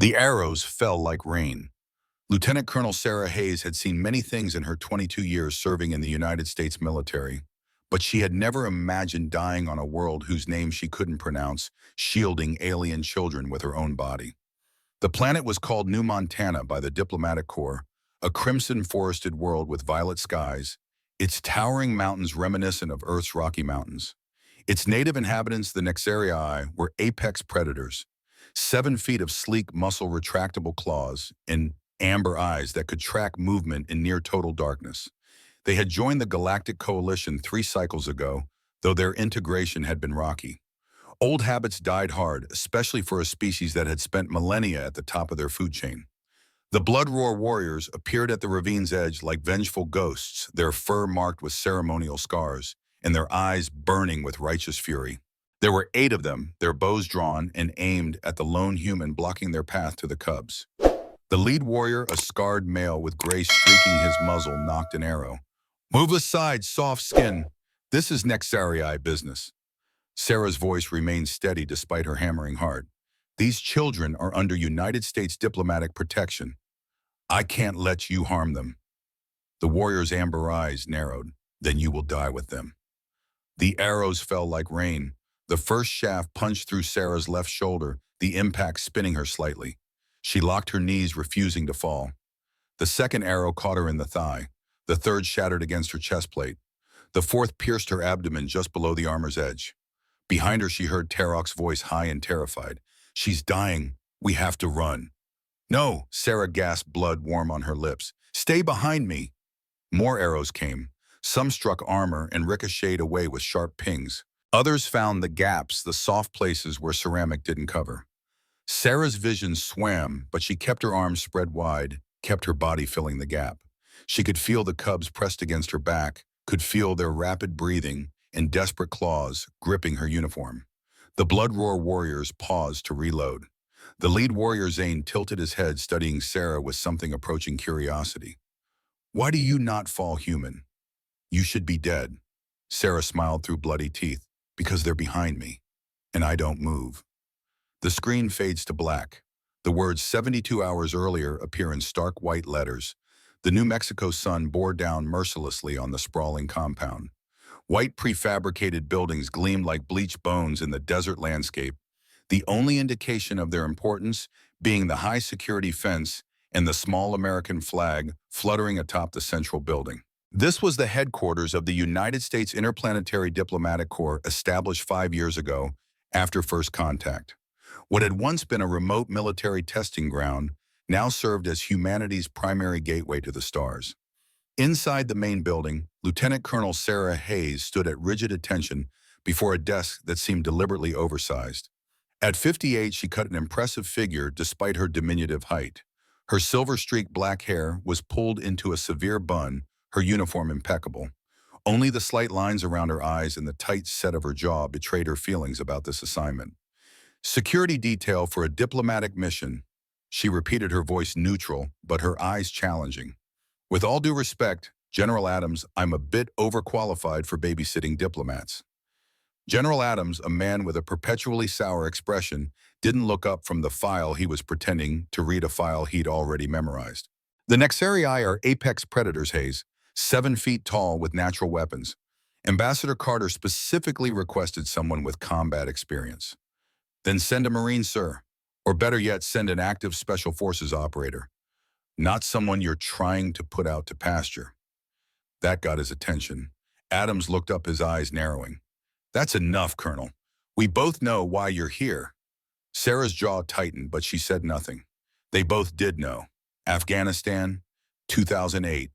The arrows fell like rain. Lieutenant Colonel Sarah Hayes had seen many things in her 22 years serving in the United States military, but she had never imagined dying on a world whose name she couldn't pronounce, shielding alien children with her own body. The planet was called New Montana by the diplomatic corps, a crimson-forested world with violet skies, its towering mountains reminiscent of Earth's Rocky Mountains. Its native inhabitants, the Nexarii, were apex predators, 7 feet of sleek, muscle-retractable claws and amber eyes that could track movement in near-total darkness. They had joined the Galactic Coalition 3 cycles ago, though their integration had been rocky. Old habits died hard, especially for a species that had spent millennia at the top of their food chain. The Blood Roar warriors appeared at the ravine's edge like vengeful ghosts, their fur marked with ceremonial scars, and their eyes burning with righteous fury. There were 8 of them, their bows drawn and aimed at the lone human blocking their path to the cubs. The lead warrior, a scarred male with gray streaking his muzzle, knocked an arrow. "Move aside, soft skin. This is Nexarii business." Sarah's voice remained steady despite her hammering heart. "These children are under United States diplomatic protection. I can't let you harm them." The warrior's amber eyes narrowed. "Then you will die with them." The arrows fell like rain. The first shaft punched through Sarah's left shoulder, the impact spinning her slightly. She locked her knees, refusing to fall. The second arrow caught her in the thigh. The third shattered against her chest plate. The fourth pierced her abdomen just below the armor's edge. Behind her, she heard Tarok's voice, high and terrified. "She's dying. We have to run." "No," Sarah gasped, blood warm on her lips. "Stay behind me." More arrows came. Some struck armor and ricocheted away with sharp pings. Others found the gaps, the soft places where ceramic didn't cover. Sarah's vision swam, but she kept her arms spread wide, kept her body filling the gap. She could feel the cubs pressed against her back, could feel their rapid breathing and desperate claws gripping her uniform. The Blood Roar warriors paused to reload. The lead warrior, Zane, tilted his head, studying Sarah with something approaching curiosity. "Why do you not fall human? You should be dead." Sarah smiled through bloody teeth. "Because they're behind me, and I don't move." The screen fades to black. The words 72 hours earlier appear in stark white letters. The New Mexico sun bore down mercilessly on the sprawling compound. White prefabricated buildings gleamed like bleached bones in the desert landscape, the only indication of their importance being the high security fence and the small American flag fluttering atop the central building. This was the headquarters of the United States Interplanetary Diplomatic Corps, established 5 years ago after first contact. What had once been a remote military testing ground now served as humanity's primary gateway to the stars. Inside the main building, Lieutenant Colonel Sarah Hayes stood at rigid attention before a desk that seemed deliberately oversized. At 58, she cut an impressive figure despite her diminutive height. Her silver-streaked black hair was pulled into a severe bun, her uniform impeccable. Only the slight lines around her eyes and the tight set of her jaw betrayed her feelings about this assignment. "Security detail for a diplomatic mission," she repeated, her voice neutral, but her eyes challenging. "With all due respect, General Adams, I'm a bit overqualified for babysitting diplomats." General Adams, a man with a perpetually sour expression, didn't look up from the file he was pretending to read, a file he'd already memorized. "The Nexarii are apex predators, Hayes, 7 feet tall with natural weapons. Ambassador Carter specifically requested someone with combat experience." "Then send a Marine, sir. Or better yet, send an active Special Forces operator. Not someone you're trying to put out to pasture." That got his attention. Adams looked up, his eyes narrowing. "That's enough, Colonel. We both know why you're here." Sarah's jaw tightened, but she said nothing. They both did know. Afghanistan, 2008.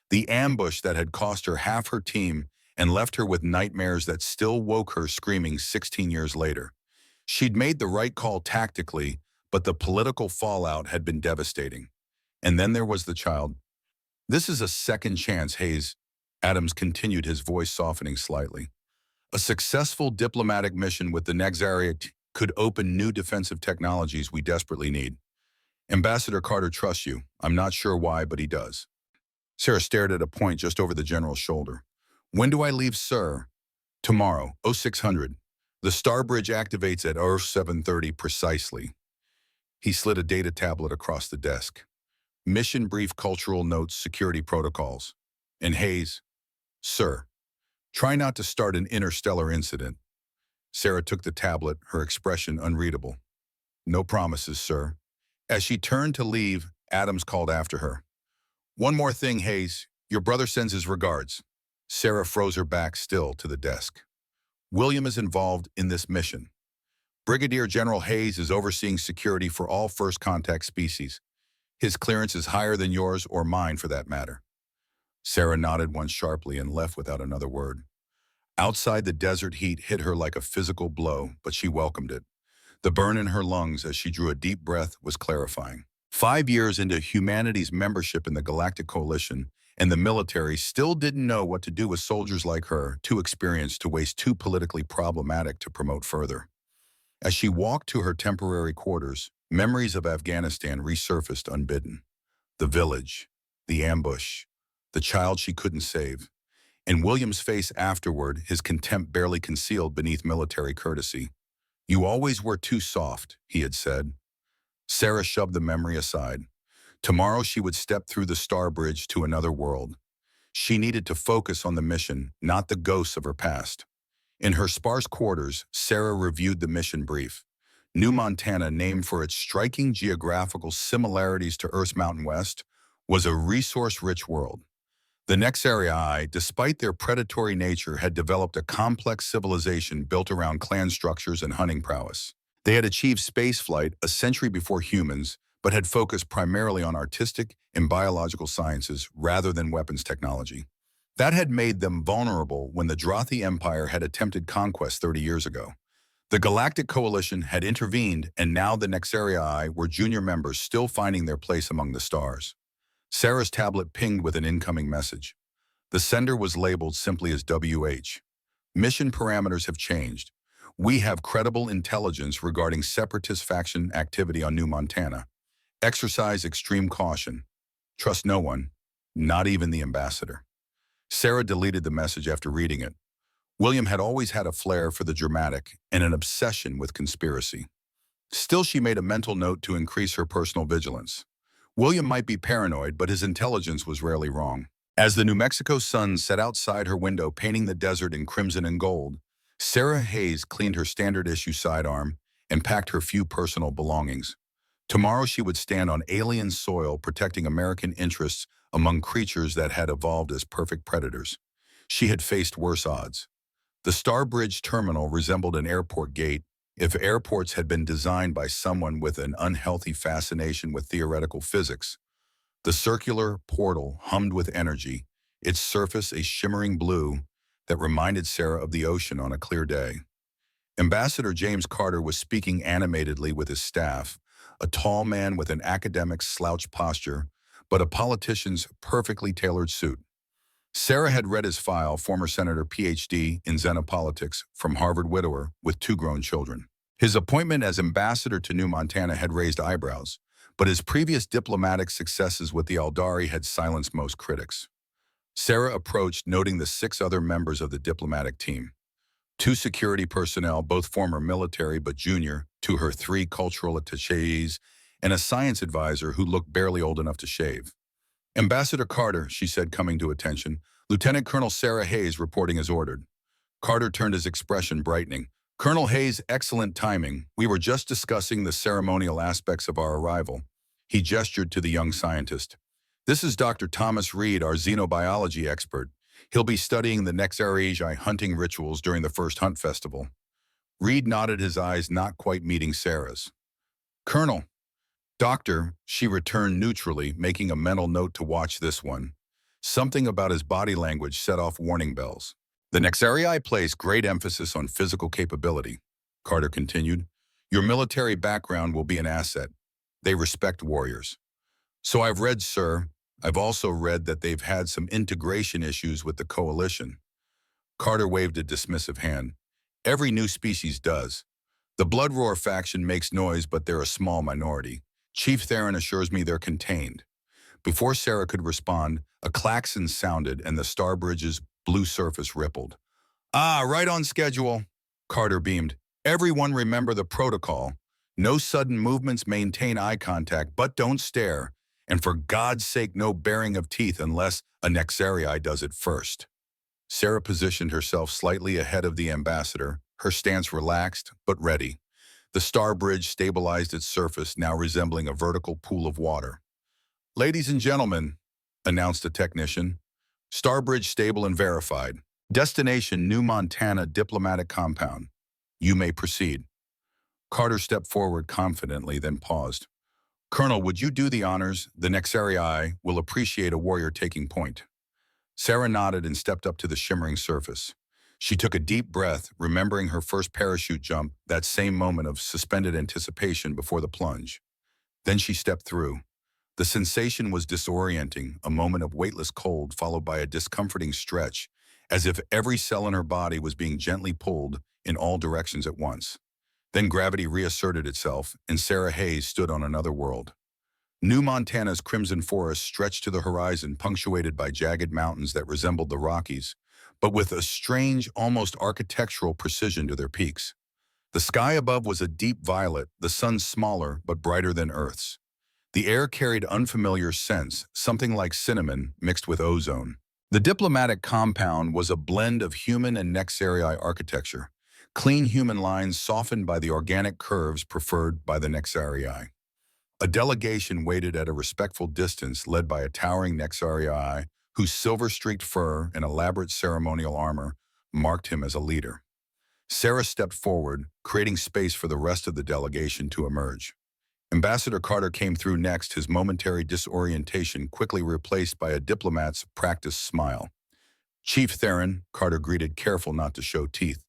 The ambush that had cost her half her team and left her with nightmares that still woke her screaming 16 years later. She'd made the right call tactically, but the political fallout had been devastating. And then there was the child. "This is a second chance, Hayes," Adams continued, his voice softening slightly. "A successful diplomatic mission with the Nexarii could open new defensive technologies we desperately need. Ambassador Carter trusts you. I'm not sure why, but he does." Sarah stared at a point just over the general's shoulder. "When do I leave, sir?" "Tomorrow, 0600. The Star Bridge activates at 0730 precisely." He slid a data tablet across the desk. Mission brief cultural notes security protocols. And Hayes, sir, try not to start an interstellar incident. Sarah took the tablet, her expression unreadable. No promises, sir. As she turned to leave, Adams called after her. One more thing, Hayes. Your brother sends his regards. Sarah froze her back still to the desk. William is involved in this mission. Brigadier General Hayes is overseeing security for all first contact species. His clearance is higher than yours or mine for that matter. Sarah nodded once sharply and left without another word. Outside, the desert heat hit her like a physical blow, but she welcomed it. The burn in her lungs as she drew a deep breath was clarifying. 5 years into humanity's membership in the Galactic Coalition, and the military still didn't know what to do with soldiers like her, too experienced to waste, too politically problematic to promote further. As she walked to her temporary quarters, memories of Afghanistan resurfaced unbidden. The village, the ambush, the child she couldn't save. And William's face afterward, his contempt barely concealed beneath military courtesy. You always were too soft, he had said. Sarah shoved the memory aside. Tomorrow she would step through the star bridge to another world. She needed to focus on the mission, not the ghosts of her past. In her sparse quarters, Sarah reviewed the mission brief. New Montana, named for its striking geographical similarities to Earth's Mountain West, was a resource-rich world. The Nexarii, despite their predatory nature, had developed a complex civilization built around clan structures and hunting prowess. They had achieved spaceflight a century before humans, but had focused primarily on artistic and biological sciences rather than weapons technology. That had made them vulnerable when the Drothi Empire had attempted conquest 30 years ago. The Galactic Coalition had intervened, and now the Nexarii were junior members still finding their place among the stars. Sarah's tablet pinged with an incoming message. The sender was labeled simply as WH. Mission parameters have changed. We have credible intelligence regarding separatist faction activity on New Montana. Exercise extreme caution. Trust no one, not even the ambassador. Sarah deleted the message after reading it. William had always had a flair for the dramatic and an obsession with conspiracy. Still, she made a mental note to increase her personal vigilance. William might be paranoid, but his intelligence was rarely wrong. As the New Mexico sun set outside her window, painting the desert in crimson and gold, Sarah Hayes cleaned her standard-issue sidearm and packed her few personal belongings. Tomorrow she would stand on alien soil protecting American interests among creatures that had evolved as perfect predators. She had faced worse odds. The Starbridge terminal resembled an airport gate, if airports had been designed by someone with an unhealthy fascination with theoretical physics. The circular portal hummed with energy, its surface a shimmering blue that reminded Sarah of the ocean on a clear day. Ambassador James Carter was speaking animatedly with his staff, a tall man with an academic's slouched posture, but a politician's perfectly tailored suit. Sarah had read his file, former Senator Ph.D. in Xenopolitics from Harvard widower with 2 grown children. His appointment as ambassador to New Montana had raised eyebrows, but his previous diplomatic successes with the Aldari had silenced most critics. Sarah approached, noting the 6 other members of the diplomatic team. 2 security personnel, both former military but junior, to her 3 cultural attachés, and a science advisor who looked barely old enough to shave. Ambassador Carter, she said, coming to attention. Lieutenant Colonel Sarah Hayes reporting as ordered. Carter turned, his expression brightening. Colonel Hayes, excellent timing. We were just discussing the ceremonial aspects of our arrival. He gestured to the young scientist. This is Dr. Thomas Reed, our xenobiology expert. He'll be studying the Nexarii hunting rituals during the first hunt festival. Reed nodded, his eyes not quite meeting Sarah's. Colonel. Doctor, she returned neutrally, making a mental note to watch this one. Something about his body language set off warning bells. The Nexarii place great emphasis on physical capability, Carter continued. Your military background will be an asset. They respect warriors. So I've read, sir. I've also read that they've had some integration issues with the coalition. Carter waved a dismissive hand. Every new species does. The Bloodroar faction makes noise, but they're a small minority. Chief Theron assures me they're contained. Before Sarah could respond, a klaxon sounded and the Starbridge's blue surface rippled. Ah, right on schedule. Carter beamed. Everyone remember the protocol. No sudden movements, maintain eye contact, but don't stare. And for God's sake, no baring of teeth unless a Nexarii does it first. Sarah positioned herself slightly ahead of the ambassador, her stance relaxed but ready. The star bridge stabilized its surface, now resembling a vertical pool of water. "Ladies and gentlemen," announced a technician, "star bridge stable and verified. Destination New Montana Diplomatic Compound. You may proceed." Carter stepped forward confidently, then paused. "Colonel, would you do the honors? The Nexarii will appreciate a warrior taking point." Sarah nodded and stepped up to the shimmering surface. She took a deep breath, remembering her first parachute jump, that same moment of suspended anticipation before the plunge. Then she stepped through. The sensation was disorienting, a moment of weightless cold followed by a discomforting stretch, as if every cell in her body was being gently pulled in all directions at once. Then gravity reasserted itself, and Sarah Hayes stood on another world. New Montana's crimson forest stretched to the horizon, punctuated by jagged mountains that resembled the Rockies, but with a strange, almost architectural precision to their peaks. The sky above was a deep violet, the sun smaller but brighter than Earth's. The air carried unfamiliar scents, something like cinnamon mixed with ozone. The diplomatic compound was a blend of human and Nexarii architecture, clean human lines softened by the organic curves preferred by the Nexarii. A delegation waited at a respectful distance, led by a towering Nexarii whose silver-streaked fur and elaborate ceremonial armor marked him as a leader. Sarah stepped forward, creating space for the rest of the delegation to emerge. Ambassador Carter came through next, his momentary disorientation quickly replaced by a diplomat's practiced smile. "Chief Theron," Carter greeted, careful not to show teeth.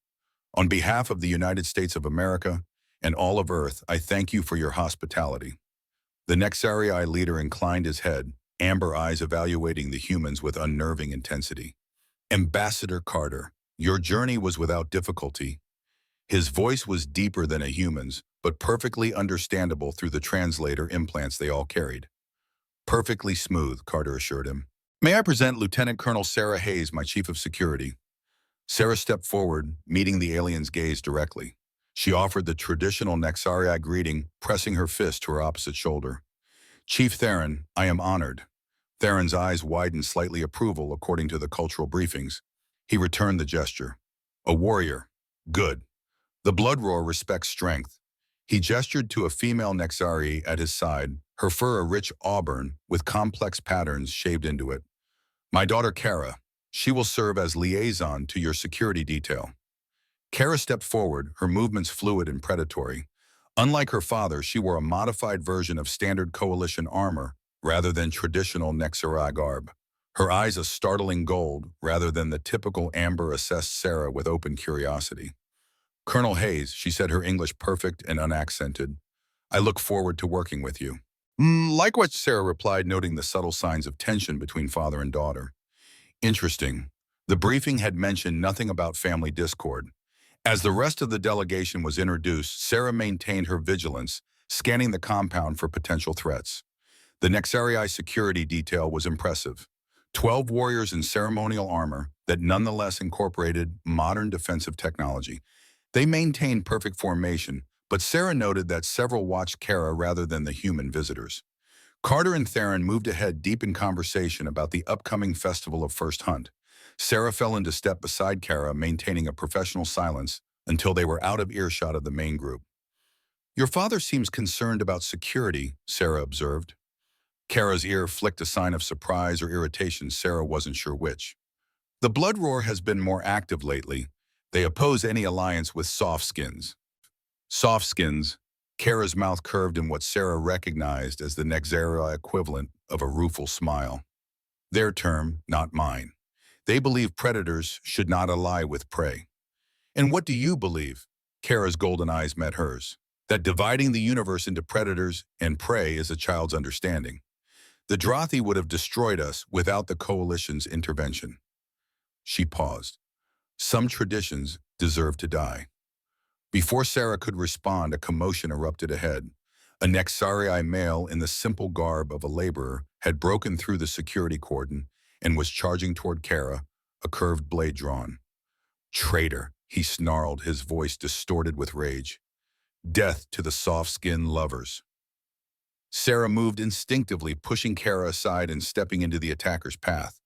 "On behalf of the United States of America and all of Earth, I thank you for your hospitality." The Nexarii leader inclined his head, amber eyes evaluating the humans with unnerving intensity. "Ambassador Carter, your journey was without difficulty." His voice was deeper than a human's, but perfectly understandable through the translator implants they all carried. "Perfectly smooth," Carter assured him. "May I present Lieutenant Colonel Sarah Hayes, my chief of security?" Sarah stepped forward, meeting the alien's gaze directly. She offered the traditional Nexarii greeting, pressing her fist to her opposite shoulder. "Chief Theron, I am honored." Theron's eyes widened slightly approval according to the cultural briefings. He returned the gesture. "A warrior. Good." The blood roar respects strength. He gestured to a female Nexarii at his side, her fur a rich auburn with complex patterns shaved into it. "My daughter Kara. She will serve as liaison to your security detail." Kara stepped forward, her movements fluid and predatory. Unlike her father, she wore a modified version of standard coalition armor rather than traditional Nexarii garb. Her eyes a startling gold rather than the typical amber assessed Sarah with open curiosity. "Colonel Hayes," she said, her English perfect and unaccented. "I look forward to working with you." Likewise," Sarah replied, noting the subtle signs of tension between father and daughter. Interesting. The briefing had mentioned nothing about family discord. As the rest of the delegation was introduced, Sarah maintained her vigilance, scanning the compound for potential threats. The Nexarii security detail was impressive. 12 warriors in ceremonial armor that nonetheless incorporated modern defensive technology. They maintained perfect formation, but Sarah noted that several watched Kara rather than the human visitors. Carter and Theron moved ahead deep in conversation about the upcoming festival of First Hunt. Sarah fell into step beside Kara, maintaining a professional silence until they were out of earshot of the main group. "Your father seems concerned about security," Sarah observed. Kara's ear flicked a sign of surprise or irritation, Sarah wasn't sure which. "The blood roar has been more active lately. They oppose any alliance with soft skins." Soft skins. Kara's mouth curved in what Sarah recognized as the Nexarii equivalent of a rueful smile. "Their term, not mine. They believe predators should not ally with prey." "And what do you believe?" Kara's golden eyes met hers. "That dividing the universe into predators and prey is a child's understanding. The Drothi would have destroyed us without the Coalition's intervention." She paused. "Some traditions deserve to die." Before Sarah could respond, a commotion erupted ahead. A Nexarii male in the simple garb of a laborer had broken through the security cordon and was charging toward Kara, a curved blade drawn. "Traitor," he snarled, his voice distorted with rage. Death to the soft-skinned lovers. Sarah moved instinctively, pushing Kara aside and stepping into the attacker's path.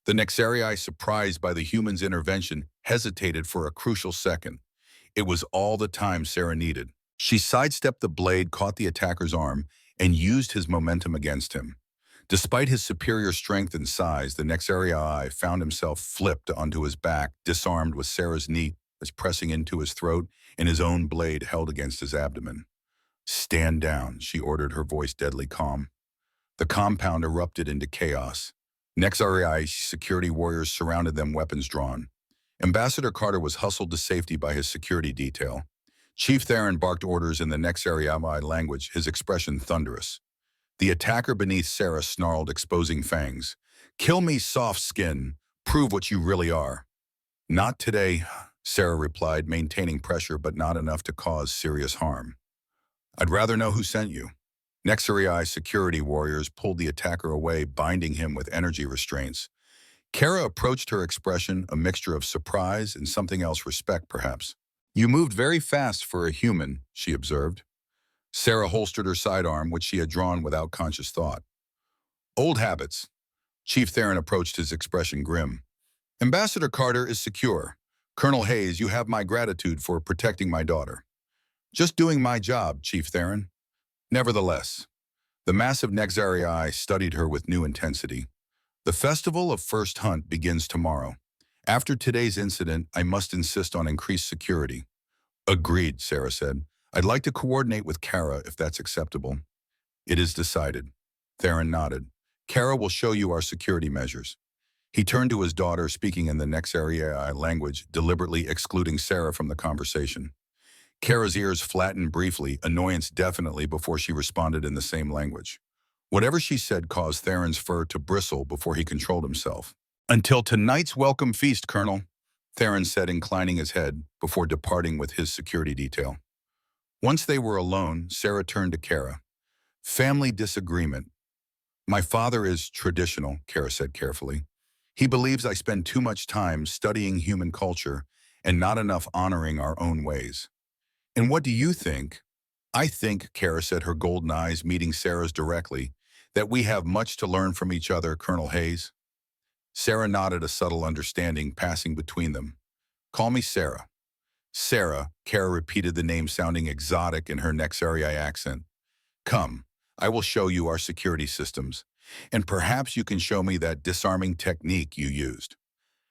The Nexarii, surprised by the human's intervention, hesitated for a crucial second. It was all the time Sarah needed. She sidestepped the blade, caught the attacker's arm, and used his momentum against him. Despite his superior strength and size, the Nexarii found himself flipped onto his back, disarmed with Sarah's knee as pressing into his throat and his own blade held against his abdomen. "Stand down," she ordered, her voice deadly calm. The compound erupted into chaos. Nexarii security warriors surrounded them, weapons drawn. Ambassador Carter was hustled to safety by his security detail. Chief Theron barked orders in the Nexarii language, his expression thunderous. The attacker beneath Sarah snarled, exposing fangs. "Kill me, soft skin. Prove what you really are." "Not today," Sarah replied, maintaining pressure but not enough to cause serious harm. "I'd rather know who sent you." Nexarii security warriors pulled the attacker away, binding him with energy restraints. Kara approached, her expression a mixture of surprise and something else, respect perhaps. "You moved very fast for a human," she observed. Sarah holstered her sidearm, which she had drawn without conscious thought. "Old habits." Chief Theron approached, his expression grim. "Ambassador Carter is secure. Colonel Hayes, you have my gratitude for protecting my daughter." "Just doing my job, Chief Theron." Nevertheless, the massive Nexarii studied her with new intensity. "The festival of First Hunt begins tomorrow. After today's incident, I must insist on increased security." "Agreed," Sarah said. "I'd like to coordinate with Kara if that's acceptable." "It is decided." Theron nodded. "Kara will show you our security measures." He turned to his daughter, speaking in the Nexarii language, deliberately excluding Sarah from the conversation. Kara's ears flattened briefly, annoyance definitely, before she responded in the same language. Whatever she said caused Theron's fur to bristle before he controlled himself. "Until tonight's welcome feast, Colonel," Theron said, inclining his head before departing with his security detail. Once they were alone, Sarah turned to Kara. "Family disagreement. My father is traditional," Kara said carefully. "He believes I spend too much time studying human culture and not enough honoring our own ways." "And what do you think?" "I think," Kara said, her golden eyes meeting Sarah's directly, "that we have much to learn from each other, Colonel Hayes." Sarah nodded, a subtle understanding passing between them. "Call me Sarah." "Sarah," Kara repeated the name, sounding exotic in her Nexarii accent. "Come, I will show you our security systems, and perhaps you can show me that disarming technique you used."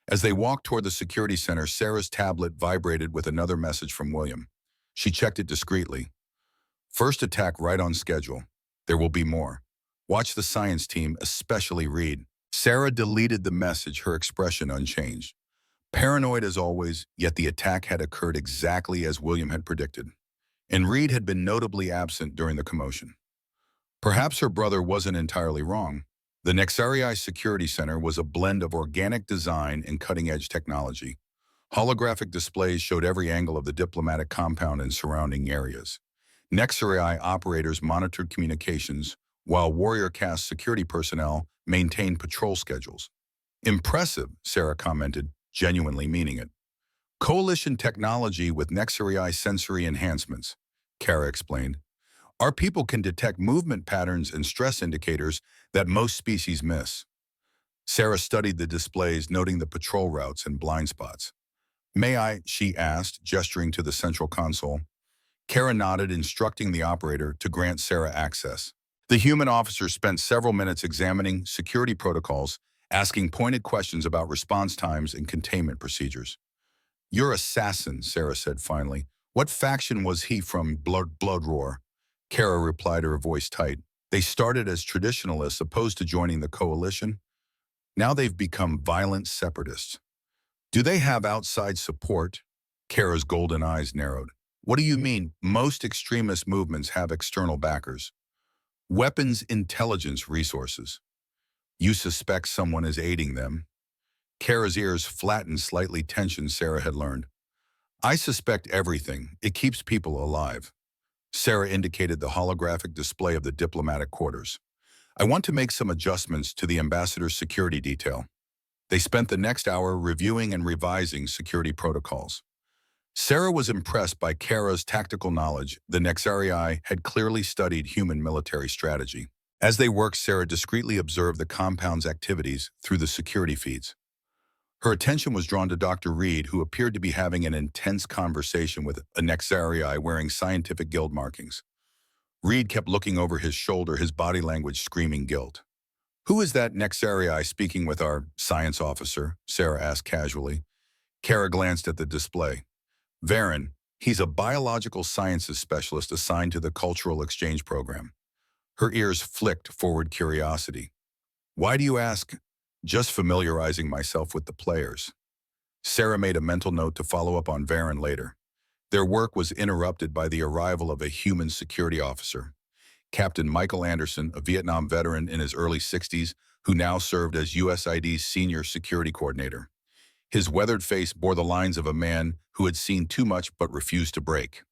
As they walked toward the security center, Sarah's tablet vibrated with another message from William. She checked it discreetly. "First attack right on schedule. There will be more. Watch the science team, especially Reed." Sarah deleted the message, her expression unchanged. Paranoid as always, yet the attack had occurred exactly as William had predicted, and Reed had been notably absent during the commotion. Perhaps her brother wasn't entirely wrong. The Nexarii Security Center was a blend of organic design and cutting-edge technology. Holographic displays showed every angle of the diplomatic compound and surrounding areas. Nexarii operators monitored communications, while warrior caste security personnel maintained patrol schedules. "Impressive," Sarah commented, genuinely meaning it. "Coalition technology with Nexarii sensory enhancements," Kara explained. "Our people can detect movement patterns and stress indicators that most species miss." Sarah studied the displays, noting the patrol routes and blind spots. "May I?" she asked, gesturing to the central console. Kara nodded, instructing the operator to grant Sarah access. The human officer spent several minutes examining security protocols, asking pointed questions about response times and containment procedures. "Your assassin," Sarah said finally. "What faction was he from?" Blood Roar. Kara replied, her voice tight. "They started as traditionalists opposed to joining the coalition. Now they've become violent separatists." "Do they have outside support?" Kara's golden eyes narrowed. "What do you mean? Most extremist movements have external backers. Weapons, intelligence, resources. You suspect someone is aiding them?" Kara's ears flattened, slightly tension, Sarah had learned. "I suspect everything. It keeps people alive." Sarah indicated the holographic display of the diplomatic quarters. "I want to make some adjustments to the ambassador's security detail." They spent the next hour reviewing and revising security protocols. Sarah was impressed by Kara's tactical knowledge. The Nexarii had clearly studied human military strategy. As they worked, Sarah discreetly observed the compound's activities through the security feeds. Her attention was drawn to Dr. Reed, who appeared to be having an intense conversation with a Nexarii wearing scientific guild markings. Reed kept looking over his shoulder, his body language screaming guilt. "Who is that Nexarii speaking with our science officer?" Sarah asked casually. Kara glanced at the display. "Varen, he's a biological sciences specialist assigned to the cultural exchange program." Her ears flicked forward curiosity. "Why do you ask?" "Just familiarizing myself with the players." Sarah made a mental note to follow up on Varen later. Their work was interrupted by the arrival of a human security officer. Captain Michael Anderson, a Vietnam veteran in his early 60s, who now served as USID's senior security coordinator. His weathered face bore the lines of a man who had seen too much but refused to break.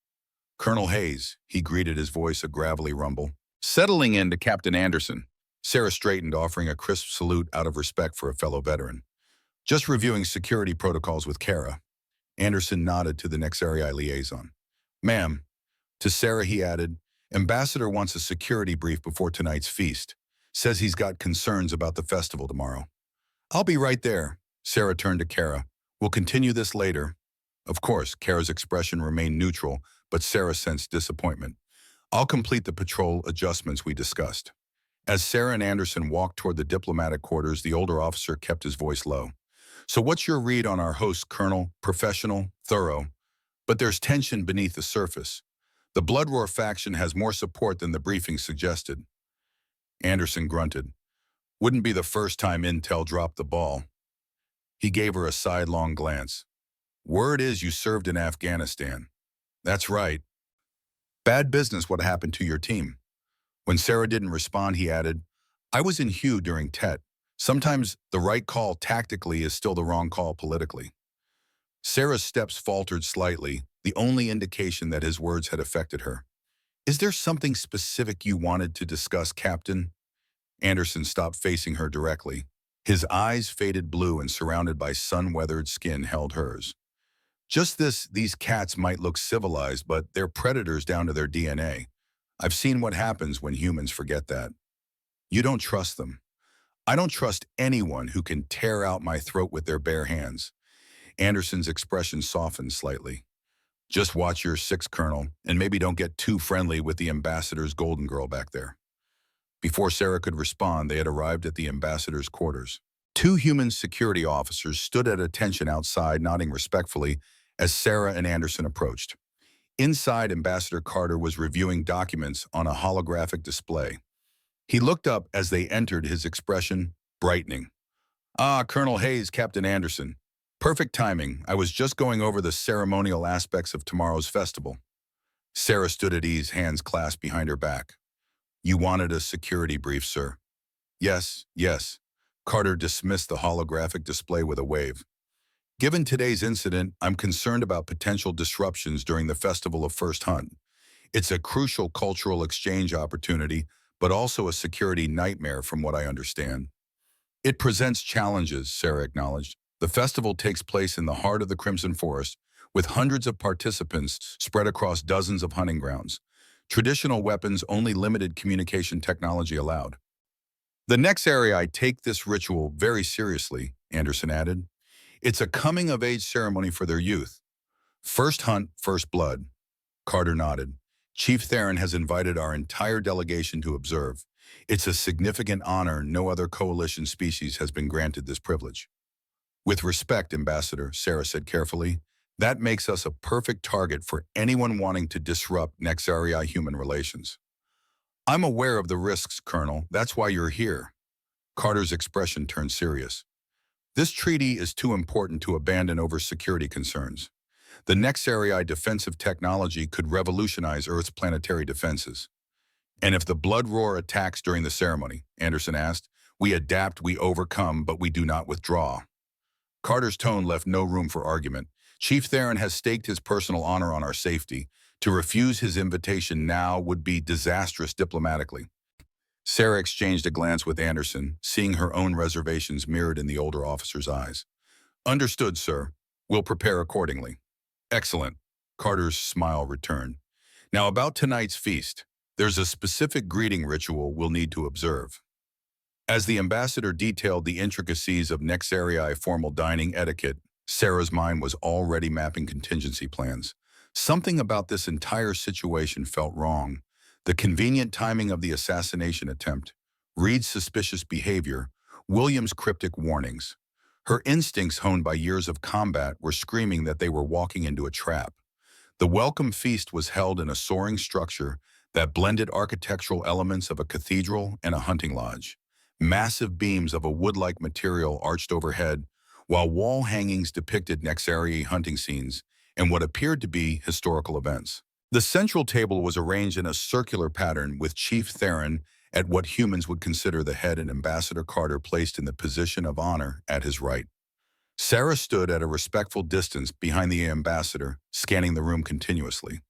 "Colonel Hayes," he greeted, his voice a gravelly rumble. Settling into Captain Anderson. Sarah straightened, offering a crisp salute out of respect for a fellow veteran. "Just reviewing security protocols with Kara." Anderson nodded to the Nexarii liaison. "Ma'am." To Sarah he added, "Ambassador wants a security brief before tonight's feast. Says he's got concerns about the festival tomorrow." "I'll be right there." Sarah turned to Kara. "We'll continue this later." Of course, Kara's expression remained neutral, but Sarah sensed disappointment. "I'll complete the patrol adjustments we discussed." As Sarah and Anderson walked toward the diplomatic quarters, the older officer kept his voice low. "So what's your read on our host, Colonel? Professional, thorough, but there's tension beneath the surface. The Blood Roar faction has more support than the briefing suggested." Anderson grunted. "Wouldn't be the first time Intel dropped the ball." He gave her a sidelong glance. "Word is you served in Afghanistan." "That's right." "Bad business what happened to your team." When Sarah didn't respond, he added, "I was in Hugh during Tet. Sometimes the right call tactically is still the wrong call politically." Sarah's steps faltered slightly, the only indication that his words had affected her. "Is there something specific you wanted to discuss, Captain?" Anderson stopped facing her directly. His eyes, faded blue and surrounded by sun-weathered skin, held hers. "Just these cats might look civilized, but they're predators down to their DNA. I've seen what happens when humans forget that." "You don't trust them." "I don't trust anyone who can tear out my throat with their bare hands." Anderson's expression softened slightly. "Just watch your six, Colonel, and maybe don't get too friendly with the ambassador's golden girl back there." Before Sarah could respond, they had arrived at the ambassador's quarters. Two human security officers stood at attention outside, nodding respectfully as Sarah and Anderson approached. Inside, Ambassador Carter was reviewing documents on a holographic display. He looked up as they entered, his expression brightening. "Ah, Colonel Hayes, Captain Anderson. Perfect timing. I was just going over the ceremonial aspects of tomorrow's festival." Sarah stood at ease, hands clasped behind her back. "You wanted a security brief, sir." Yes. Carter dismissed the holographic display with a wave. "Given today's incident, I'm concerned about potential disruptions during the Festival of First Hunt. It's a crucial cultural exchange opportunity, but also a security nightmare from what I understand." "It presents challenges," Sarah acknowledged. "The festival takes place in the heart of the Crimson Forest, with hundreds of participants spread across dozens of hunting grounds. Traditional weapons, only limited communication technology allowed." "The Nexarii take this ritual very seriously," Anderson added. "It's a coming-of-age ceremony for their youth. First hunt, first blood." Carter nodded. "Chief Theron has invited our entire delegation to observe. It's a significant honor. No other coalition species has been granted this privilege." "With respect, Ambassador," Sarah said carefully, "that makes us a perfect target for anyone wanting to disrupt Nexarii-human relations." "I'm aware of the risks, Colonel. That's why you're here." Carter's expression turned serious. "This treaty is too important to abandon over security concerns. The Nexarii defensive technology could revolutionize Earth's planetary defenses." "And if the Blood Roar attacks during the ceremony," Anderson asked, "we adapt, we overcome, but we do not withdraw." Carter's tone left no room for argument. "Chief Theron has staked his personal honor on our safety. To refuse his invitation now would be disastrous diplomatically." Sarah exchanged a glance with Anderson, seeing her own reservations mirrored in the older officer's eyes. "Understood, sir. We'll prepare accordingly." Excellent. Carter's smile returned. Now about tonight's feast. There's a specific greeting ritual we'll need to observe. As the ambassador detailed the intricacies of Nexarii formal dining etiquette, Sarah's mind was already mapping contingency plans. Something about this entire situation felt wrong. The convenient timing of the assassination attempt, Reed's suspicious behavior, William's cryptic warnings. Her instincts, honed by years of combat, were screaming that they were walking into a trap. The welcome feast was held in a soaring structure that blended architectural elements of a cathedral and a hunting lodge. Massive beams of a wood-like material arched overhead, while wall hangings depicted Nexarii hunting scenes and what appeared to be historical events. The central table was arranged in a circular pattern with Chief Theron at what humans would consider the head and Ambassador Carter placed in the position of honor at his right. Sarah stood at a respectful distance behind the ambassador, scanning the room continuously.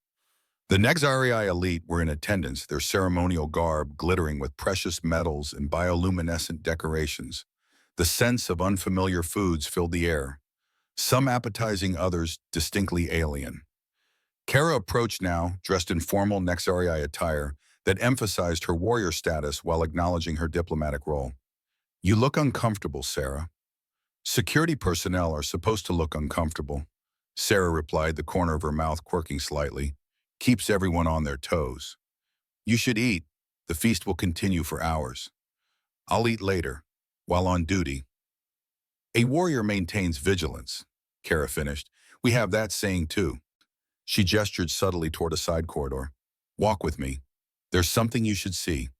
The Nexarii elite were in attendance, their ceremonial garb glittering with precious metals and bioluminescent decorations. The sense of unfamiliar foods filled the air, some appetizing, others distinctly alien. Kara approached now, dressed in formal Nexarii attire that emphasized her warrior status while acknowledging her diplomatic role. "You look uncomfortable, Sarah." "Security personnel are supposed to look uncomfortable," Sarah replied, the corner of her mouth quirking slightly. "Keeps everyone on their toes." "You should eat. The feast will continue for hours." "I'll eat later, while on duty." "A warrior maintains vigilance," Kara finished. "We have that saying too." She gestured subtly toward a side corridor. "Walk with me. There's something you should see."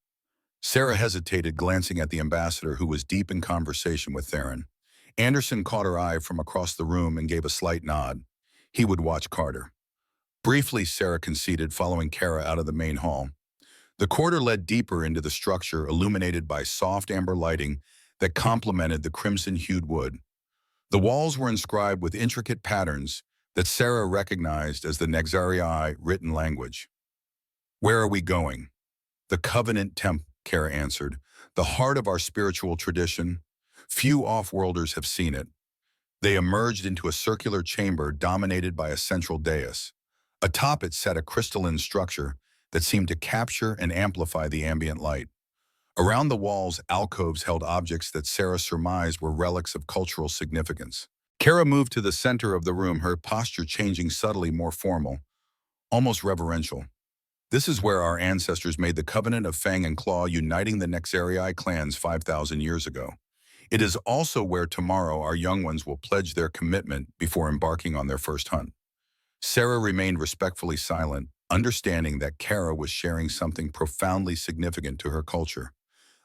Sarah hesitated, glancing at the ambassador, who was deep in conversation with Theron. Anderson caught her eye from across the room and gave a slight nod. He would watch Carter. Briefly, Sarah conceded, following Kara out of the main hall. The corridor led deeper into the structure, illuminated by soft amber lighting that complemented the crimson-hued wood. The walls were inscribed with intricate patterns that Sarah recognized as the Nexarii written language. "Where are we going?" "The Covenant Temple," Kara answered. "The heart of our spiritual tradition. Few off-worlders have seen it." They emerged into a circular chamber dominated by a central dais. Atop it sat a crystalline structure that seemed to capture and amplify the ambient light. Around the walls, alcoves held objects that Sarah surmised were relics of cultural significance. Kara moved to the center of the room, her posture changing subtly, more formal, almost reverential. "This is where our ancestors made the covenant of Fang and Claw, uniting the Nexarii clans 5,000 years ago. It is also where tomorrow our young ones will pledge their commitment before embarking on their first hunt." Sarah remained respectfully silent, understanding that Kara was sharing something profoundly significant to her culture.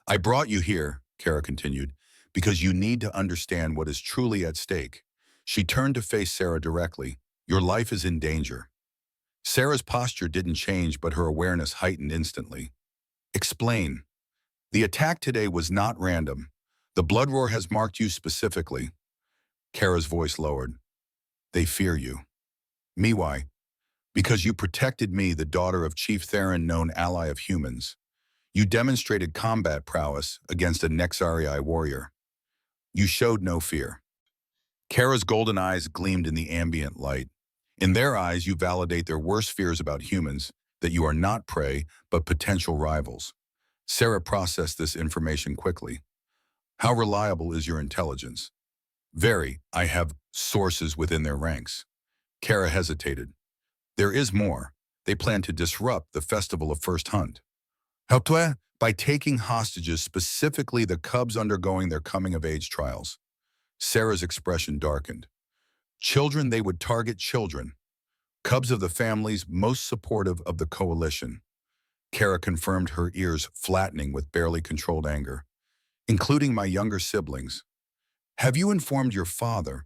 "I brought you here," Kara continued, "because you need to understand what is truly at stake." She turned to face Sarah directly. "Your life is in danger." Sarah's posture didn't change, but her awareness heightened instantly. "Explain." "The attack today was not random. The Blood Roar has marked you specifically." Kara's voice lowered. "They fear you." "Me, why?" "Because you protected me, the daughter of Chief Theron, known ally of humans. You demonstrated combat prowess against a Nexarii warrior. You showed no fear." Kara's golden eyes gleamed in the ambient light. "In their eyes, you validate their worst fears about humans, that you are not prey, but potential rivals." Sarah processed this information quickly. "How reliable is your intelligence?" "Very. I have sources within their ranks." Kara hesitated. "There is more. They plan to disrupt the festival of First Hunt." "How to?" "By taking hostages, specifically the cubs undergoing their coming-of-age trials." Sarah's expression darkened. "Children, they would target children. Cubs of the families most supportive of the coalition." Kara confirmed, her ears flattening with barely controlled anger. "Including my younger siblings." "Have you informed your father?"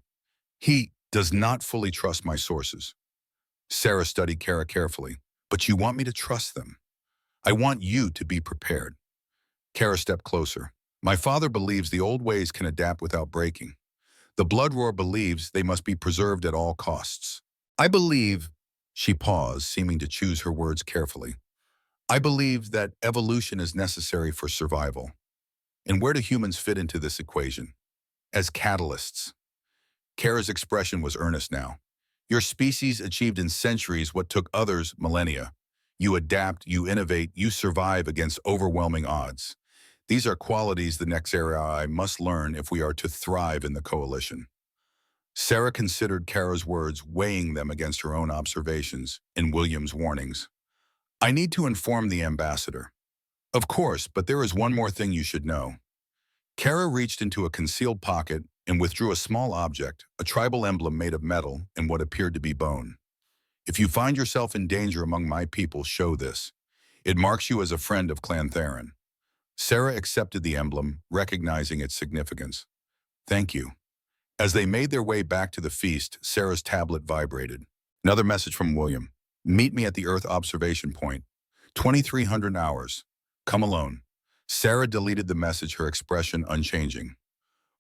"He does not fully trust my sources." Sarah studied Kara carefully. "But you want me to trust them." "I want you to be prepared." Kara stepped closer. "My father believes the old ways can adapt without breaking. The Blood Roar believes they must be preserved at all costs. I believe," she paused, seeming to choose her words carefully, "I believe that evolution is necessary for survival." "And where do humans fit into this equation?" "As catalysts." Kara's expression was earnest now. Your species achieved in centuries what took others millennia. You adapt, you innovate, you survive against overwhelming odds. These are qualities the next era must learn if we are to thrive in the coalition. Sarah considered Kara's words, weighing them against her own observations in William's warnings. I need to inform the ambassador. Of course, but there is one more thing you should know. Kara reached into a concealed pocket and withdrew a small object, a tribal emblem made of metal and what appeared to be bone. If you find yourself in danger among my people, show this. It marks you as a friend of Clan Theron. Sarah accepted the emblem, recognizing its significance. Thank you. As they made their way back to the feast, Sarah's tablet vibrated. Another message from William. Meet me at the Earth observation point. 2300 hours. Come alone. Sarah deleted the message, her expression unchanging.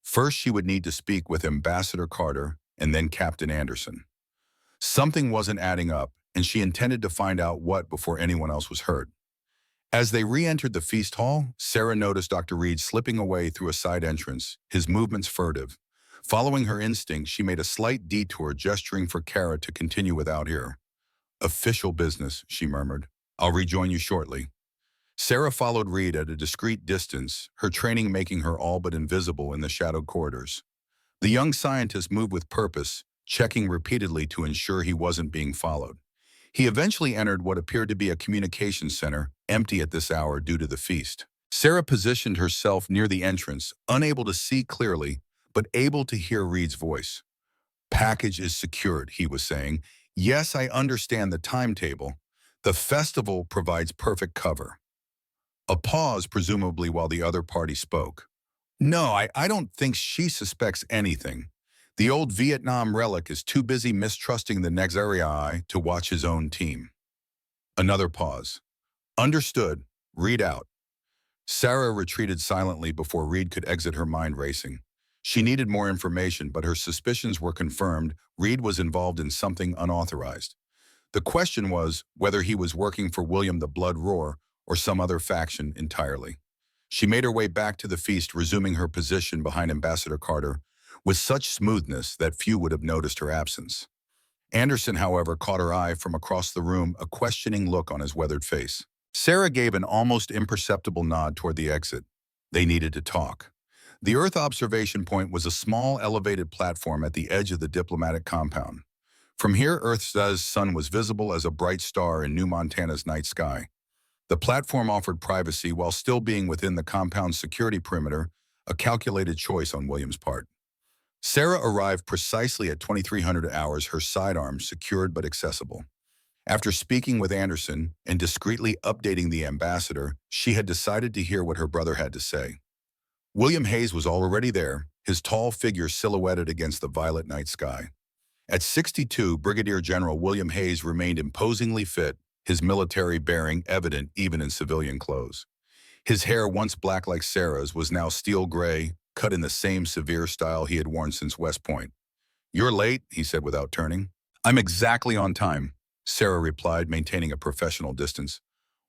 First, she would need to speak with Ambassador Carter and then Captain Anderson. Something wasn't adding up, and she intended to find out what before anyone else was hurt. As they re-entered the feast hall, Sarah noticed Dr. Reed slipping away through a side entrance, his movements furtive. Following her instinct, she made a slight detour, gesturing for Kara to continue without her. Official business, she murmured. I'll rejoin you shortly. Sarah followed Reed at a discreet distance, her training making her all but invisible in the shadowed corridors. The young scientist moved with purpose, checking repeatedly to ensure he wasn't being followed. He eventually entered what appeared to be a communications center, empty at this hour due to the feast. Sarah positioned herself near the entrance, unable to see clearly, but able to hear Reed's voice. Package is secured, he was saying. Yes, I understand the timetable. The festival provides perfect cover. A pause, presumably while the other party spoke. No, I don't think she suspects anything. The old Vietnam relic is too busy mistrusting the Nexarii to watch his own team. Another pause. Understood. Read out. Sarah retreated silently before Reed could exit, her mind racing. She needed more information, but her suspicions were confirmed. Reed was involved in something unauthorized. The question was whether he was working for William the Blood Roar or some other faction entirely. She made her way back to the feast, resuming her position behind Ambassador Carter with such smoothness that few would have noticed her absence. Anderson, however, caught her eye from across the room, a questioning look on his weathered face. Sarah gave an almost imperceptible nod toward the exit. They needed to talk. The Earth observation point was a small elevated platform at the edge of the diplomatic compound. From here, Earth's sun was visible as a bright star in New Montana's night sky. The platform offered privacy while still being within the compound's security perimeter, a calculated choice on William's part. Sarah arrived precisely at 2300 hours, her sidearms secured but accessible. After speaking with Anderson and discreetly updating the ambassador, she had decided to hear what her brother had to say. William Hayes was already there, his tall figure silhouetted against the violet night sky. At 62, Brigadier General William Hayes remained imposingly fit, his military bearing evident even in civilian clothes. His hair, once black like Sarah's, was now steel gray, cut in the same severe style he had worn since West Point. You're late, he said without turning. I'm exactly on time, Sarah replied, maintaining a professional distance.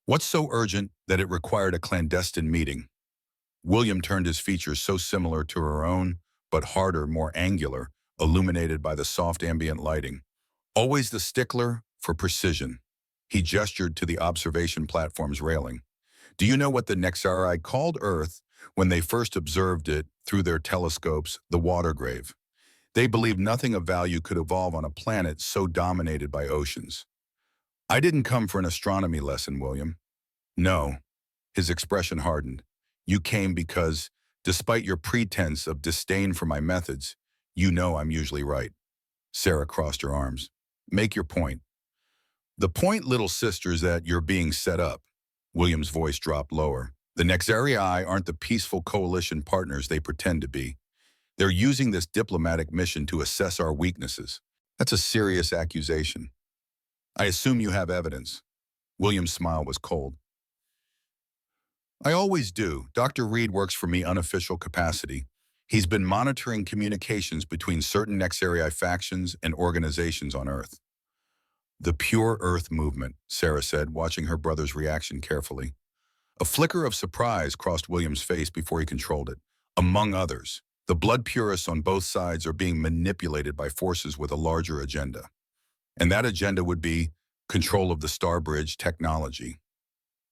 What's so urgent that it required a clandestine meeting? William turned, his features so similar to her own, but harder, more angular, illuminated by the soft ambient lighting. Always the stickler for precision. He gestured to the observation platform's railing. Do you know what the Nexarii called Earth when they first observed it through their telescopes? The water grave. They believed nothing of value could evolve on a planet so dominated by oceans. I didn't come for an astronomy lesson, William. No. His expression hardened. You came because, despite your pretense of disdain for my methods, you know I'm usually right. Sarah crossed her arms. Make your point. The point, little sister, is that you're being set up. William's voice dropped lower. The Nexarii aren't the peaceful coalition partners they pretend to be. They're using this diplomatic mission to assess our weaknesses. That's a serious accusation. I assume you have evidence. William's smile was cold. I always do. Dr. Reed works for me unofficial capacity. He's been monitoring communications between certain Nexarii factions and organizations on Earth. The Pure Earth Movement, Sarah said, watching her brother's reaction carefully. A flicker of surprise crossed William's face before he controlled it. Among others, the blood purists on both sides are being manipulated by forces with a larger agenda. And that agenda would be control of the Starbridge technology.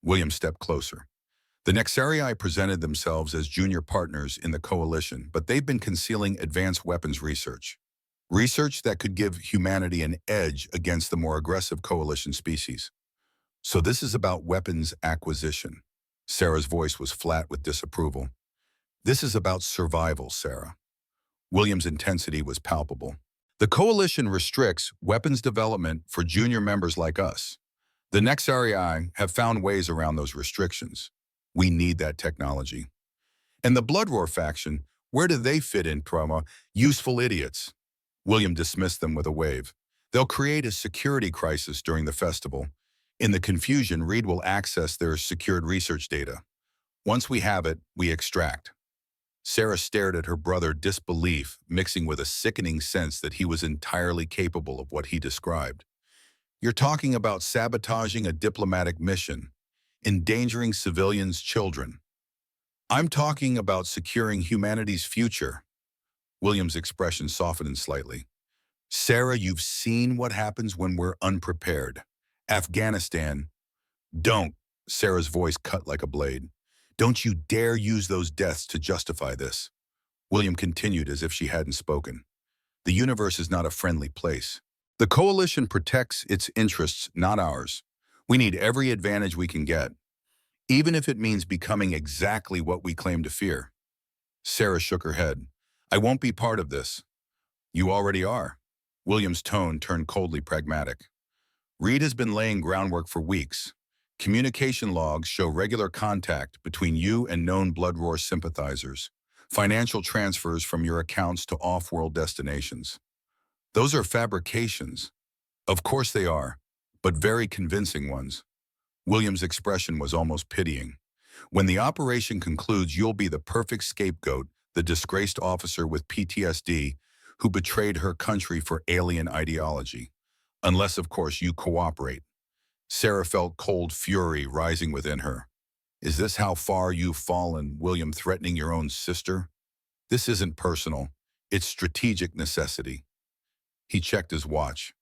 William stepped closer. The Nexarii presented themselves as junior partners in the coalition, but they've been concealing advanced weapons research. Research that could give humanity an edge against the more aggressive coalition species. So this is about weapons acquisition. Sarah's voice was flat with disapproval. This is about survival, Sarah. William's intensity was palpable. The coalition restricts weapons development for junior members like us. The Nexarii have found ways around those restrictions. We need that technology. And the Bloodroar faction, where do they fit in, promo? Useful idiots. William dismissed them with a wave. They'll create a security crisis during the festival. In the confusion, Reed will access their secured research data. Once we have it, we extract. Sarah stared at her brother, disbelief mixing with a sickening sense that he was entirely capable of what he described. You're talking about sabotaging a diplomatic mission, endangering civilians' children. I'm talking about securing humanity's future. William's expression softened slightly. Sarah, you've seen what happens when we're unprepared. Afghanistan. Don't. Sarah's voice cut like a blade. Don't you dare use those deaths to justify this. William continued as if she hadn't spoken. The universe is not a friendly place. The coalition protects its interests, not ours. We need every advantage we can get, even if it means becoming exactly what we claim to fear. Sarah shook her head. I won't be part of this. You already are. William's tone turned coldly pragmatic. Reed has been laying groundwork for weeks. Communication logs show regular contact between you and known Bloodroar sympathizers, financial transfers from your accounts to off-world destinations. Those are fabrications. Of course they are, but very convincing ones. William's expression was almost pitying. When the operation concludes, you'll be the perfect scapegoat, the disgraced officer with PTSD who betrayed her country for alien ideology. Unless, of course, you cooperate. Sarah felt cold fury rising within her. Is this how far you've fallen, William, threatening your own sister? This isn't personal. It's strategic necessity. He checked his watch.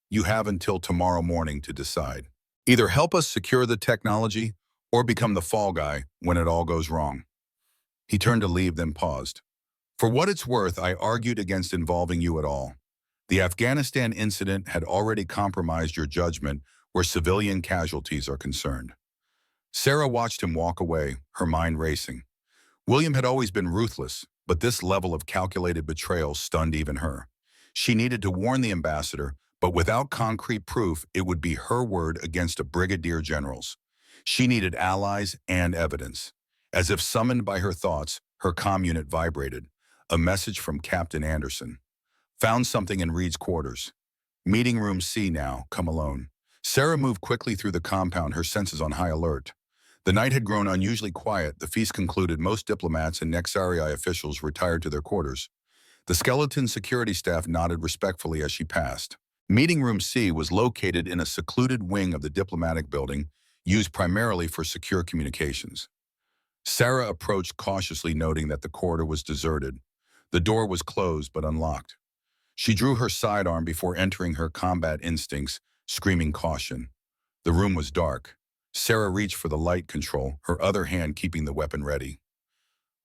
You have until tomorrow morning to decide. Either help us secure the technology or become the fall guy when it all goes wrong. He turned to leave, then paused. For what it's worth, I argued against involving you at all. The Afghanistan incident had already compromised your judgment where civilian casualties are concerned. Sarah watched him walk away, her mind racing. William had always been ruthless, but this level of calculated betrayal stunned even her. She needed to warn the ambassador, but without concrete proof, it would be her word against a brigadier general's. She needed allies and evidence. As if summoned by her thoughts, her comm unit vibrated. A message from Captain Anderson. Found something in Reed's quarters. Meeting room C now, come alone. Sarah moved quickly through the compound, her senses on high alert. The night had grown unusually quiet. The feast concluded. Most diplomats and Nexarii officials retired to their quarters. The skeleton security staff nodded respectfully as she passed. Meeting room C was located in a secluded wing of the diplomatic building, used primarily for secure communications. Sarah approached cautiously, noting that the corridor was deserted. The door was closed but unlocked. She drew her sidearm before entering, her combat instincts screaming caution. The room was dark. Sarah reached for the light control, her other hand keeping the weapon ready.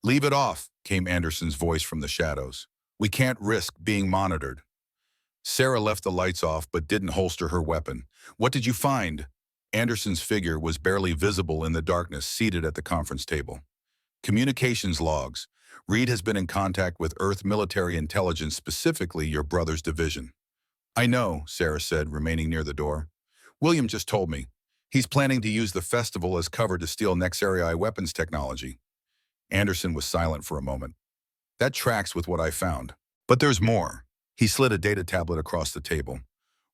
Leave it off, came Anderson's voice from the shadows. We can't risk being monitored. Sarah left the lights off but didn't holster her weapon. What did you find? Anderson's figure was barely visible in the darkness, seated at the conference table. Communications logs. Reed has been in contact with Earth military intelligence, specifically your brother's division. I know, Sarah said, remaining near the door. William just told me. He's planning to use the festival as cover to steal Nexarii weapons technology. Anderson was silent for a moment. That tracks with what I found. But there's more. He slid a data tablet across the table.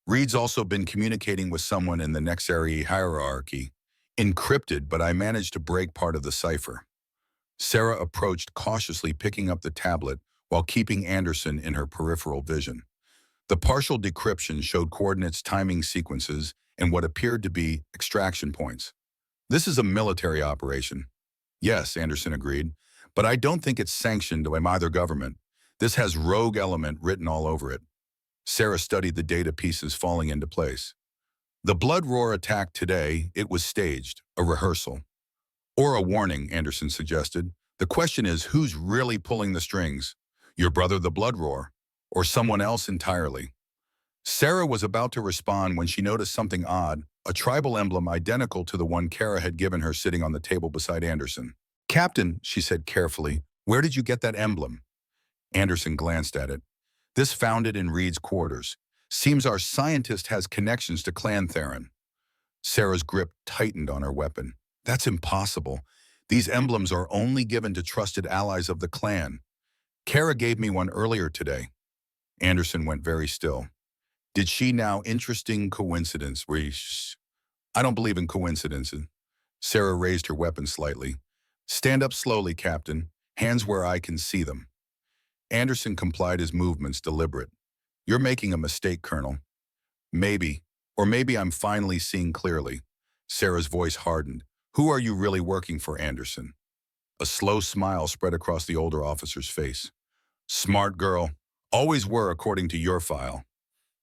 Reed's also been communicating with someone in the Nexarii hierarchy. Encrypted, but I managed to break part of the cipher. Sarah approached cautiously, picking up the tablet while keeping Anderson in her peripheral vision. The partial decryption showed coordinates, timing sequences, and what appeared to be extraction points. This is a military operation. Yes, Anderson agreed, but I don't think it's sanctioned by either government. This has rogue element written all over it. Sarah studied the data pieces falling into place. The blood roar attack today, it was staged, a rehearsal. Or a warning, Anderson suggested. The question is, who's really pulling the strings? Your brother the blood roar, or someone else entirely? Sarah was about to respond when she noticed something odd, a tribal emblem identical to the one Kara had given her sitting on the table beside Anderson. Captain, she said carefully, where did you get that emblem? Anderson glanced at it. This found it in Reed's quarters. Seems our scientist has connections to Clan Theron. Sarah's grip tightened on her weapon. That's impossible. These emblems are only given to trusted allies of the clan. Kara gave me one earlier today. Anderson went very still. Did she now? Interesting coincidence. I don't believe in coincidences. Sarah raised her weapon slightly. Stand up slowly, Captain. Hands where I can see them. Anderson complied, his movements deliberate. You're making a mistake, Colonel. Maybe. Or maybe I'm finally seeing clearly. Sarah's voice hardened. Who are you really working for, Anderson? A slow smile spread across the older officer's face. Smart girl. Always were, according to your file.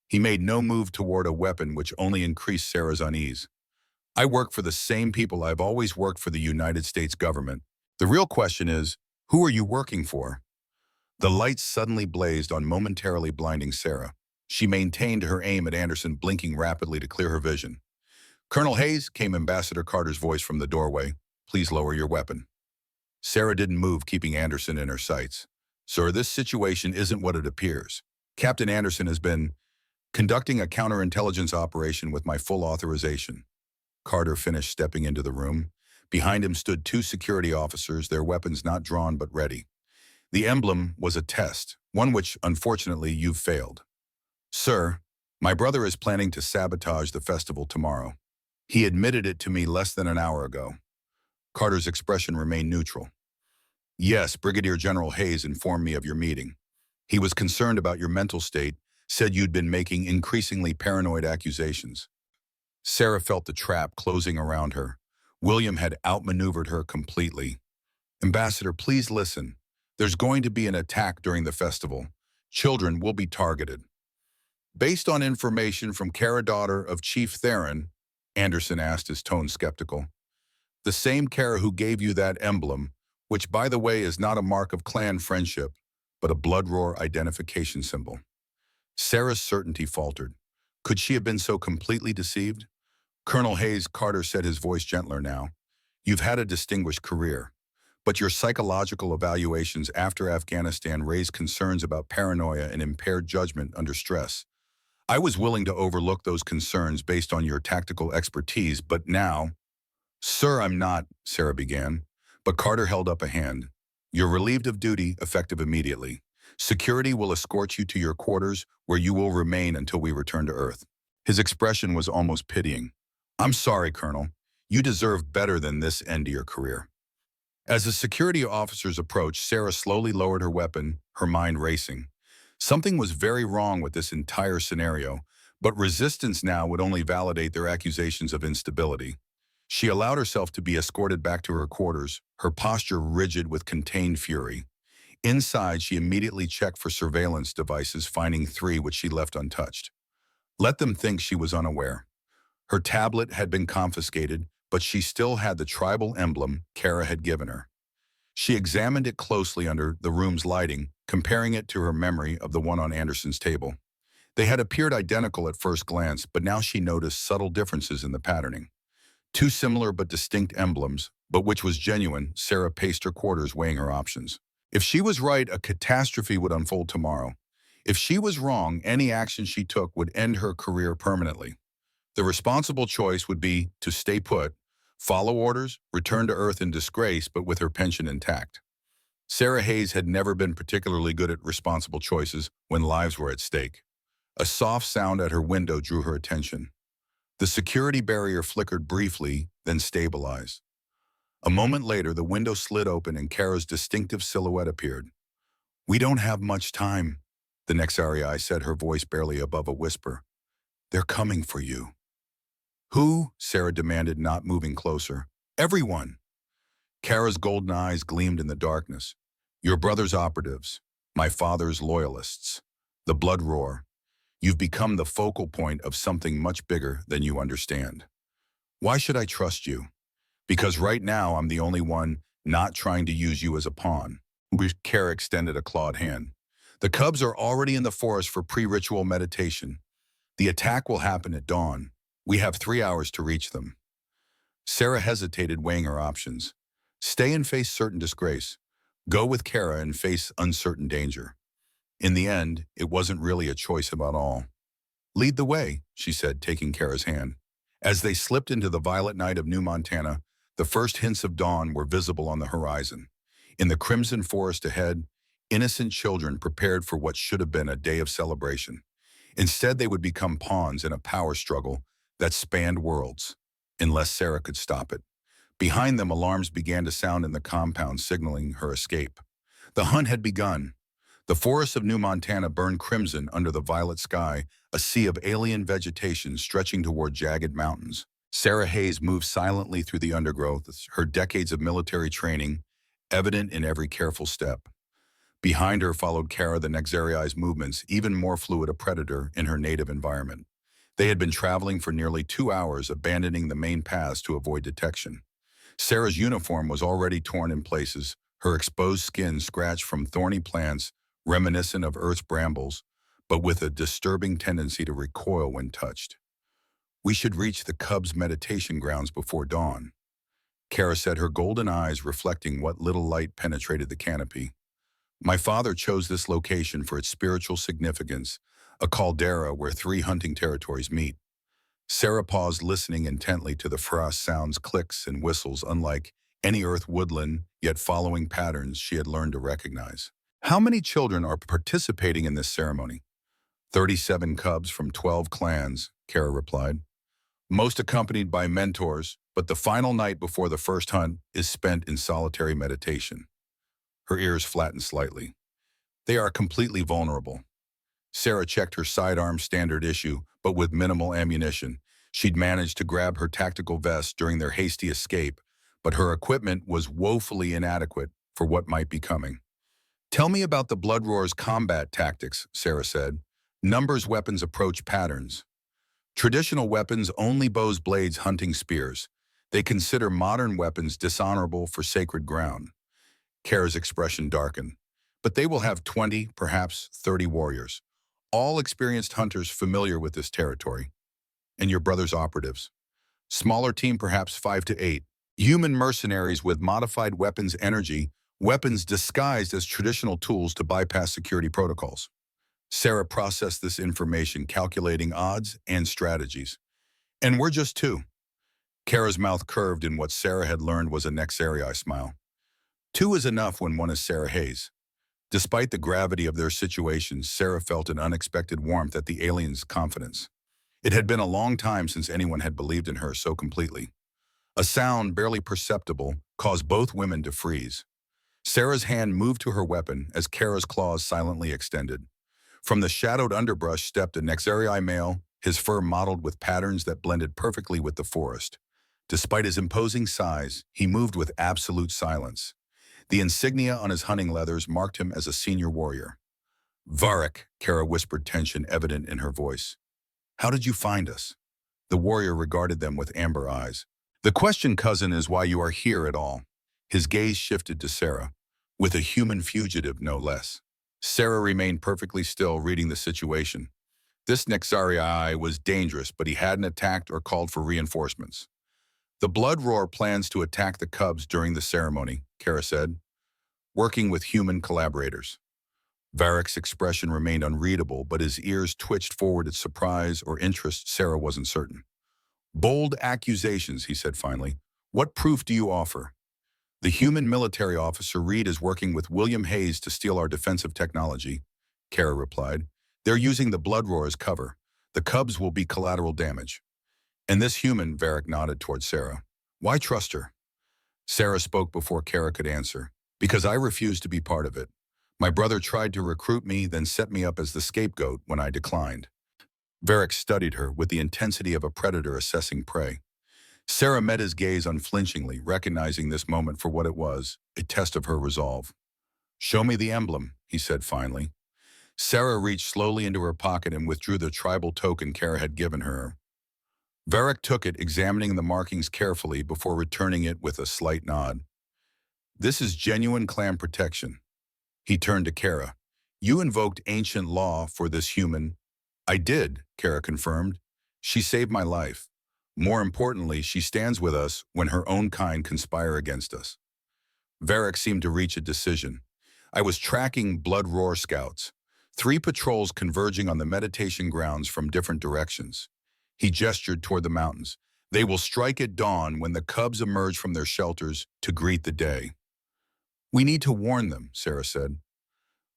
He made no move toward a weapon, which only increased Sarah's unease. I work for the same people I've always worked for, the United States government. The real question is, who are you working for? The lights suddenly blazed on, momentarily blinding Sarah. She maintained her aim at Anderson, blinking rapidly to clear her vision. Colonel Hayes, came Ambassador Carter's voice from the doorway. Please lower your weapon. Sarah didn't move, keeping Anderson in her sights. Sir, this situation isn't what it appears. Captain Anderson has been conducting a counterintelligence operation with my full authorization. Carter finished stepping into the room. Behind him stood two security officers, their weapons not drawn but ready. The emblem was a test, one which, unfortunately, you've failed. Sir, my brother is planning to sabotage the festival tomorrow. He admitted it to me less than an hour ago. Carter's expression remained neutral. Yes, Brigadier General Hayes informed me of your meeting. He was concerned about your mental state, said you'd been making increasingly paranoid accusations. Sarah felt the trap closing around her. William had outmaneuvered her completely. Ambassador, please listen. There's going to be an attack during the festival. Children will be targeted. Based on information from Kara, daughter of Chief Theron, Anderson asked, his tone skeptical. The same Kara who gave you that emblem, which, by the way, is not a mark of clan friendship, but a blood roar identification symbol. Sarah's certainty faltered. Could she have been so completely deceived? Colonel Hayes, Carter said, his voice gentler now. You've had a distinguished career, but your psychological evaluations after Afghanistan raised concerns about paranoia and impaired judgment under stress. I was willing to overlook those concerns based on your tactical expertise, but now... Sir, I'm not, Sarah began, but Carter held up a hand. You're relieved of duty, effective immediately. Security will escort you to your quarters, where you will remain until we return to Earth. His expression was almost pitying. I'm sorry, Colonel. You deserve better than this end to your career. As the security officers approached, Sarah slowly lowered her weapon, her mind racing. Something was very wrong with this entire scenario, but resistance now would only validate their accusations of instability. She allowed herself to be escorted back to her quarters, her posture rigid with contained fury. Inside, she immediately checked for surveillance devices, finding 3 which she left untouched. Let them think she was unaware. Her tablet had been confiscated, but she still had the tribal emblem Kara had given her. She examined it closely under the room's lighting, comparing it to her memory of the one on Anderson's table. They had appeared identical at first glance, but now she noticed subtle differences in the patterning. 2 similar but distinct emblems, but which was genuine? Sarah paced her quarters, weighing her options. If she was right, a catastrophe would unfold tomorrow. If she was wrong, any action she took would end her career permanently. The responsible choice would be to stay put, follow orders, return to Earth in disgrace, but with her pension intact. Sarah Hayes had never been particularly good at responsible choices when lives were at stake. A soft sound at her window drew her attention. The security barrier flickered briefly, then stabilized. A moment later, the window slid open and Kara's distinctive silhouette appeared. We don't have much time, the Nexarii said, her voice barely above a whisper. They're coming for you. Who? Sarah demanded, not moving closer. Everyone. Kara's golden eyes gleamed in the darkness. Your brother's operatives, my father's loyalists. The blood roar. You've become the focal point of something much bigger than you understand. Why should I trust you? Because right now I'm the only one not trying to use you as a pawn. Kara extended a clawed hand. The cubs are already in the forest for pre-ritual meditation. The attack will happen at dawn. We have 3 hours to reach them. Sarah hesitated, weighing her options. Stay and face certain disgrace. Go with Kara and face uncertain danger. In the end, it wasn't really a choice about all. Lead the way, she said, taking Kara's hand. As they slipped into the violet night of New Montana, the first hints of dawn were visible on the horizon. In the crimson forest ahead, innocent children prepared for what should have been a day of celebration. Instead, they would become pawns in a power struggle that spanned worlds, unless Sarah could stop it. Behind them, alarms began to sound in the compound, signaling her escape. The hunt had begun. The forests of New Montana burned crimson under the violet sky, a sea of alien vegetation stretching toward jagged mountains. Sarah Hayes moved silently through the undergrowth, her decades of military training evident in every careful step. Behind her followed Kara, the Nexariai's movements, even more fluid, a predator in her native environment. They had been traveling for nearly 2 hours, abandoning the main paths to avoid detection. Sarah's uniform was already torn in places, her exposed skin scratched from thorny plants reminiscent of Earth's brambles, but with a disturbing tendency to recoil when touched. We should reach the cubs' meditation grounds before dawn, Kara said, her golden eyes reflecting what little light penetrated the canopy. My father chose this location for its spiritual significance, a caldera where 3 hunting territories meet. Sarah paused, listening intently to the frost sounds, clicks, and whistles unlike any earth woodland, yet following patterns she had learned to recognize. How many children are participating in this ceremony? 37 cubs from 12 clans, Kara replied. Most accompanied by mentors, but the final night before the first hunt is spent in solitary meditation. Her ears flattened slightly. They are completely vulnerable. Sarah checked her sidearm, standard issue, but with minimal ammunition. She'd managed to grab her tactical vest during their hasty escape, but her equipment was woefully inadequate for what might be coming. Tell me about the Blood Roar's combat tactics, Sarah said. Numbers, weapons, approach patterns. Traditional weapons, only bows, blades, hunting spears. They consider modern weapons dishonorable for sacred ground. Kara's expression darkened. But they will have 20, perhaps 30 warriors, all experienced hunters familiar with this territory. And your brother's operatives. Smaller team, perhaps 5 to 8. Human mercenaries with modified weapons energy, weapons disguised as traditional tools to bypass security protocols. Sarah processed this information, calculating odds and strategies. And we're just 2. Kara's mouth curved in what Sarah had learned was a Nexarii smile. 2 is enough when one is Sarah Hayes. Despite the gravity of their situation, Sarah felt an unexpected warmth at the alien's confidence. It had been a long time since anyone had believed in her so completely. A sound, barely perceptible, caused both women to freeze. Sarah's hand moved to her weapon as Kara's claws silently extended. From the shadowed underbrush stepped a Nexarii male, his fur mottled with patterns that blended perfectly with the forest. Despite his imposing size, he moved with absolute silence. The insignia on his hunting leathers marked him as a senior warrior. Varric, Kara whispered, tension evident in her voice. How did you find us? The warrior regarded them with amber eyes. The question, cousin, is why you are here at all. His gaze shifted to Sarah, with a human fugitive no less. Sarah remained perfectly still, reading the situation. This Nexarii was dangerous, but he hadn't attacked or called for reinforcements. The Blood Roar plans to attack the cubs during the ceremony, Kara said, working with human collaborators. Varric's expression remained unreadable, but his ears twitched forward at surprise or interest. Sarah wasn't certain. Bold accusations, he said finally. What proof do you offer? The human military officer Reed is working with William Hayes to steal our defensive technology, Kara replied. They're using the Blood Roar as cover. The cubs will be collateral damage. And this human, Varric nodded toward Sarah. Why trust her? Sarah spoke before Kara could answer. Because I refused to be part of it. My brother tried to recruit me, then set me up as the scapegoat when I declined. Varric studied her with the intensity of a predator assessing prey. Sarah met his gaze unflinchingly, recognizing this moment for what it was, a test of her resolve. Show me the emblem, he said finally. Sarah reached slowly into her pocket and withdrew the tribal token Kara had given her. Varric took it, examining the markings carefully before returning it with a slight nod. This is genuine clan protection. He turned to Kara. You invoked ancient law for this human. I did, Kara confirmed. She saved my life. More importantly, she stands with us when her own kind conspire against us. Varric seemed to reach a decision. I was tracking Blood Roar scouts, 3 patrols converging on the meditation grounds from different directions. He gestured toward the mountains. They will strike at dawn when the cubs emerge from their shelters to greet the day. We need to warn them, Sarah said.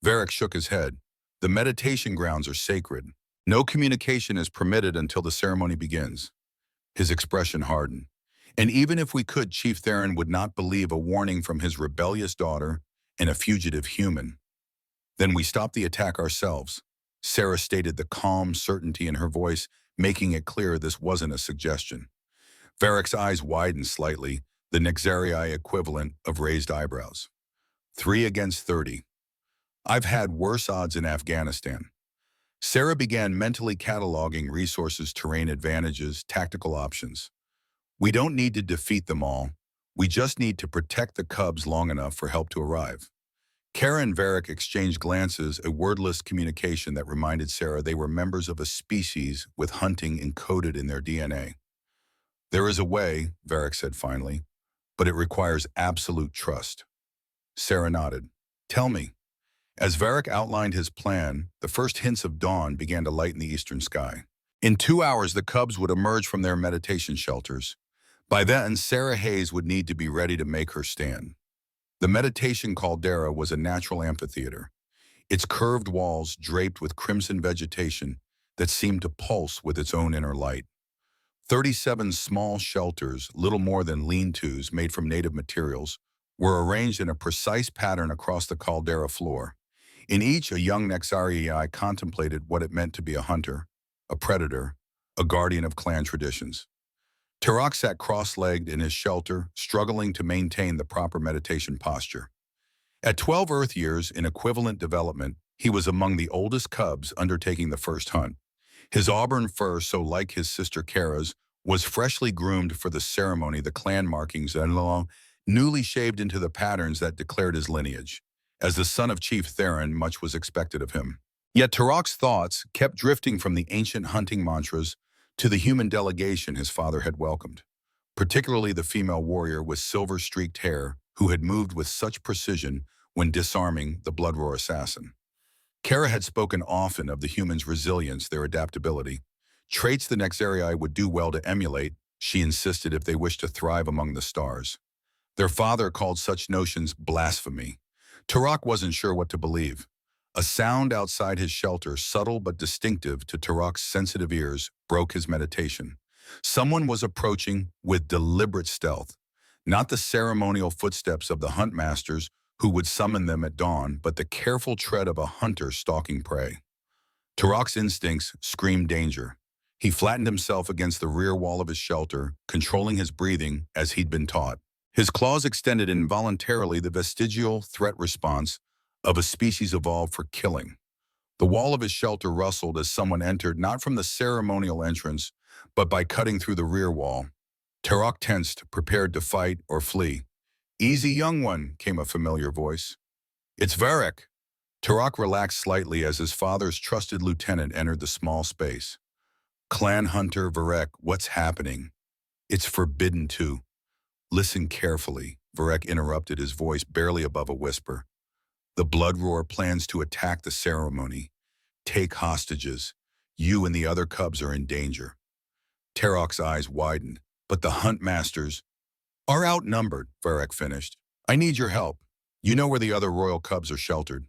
Varric shook his head. The meditation grounds are sacred. No communication is permitted until the ceremony begins. His expression hardened. And even if we could, Chief Theron would not believe a warning from his rebellious daughter and a fugitive human. Then we stop the attack ourselves. Sarah stated, the calm certainty in her voice, making it clear this wasn't a suggestion. Varric's eyes widened slightly, the Nexarii equivalent of raised eyebrows. 3 against 30. I've had worse odds in Afghanistan. Sarah began mentally cataloging resources, terrain advantages, tactical options. We don't need to defeat them all. We just need to protect the cubs long enough for help to arrive. Kara and Varric exchanged glances, a wordless communication that reminded Sarah they were members of a species with hunting encoded in their DNA. There is a way, Varric said finally, but it requires absolute trust. Sarah nodded. Tell me. As Varric outlined his plan, the first hints of dawn began to lighten the eastern sky. In 2 hours, the cubs would emerge from their meditation shelters. By then, Sarah Hayes would need to be ready to make her stand. The meditation caldera was a natural amphitheater, its curved walls draped with crimson vegetation that seemed to pulse with its own inner light. 37 small shelters, little more than lean-tos made from native materials, were arranged in a precise pattern across the caldera floor. In each, a young Nexarii contemplated what it meant to be a hunter, a predator, a guardian of clan traditions. Turok sat cross-legged in his shelter, struggling to maintain the proper meditation posture. At 12 Earth years in equivalent development, he was among the oldest cubs undertaking the first hunt. His auburn fur, so like his sister Kara's, was freshly groomed for the ceremony, the clan markings and long, newly shaved into the patterns that declared his lineage. As the son of Chief Theron, much was expected of him. Yet Turok's thoughts kept drifting from the ancient hunting mantras to the human delegation his father had welcomed, particularly the female warrior with silver-streaked hair who had moved with such precision when disarming the Blood Roar assassin. Kara had spoken often of the humans' resilience, their adaptability, traits the Nexarii would do well to emulate, she insisted, if they wished to thrive among the stars. Their father called such notions blasphemy. Turok wasn't sure what to believe. A sound outside his shelter, subtle but distinctive to Turok's sensitive ears, broke his meditation. Someone was approaching with deliberate stealth, not the ceremonial footsteps of the huntmasters who would summon them at dawn, but the careful tread of a hunter stalking prey. Turok's instincts screamed danger. He flattened himself against the rear wall of his shelter, controlling his breathing as he'd been taught. His claws extended involuntarily, the vestigial threat response of a species evolved for killing. The wall of his shelter rustled as someone entered, not from the ceremonial entrance, but by cutting through the rear wall. Turok tensed, prepared to fight or flee. Easy, young one, came a familiar voice. It's Varric. Turok relaxed slightly as his father's trusted lieutenant entered the small space. Clan Hunter Varric, what's happening? It's forbidden to. Listen carefully, Varric interrupted, his voice barely above a whisper. The Blood Roar plans to attack the ceremony. Take hostages. You and the other cubs are in danger. Turok's eyes widened, but the huntmasters are outnumbered, Varric finished. I need your help. You know where the other royal cubs are sheltered.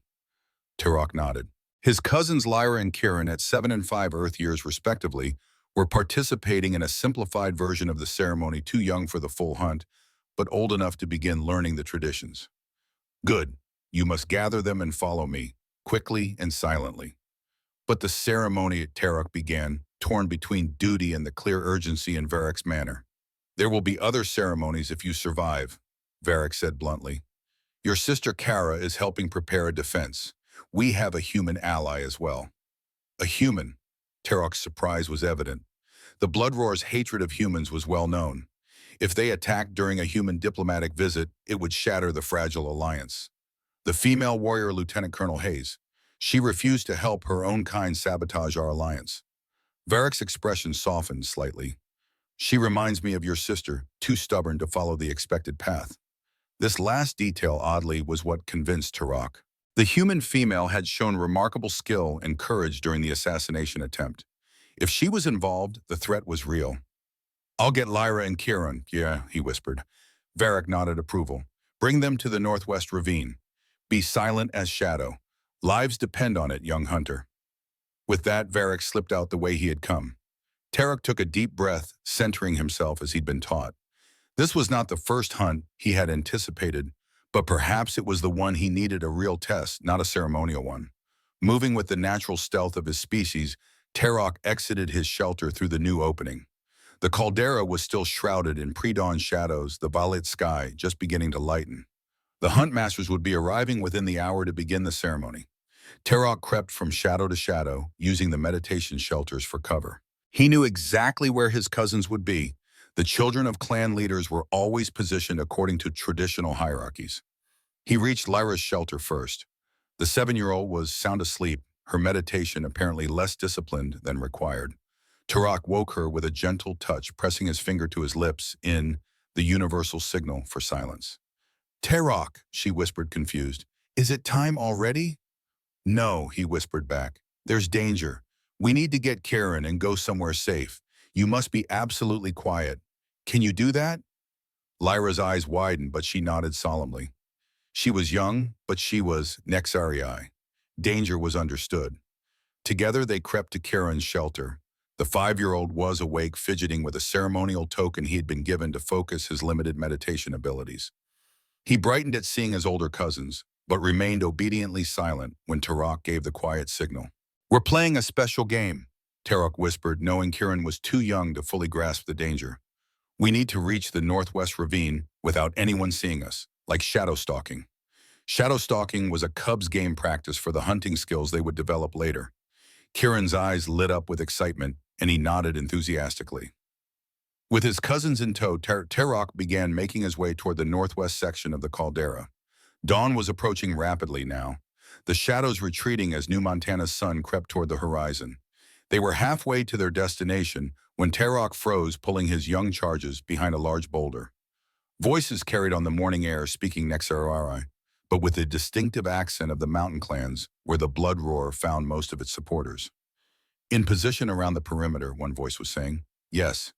Turok nodded. His cousins Lyra and Kieran, at 7 and 5 Earth years respectively, were participating in a simplified version of the ceremony, too young for the full hunt, but old enough to begin learning the traditions. Good. You must gather them and follow me, quickly and silently. But the ceremony, Turok began, torn between duty and the clear urgency in Varric's manner. There will be other ceremonies if you survive, Varric said bluntly. Your sister Kara is helping prepare a defense. We have a human ally as well. A human. Terok's surprise was evident. The Bloodroar's hatred of humans was well known. If they attacked during a human diplomatic visit, it would shatter the fragile alliance. The female warrior Lieutenant Colonel Hayes. She refused to help her own kind sabotage our alliance. Varric's expression softened slightly. She reminds me of your sister, too stubborn to follow the expected path. This last detail, oddly, was what convinced Terok. The human female had shown remarkable skill and courage during the assassination attempt. If she was involved, the threat was real. I'll get Lyra and Kieran, yeah, he whispered. Varric nodded approval. Bring them to the Northwest Ravine. Be silent as shadow. Lives depend on it, young hunter. With that, Varric slipped out the way he had come. Terok took a deep breath, centering himself as he'd been taught. This was not the first hunt he had anticipated, but perhaps it was the one he needed, a real test, not a ceremonial one. Moving with the natural stealth of his species, Terok exited his shelter through the new opening. The caldera was still shrouded in pre-dawn shadows, the violet sky just beginning to lighten. The huntmasters would be arriving within the hour to begin the ceremony. Terok crept from shadow to shadow, using the meditation shelters for cover. He knew exactly where his cousins would be. The children of clan leaders were always positioned according to traditional hierarchies. He reached Lyra's shelter first. The 7-year-old was sound asleep, her meditation apparently less disciplined than required. Terok woke her with a gentle touch, pressing his finger to his lips in the universal signal for silence. Terok, she whispered, confused. Is it time already? No, he whispered back. There's danger. We need to get Kieran and go somewhere safe. You must be absolutely quiet. Can you do that? Lyra's eyes widened, but she nodded solemnly. She was young, but she was Nexarii. Danger was understood. Together they crept to Kieran's shelter. The 5-year-old was awake, fidgeting with a ceremonial token he had been given to focus his limited meditation abilities. He brightened at seeing his older cousins, but remained obediently silent when Terok gave the quiet signal. We're playing a special game, Terok whispered, knowing Kieran was too young to fully grasp the danger. We need to reach the Northwest Ravine without anyone seeing us, like shadow stalking. Shadow stalking was a cub's game practice for the hunting skills they would develop later. Kieran's eyes lit up with excitement, and he nodded enthusiastically. With his cousins in tow, Terok began making his way toward the northwest section of the caldera. Dawn was approaching rapidly now, the shadows retreating as New Montana's sun crept toward the horizon. They were halfway to their destination when Terok froze, pulling his young charges behind a large boulder. Voices carried on the morning air, speaking Nexarii, but with the distinctive accent of the mountain clans where the blood roar found most of its supporters. In position around the perimeter, one voice was saying. Yes.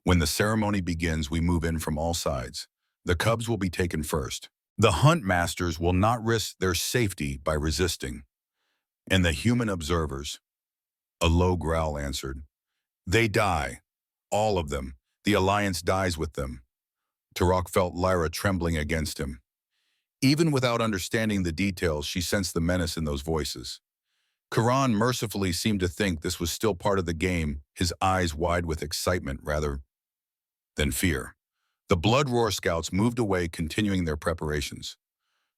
When the ceremony begins, we move in from all sides. The cubs will be taken first. The hunt masters will not risk their safety by resisting. And the human observers, a low growl answered. They die. All of them. The alliance dies with them. Terok felt Lyra trembling against him. Even without understanding the details, she sensed the menace in those voices. Karan mercifully seemed to think this was still part of the game, his eyes wide with excitement rather than fear. The Blood Roar scouts moved away, continuing their preparations.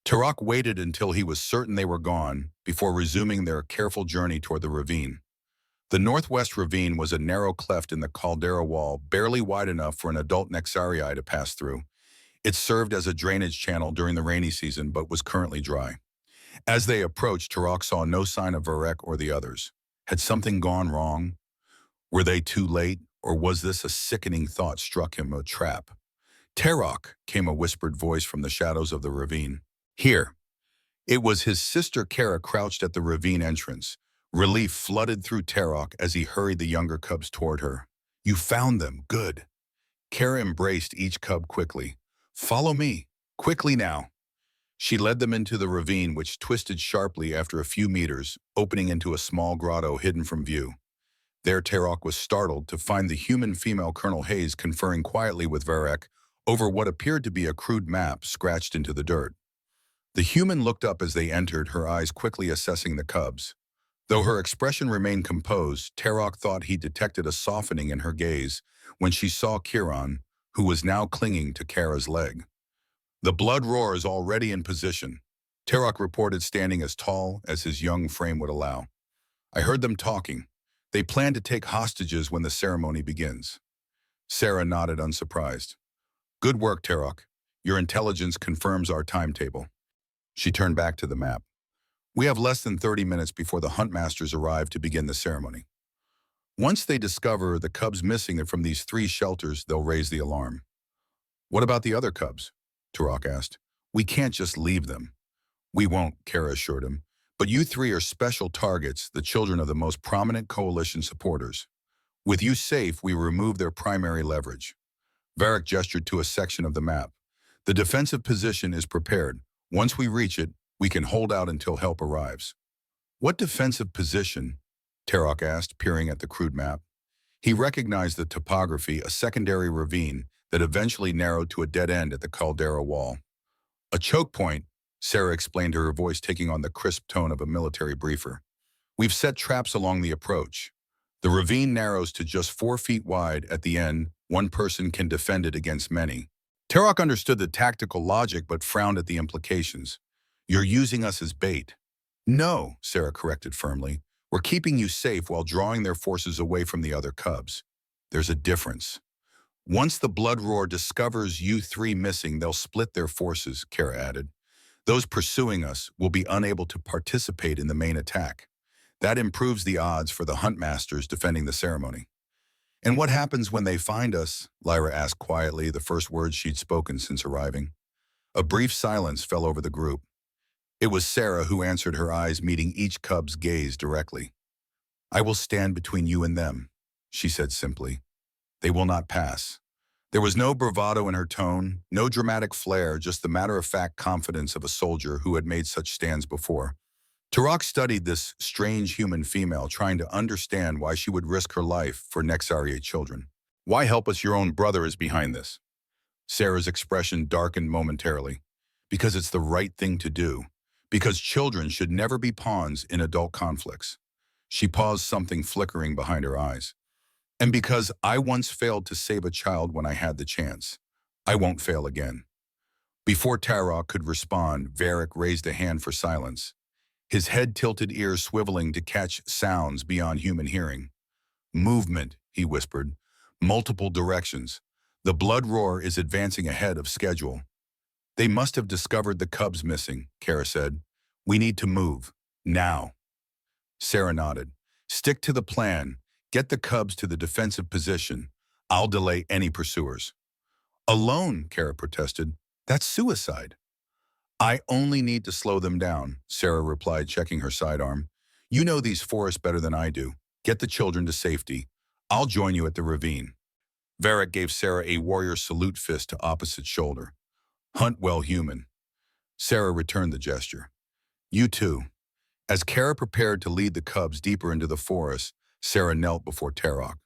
Terok waited until he was certain they were gone before resuming their careful journey toward the ravine. The Northwest Ravine was a narrow cleft in the caldera wall, barely wide enough for an adult Nexarii to pass through. It served as a drainage channel during the rainy season, but was currently dry. As they approached, Terok saw no sign of Varric or the others. Had something gone wrong? Were they too late, or was this a sickening thought struck him, a trap? Terok, came a whispered voice from the shadows of the ravine. Here. It was his sister Kara, crouched at the ravine entrance. Relief flooded through Terok as he hurried the younger cubs toward her. You found them. Good. Kara embraced each cub quickly. Follow me. Quickly now. She led them into the ravine, which twisted sharply after a few meters, opening into a small grotto hidden from view. There Terok was startled to find the human female Colonel Hayes conferring quietly with Varric over what appeared to be a crude map scratched into the dirt. The human looked up as they entered, her eyes quickly assessing the cubs. Though her expression remained composed, Terok thought he detected a softening in her gaze when she saw Kieran, who was now clinging to Kara's leg. The blood roar is already in position. Tarok reported, standing as tall as his young frame would allow. I heard them talking. They plan to take hostages when the ceremony begins. Sarah nodded, unsurprised. Good work, Tarok. Your intelligence confirms our timetable. She turned back to the map. We have less than 30 minutes before the Huntmasters arrive to begin the ceremony. Once they discover the cubs missing from these 3 shelters, they'll raise the alarm. What about the other cubs? Tarok asked. We can't just leave them. We won't, Kara assured him. But you 3 are special targets, the children of the most prominent coalition supporters. With you safe, we remove their primary leverage. Varric gestured to a section of the map. The defensive position is prepared. Once we reach it, we can hold out until help arrives. What defensive position? Tarok asked, peering at the crude map. He recognized the topography, a secondary ravine that eventually narrowed to a dead end at the caldera wall. A choke point, Sarah explained, her voice taking on the crisp tone of a military briefer. We've set traps along the approach. The ravine narrows to just 4 feet wide at the end. One person can defend it against many. Tarok understood the tactical logic but frowned at the implications. You're using us as bait. No, Sarah corrected firmly. We're keeping you safe while drawing their forces away from the other cubs. There's a difference. Once the Blood Roar discovers you 3 missing, they'll split their forces, Kara added. Those pursuing us will be unable to participate in the main attack. That improves the odds for the Huntmasters defending the ceremony. And what happens when they find us? Lyra asked quietly, the first words she'd spoken since arriving. A brief silence fell over the group. It was Sarah who answered, her eyes meeting each cub's gaze directly. I will stand between you and them, she said simply. They will not pass. There was no bravado in her tone, no dramatic flair, just the matter-of-fact confidence of a soldier who had made such stands before. Tarok studied this strange human female, trying to understand why she would risk her life for Nexaria children. Why help us? Your own brother is behind this. Sarah's expression darkened momentarily. Because it's the right thing to do. Because children should never be pawns in adult conflicts. She paused, something flickering behind her eyes. And because I once failed to save a child when I had the chance, I won't fail again. Before Tarok could respond, Varric raised a hand for silence. His head tilted, ears swiveling to catch sounds beyond human hearing. Movement, he whispered. Multiple directions. The Blood Roar is advancing ahead of schedule. They must have discovered the cubs missing, Kara said. We need to move. Now. Sarah nodded. Stick to the plan. Get the cubs to the defensive position. I'll delay any pursuers. Alone, Kara protested. That's suicide. I only need to slow them down, Sarah replied, checking her sidearm. You know these forests better than I do. Get the children to safety. I'll join you at the ravine. Varric gave Sarah a warrior salute, fist to opposite shoulder. Hunt well, human. Sarah returned the gesture. You too. As Kara prepared to lead the cubs deeper into the forest, Sarah knelt before Tarok.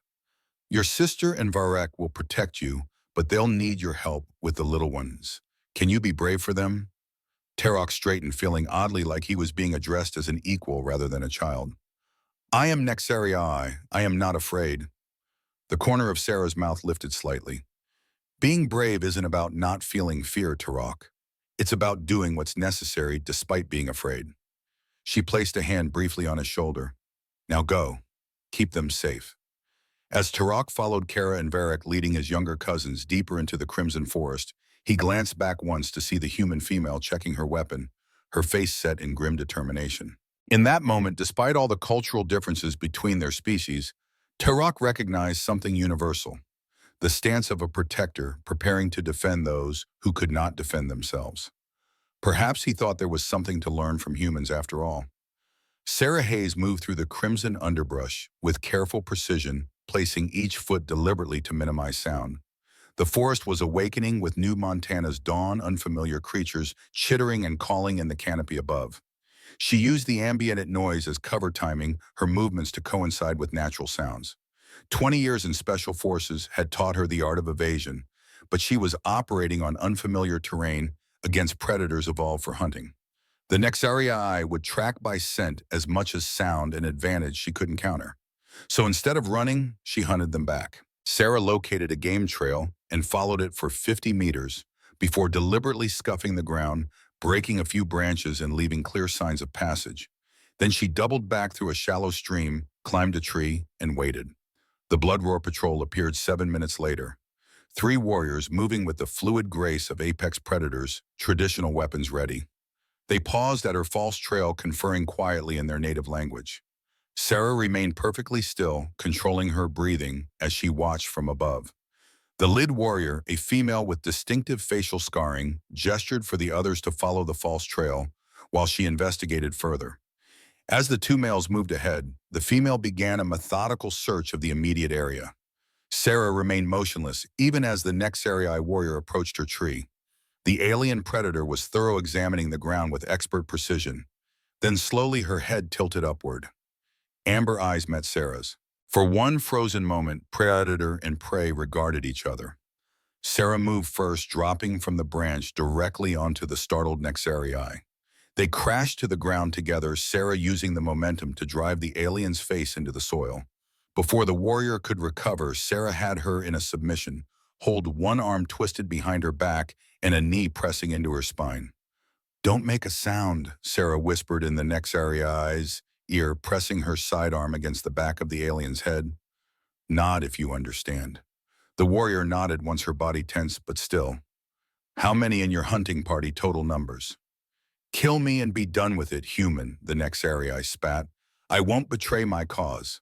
Your sister and Varric will protect you, but they'll need your help with the little ones. Can you be brave for them? Tarok straightened, feeling oddly like he was being addressed as an equal rather than a child. I am Nexarii. I am not afraid. The corner of Sarah's mouth lifted slightly. Being brave isn't about not feeling fear, Tarok. It's about doing what's necessary despite being afraid. She placed a hand briefly on his shoulder. Now go. Keep them safe. As Tarok followed Kara and Varric leading his younger cousins deeper into the Crimson Forest, he glanced back once to see the human female checking her weapon, her face set in grim determination. In that moment, despite all the cultural differences between their species, Tarok recognized something universal, the stance of a protector preparing to defend those who could not defend themselves. Perhaps he thought there was something to learn from humans after all. Sarah Hayes moved through the crimson underbrush with careful precision, placing each foot deliberately to minimize sound. The forest was awakening with New Montana's dawn, unfamiliar creatures chittering and calling in the canopy above. She used the ambient noise as cover, timing her movements to coincide with natural sounds. 20 years in special forces had taught her the art of evasion, but she was operating on unfamiliar terrain against predators evolved for hunting. The Nexarii would track by scent as much as sound, an advantage she couldn't counter. So instead of running, she hunted them back. Sarah located a game trail and followed it for 50 meters before deliberately scuffing the ground, breaking a few branches and leaving clear signs of passage. Then she doubled back through a shallow stream, climbed a tree, and waited. The Blood Roar Patrol appeared 7 minutes later. Three warriors moving with the fluid grace of apex predators, traditional weapons ready. They paused at her false trail, conferring quietly in their native language. Sarah remained perfectly still, controlling her breathing as she watched from above. The lead warrior, a female with distinctive facial scarring, gestured for the others to follow the false trail while she investigated further. As the two males moved ahead, the female began a methodical search of the immediate area. Sarah remained motionless even as the Nexarii warrior approached her tree. The alien predator was thorough examining the ground with expert precision. Then slowly her head tilted upward. Amber eyes met Sarah's. For one frozen moment, predator and prey regarded each other. Sarah moved first, dropping from the branch directly onto the startled Nexarii. They crashed to the ground together, Sarah using the momentum to drive the alien's face into the soil. Before the warrior could recover, Sarah had her in a submission, hold one arm twisted behind her back and a knee pressing into her spine. "Don't make a sound," Sarah whispered in the Nexarii's ear, pressing her sidearm against the back of the alien's head. "Nod if you understand." The warrior nodded once her body tensed, but still. "How many in your hunting party, total numbers?" "Kill me and be done with it, human," the Nexarii spat. "I won't betray my cause."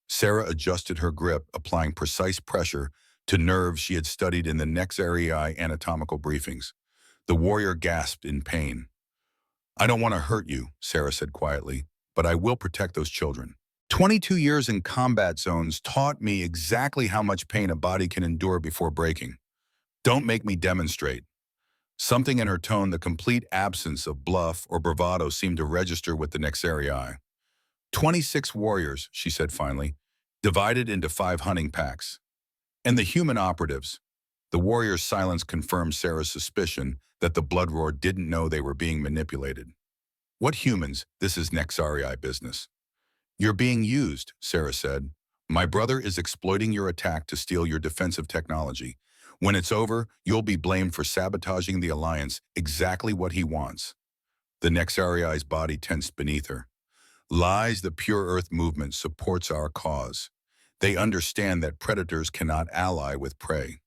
Sarah adjusted her grip, applying precise pressure to nerves she had studied in the Nexarii anatomical briefings. The warrior gasped in pain. "I don't want to hurt you," Sarah said quietly, "but I will protect those children. 22 years in combat zones taught me exactly how much pain a body can endure before breaking. Don't make me demonstrate." Something in her tone, the complete absence of bluff or bravado, seemed to register with the Nexarii. 26 warriors," she said finally, "divided into 5 hunting packs. And the human operatives." The warrior's silence confirmed Sarah's suspicion that the Blood Roar didn't know they were being manipulated. "What humans? This is Nexarii business." "You're being used," Sarah said. "My brother is exploiting your attack to steal your defensive technology. When it's over, you'll be blamed for sabotaging the Alliance, exactly what he wants." The Nexarii's body tensed beneath her. "Lies, the Pure Earth movement supports our cause. They understand that predators cannot ally with prey."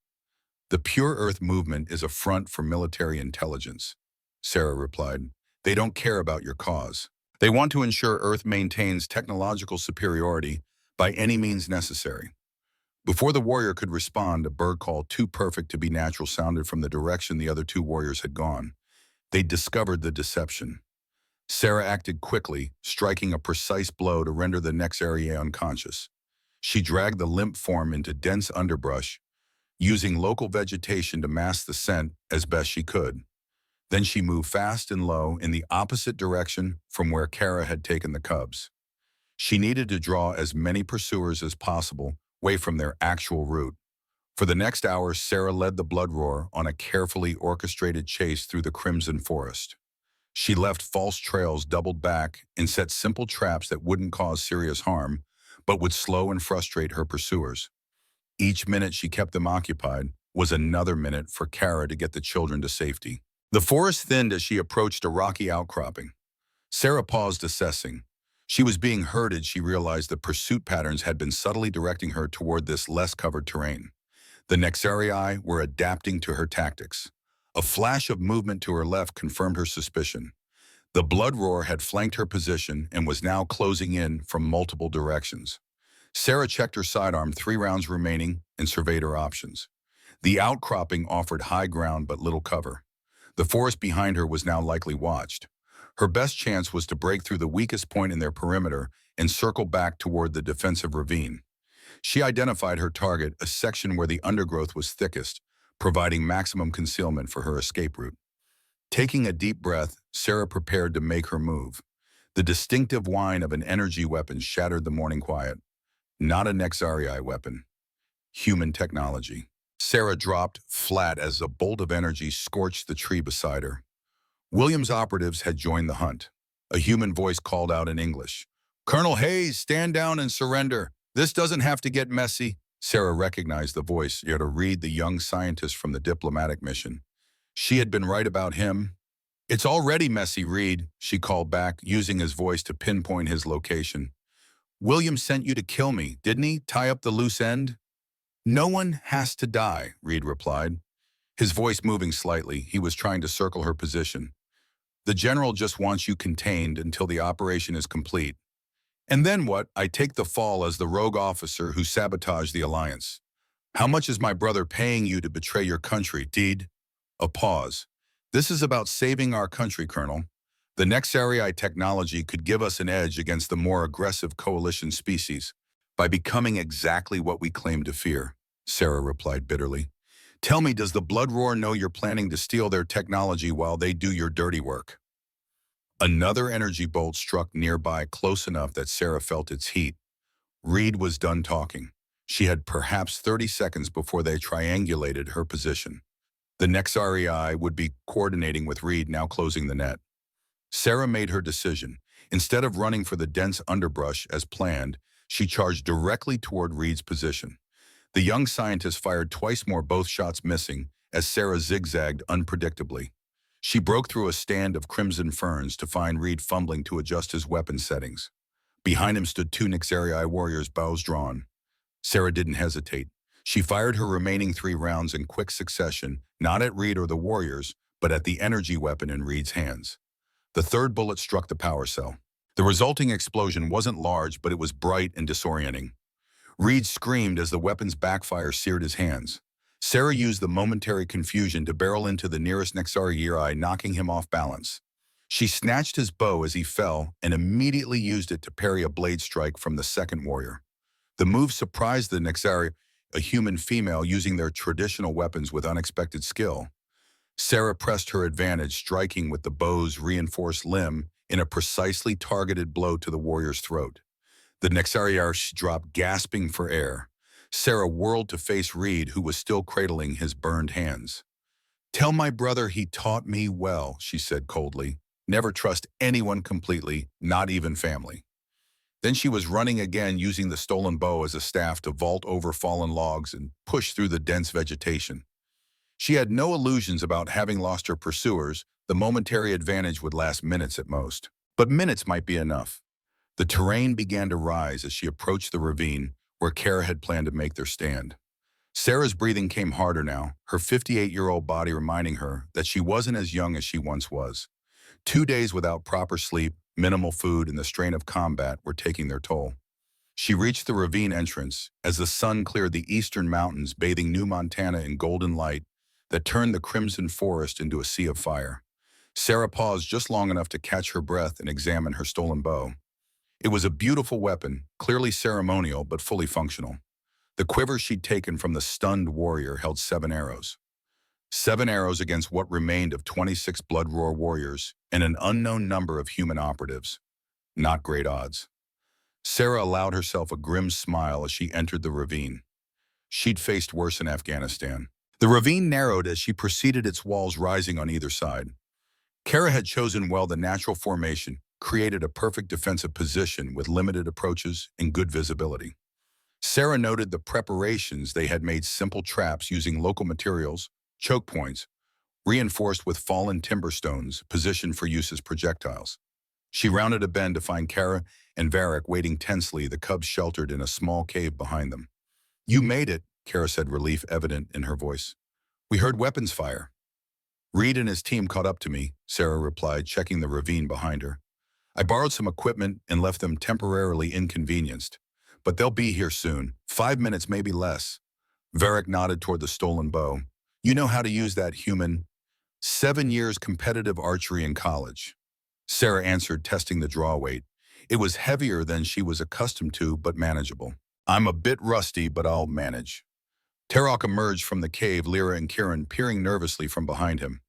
"The Pure Earth movement is a front for military intelligence," Sarah replied. "They don't care about your cause. They want to ensure Earth maintains technological superiority by any means necessary." Before the warrior could respond, a bird call too perfect to be natural sounded from the direction the other two warriors had gone. They discovered the deception. Sarah acted quickly, striking a precise blow to render the Nexarii unconscious. She dragged the limp form into dense underbrush, using local vegetation to mask the scent as best she could. Then she moved fast and low in the opposite direction from where Kara had taken the cubs. She needed to draw as many pursuers as possible away from their actual route. For the next hour, Sarah led the Blood Roar on a carefully orchestrated chase through the Crimson Forest. She left false trails, doubled back, and set simple traps that wouldn't cause serious harm, but would slow and frustrate her pursuers. Each minute she kept them occupied was another minute for Kara to get the children to safety. The forest thinned as she approached a rocky outcropping. Sarah paused, assessing. She was being herded. She realized the pursuit patterns had been subtly directing her toward this less covered terrain. The Nexarii were adapting to her tactics. A flash of movement to her left confirmed her suspicion. The Blood Roar had flanked her position and was now closing in from multiple directions. Sarah checked her sidearm, 3 rounds remaining, and surveyed her options. The outcropping offered high ground but little cover. The forest behind her was now likely watched. Her best chance was to break through the weakest point in their perimeter and circle back toward the defensive ravine. She identified her target, a section where the undergrowth was thickest, providing maximum concealment for her escape route. Taking a deep breath, Sarah prepared to make her move. The distinctive whine of an energy weapon shattered the morning quiet. Not a Nexarii weapon. Human technology. Sarah dropped flat as a bolt of energy scorched the tree beside her. Williams' operatives had joined the hunt. A human voice called out in English. "Colonel Hayes, stand down and surrender. This doesn't have to get messy." Sarah recognized the voice, yet to read the young scientist from the diplomatic mission. She had been right about him. It's already messy, Reed, she called back, using his voice to pinpoint his location. William sent you to kill me, didn't he? Tie up the loose end? No one has to die, Reed replied. His voice moving slightly, he was trying to circle her position. The general just wants you contained until the operation is complete. And then what? I take the fall as the rogue officer who sabotaged the alliance. How much is my brother paying you to betray your country, Deed? A pause. This is about saving our country, Colonel. The next AI technology could give us an edge against the more aggressive coalition species by becoming exactly what we claim to fear, Sarah replied bitterly. Tell me, does the Blood Roar know you're planning to steal their technology while they do your dirty work? Another energy bolt struck nearby close enough that Sarah felt its heat. Reed was done talking. She had perhaps 30 seconds before they triangulated her position. The next REI would be coordinating with Reed, now closing the net. Sarah made her decision. Instead of running for the dense underbrush as planned, she charged directly toward Reed's position. The young scientist fired twice more, both shots missing, as Sarah zigzagged unpredictably. She broke through a stand of crimson ferns to find Reed fumbling to adjust his weapon settings. Behind him stood two Nixarii warriors, bows drawn. Sarah didn't hesitate. She fired her remaining 3 rounds in quick succession, not at Reed or the warriors, but at the energy weapon in Reed's hands. The third bullet struck the power cell. The resulting explosion wasn't large, but it was bright and disorienting. Reed screamed as the weapon's backfire seared his hands. Sarah used the momentary confusion to barrel into the nearest Nexarii, knocking him off balance. She snatched his bow as he fell and immediately used it to parry a blade strike from the second warrior. The move surprised the Nexari, a human female using their traditional weapons with unexpected skill. Sarah pressed her advantage, striking with the bow's reinforced limb in a precisely targeted blow to the warrior's throat. The Nexariarch dropped, gasping for air. Sarah whirled to face Reed, who was still cradling his burned hands. Tell my brother he taught me well, she said coldly. Never trust anyone completely, not even family. Then she was running again, using the stolen bow as a staff to vault over fallen logs and push through the dense vegetation. She had no illusions about having lost her pursuers. The momentary advantage would last minutes at most. But minutes might be enough. The terrain began to rise as she approached the ravine where Kara had planned to make their stand. Sarah's breathing came harder now, her 58-year-old body reminding her that she wasn't as young as she once was. 2 days without proper sleep, minimal food, and the strain of combat were taking their toll. She reached the ravine entrance as the sun cleared the eastern mountains, bathing New Montana in golden light that turned the crimson forest into a sea of fire. Sarah paused just long enough to catch her breath and examine her stolen bow. It was a beautiful weapon, clearly ceremonial but fully functional. The quiver she'd taken from the stunned warrior held 7 arrows. 7 arrows against what remained of 26 Blood Roar warriors and an unknown number of human operatives. Not great odds. Sarah allowed herself a grim smile as she entered the ravine. She'd faced worse in Afghanistan. The ravine narrowed as she proceeded, its walls rising on either side. Kara had chosen well the natural formation, created a perfect defensive position with limited approaches and good visibility. Sarah noted the preparations. They had made simple traps using local materials, choke points, reinforced with fallen timber stones, positioned for use as projectiles. She rounded a bend to find Kara and Varric waiting tensely, the cubs sheltered in a small cave behind them. You made it, Kara said, relief evident in her voice. We heard weapons fire. Reed and his team caught up to me, Sarah replied, checking the ravine behind her. I borrowed some equipment and left them temporarily inconvenienced. But they'll be here soon. 5 minutes, maybe less. Varric nodded toward the stolen bow. You know how to use that, human. 7 years competitive archery in college. Sarah answered, testing the draw weight. It was heavier than she was accustomed to, but manageable. I'm a bit rusty, but I'll manage. Tarok emerged from the cave, Lyra and Kieran peering nervously from behind him.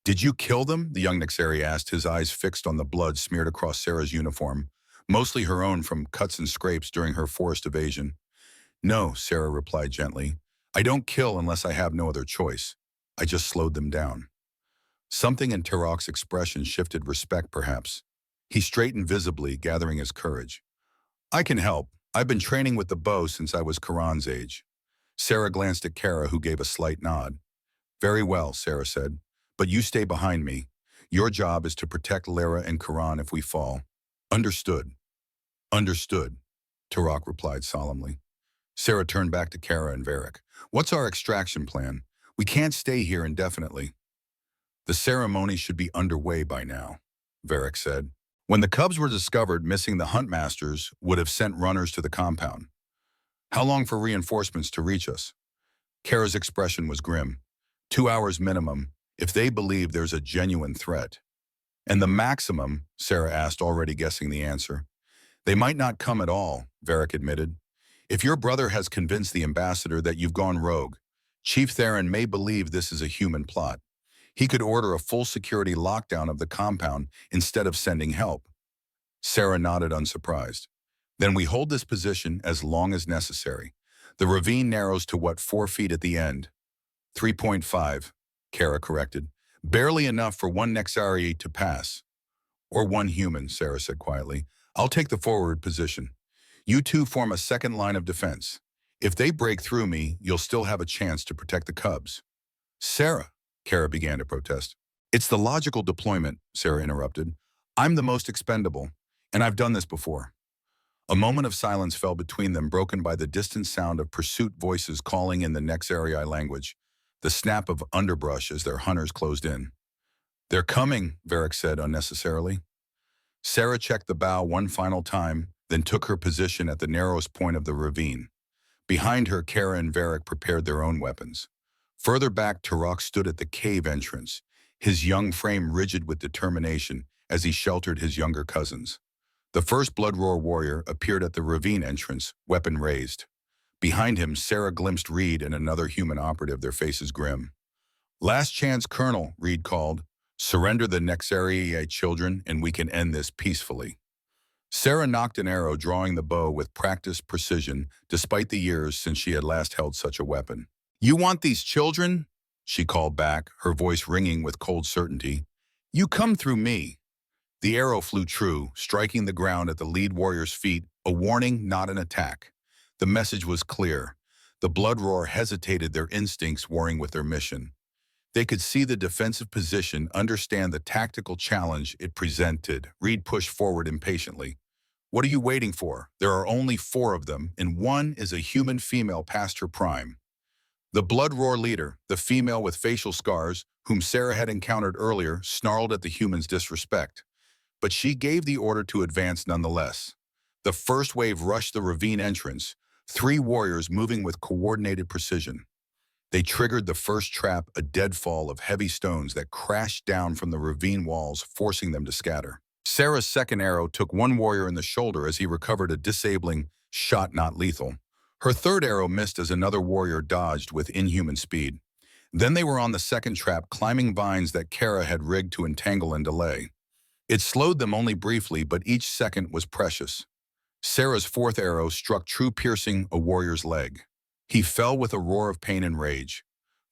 Did you kill them? The young Nexari asked, his eyes fixed on the blood smeared across Sarah's uniform, mostly her own from cuts and scrapes during her forced evasion. No, Sarah replied gently. I don't kill unless I have no other choice. I just slowed them down. Something in Tarok's expression shifted, respect perhaps. He straightened visibly, gathering his courage. I can help. I've been training with the bow since I was Karan's age. Sarah glanced at Kara, who gave a slight nod. Very well, Sarah said. But you stay behind me. Your job is to protect Lara and Karan if we fall. Understood. Understood, Tarak replied solemnly. Sarah turned back to Kara and Varric. What's our extraction plan? We can't stay here indefinitely. The ceremony should be underway by now, Varric said. When the cubs were discovered missing, the huntmasters would have sent runners to the compound. How long for reinforcements to reach us? Kara's expression was grim. 2 hours minimum, if they believe there's a genuine threat. And the maximum, Sarah asked, already guessing the answer. They might not come at all, Varric admitted. If your brother has convinced the ambassador that you've gone rogue, Chief Theron may believe this is a human plot. He could order a full security lockdown of the compound instead of sending help. Sarah nodded unsurprised. Then we hold this position as long as necessary. The ravine narrows to 4 feet at the end? 3.5, Kara corrected. Barely enough for one Nexari to pass. Or one human, Sarah said quietly. I'll take the forward position. You two form a second line of defense. If they break through me, you'll still have a chance to protect the cubs. Sarah, Kara began to protest. It's the logical deployment, Sarah interrupted. I'm the most expendable, and I've done this before. A moment of silence fell between them, broken by the distant sound of pursuit voices calling in the Nexarii language, the snap of underbrush as their hunters closed in. They're coming, Varric said unnecessarily. Sarah checked the bow one final time, then took her position at the narrowest point of the ravine. Behind her, Kara and Varric prepared their own weapons. Further back, Tarak stood at the cave entrance, his young frame rigid with determination as he sheltered his younger cousins. The first Bloodroar warrior appeared at the ravine entrance, weapon raised. Behind him, Sarah glimpsed Reed and another human operative, their faces grim. Last chance, Colonel, Reed called. Surrender the Nexarii children and we can end this peacefully. Sarah knocked an arrow, drawing the bow with practiced precision, despite the years since she had last held such a weapon. You want these children? She called back, her voice ringing with cold certainty. You come through me. The arrow flew true, striking the ground at the lead warrior's feet, a warning, not an attack. The message was clear. The Bloodroar hesitated, their instincts warring with their mission. They could see the defensive position, understand the tactical challenge it presented. Reed pushed forward impatiently. What are you waiting for? There are only 4 of them, and one is a human female past her prime. The Bloodroar leader, the female with facial scars, whom Sarah had encountered earlier, snarled at the human's disrespect. But she gave the order to advance nonetheless. The first wave rushed the ravine entrance, 3 warriors moving with coordinated precision. They triggered the first trap, a deadfall of heavy stones that crashed down from the ravine walls, forcing them to scatter. Sarah's second arrow took one warrior in the shoulder as he recovered a disabling shot, not lethal. Her third arrow missed as another warrior dodged with inhuman speed. Then they were on the second trap, climbing vines that Kara had rigged to entangle and delay. It slowed them only briefly, but each second was precious. Sarah's fourth arrow struck true, piercing a warrior's leg. He fell with a roar of pain and rage.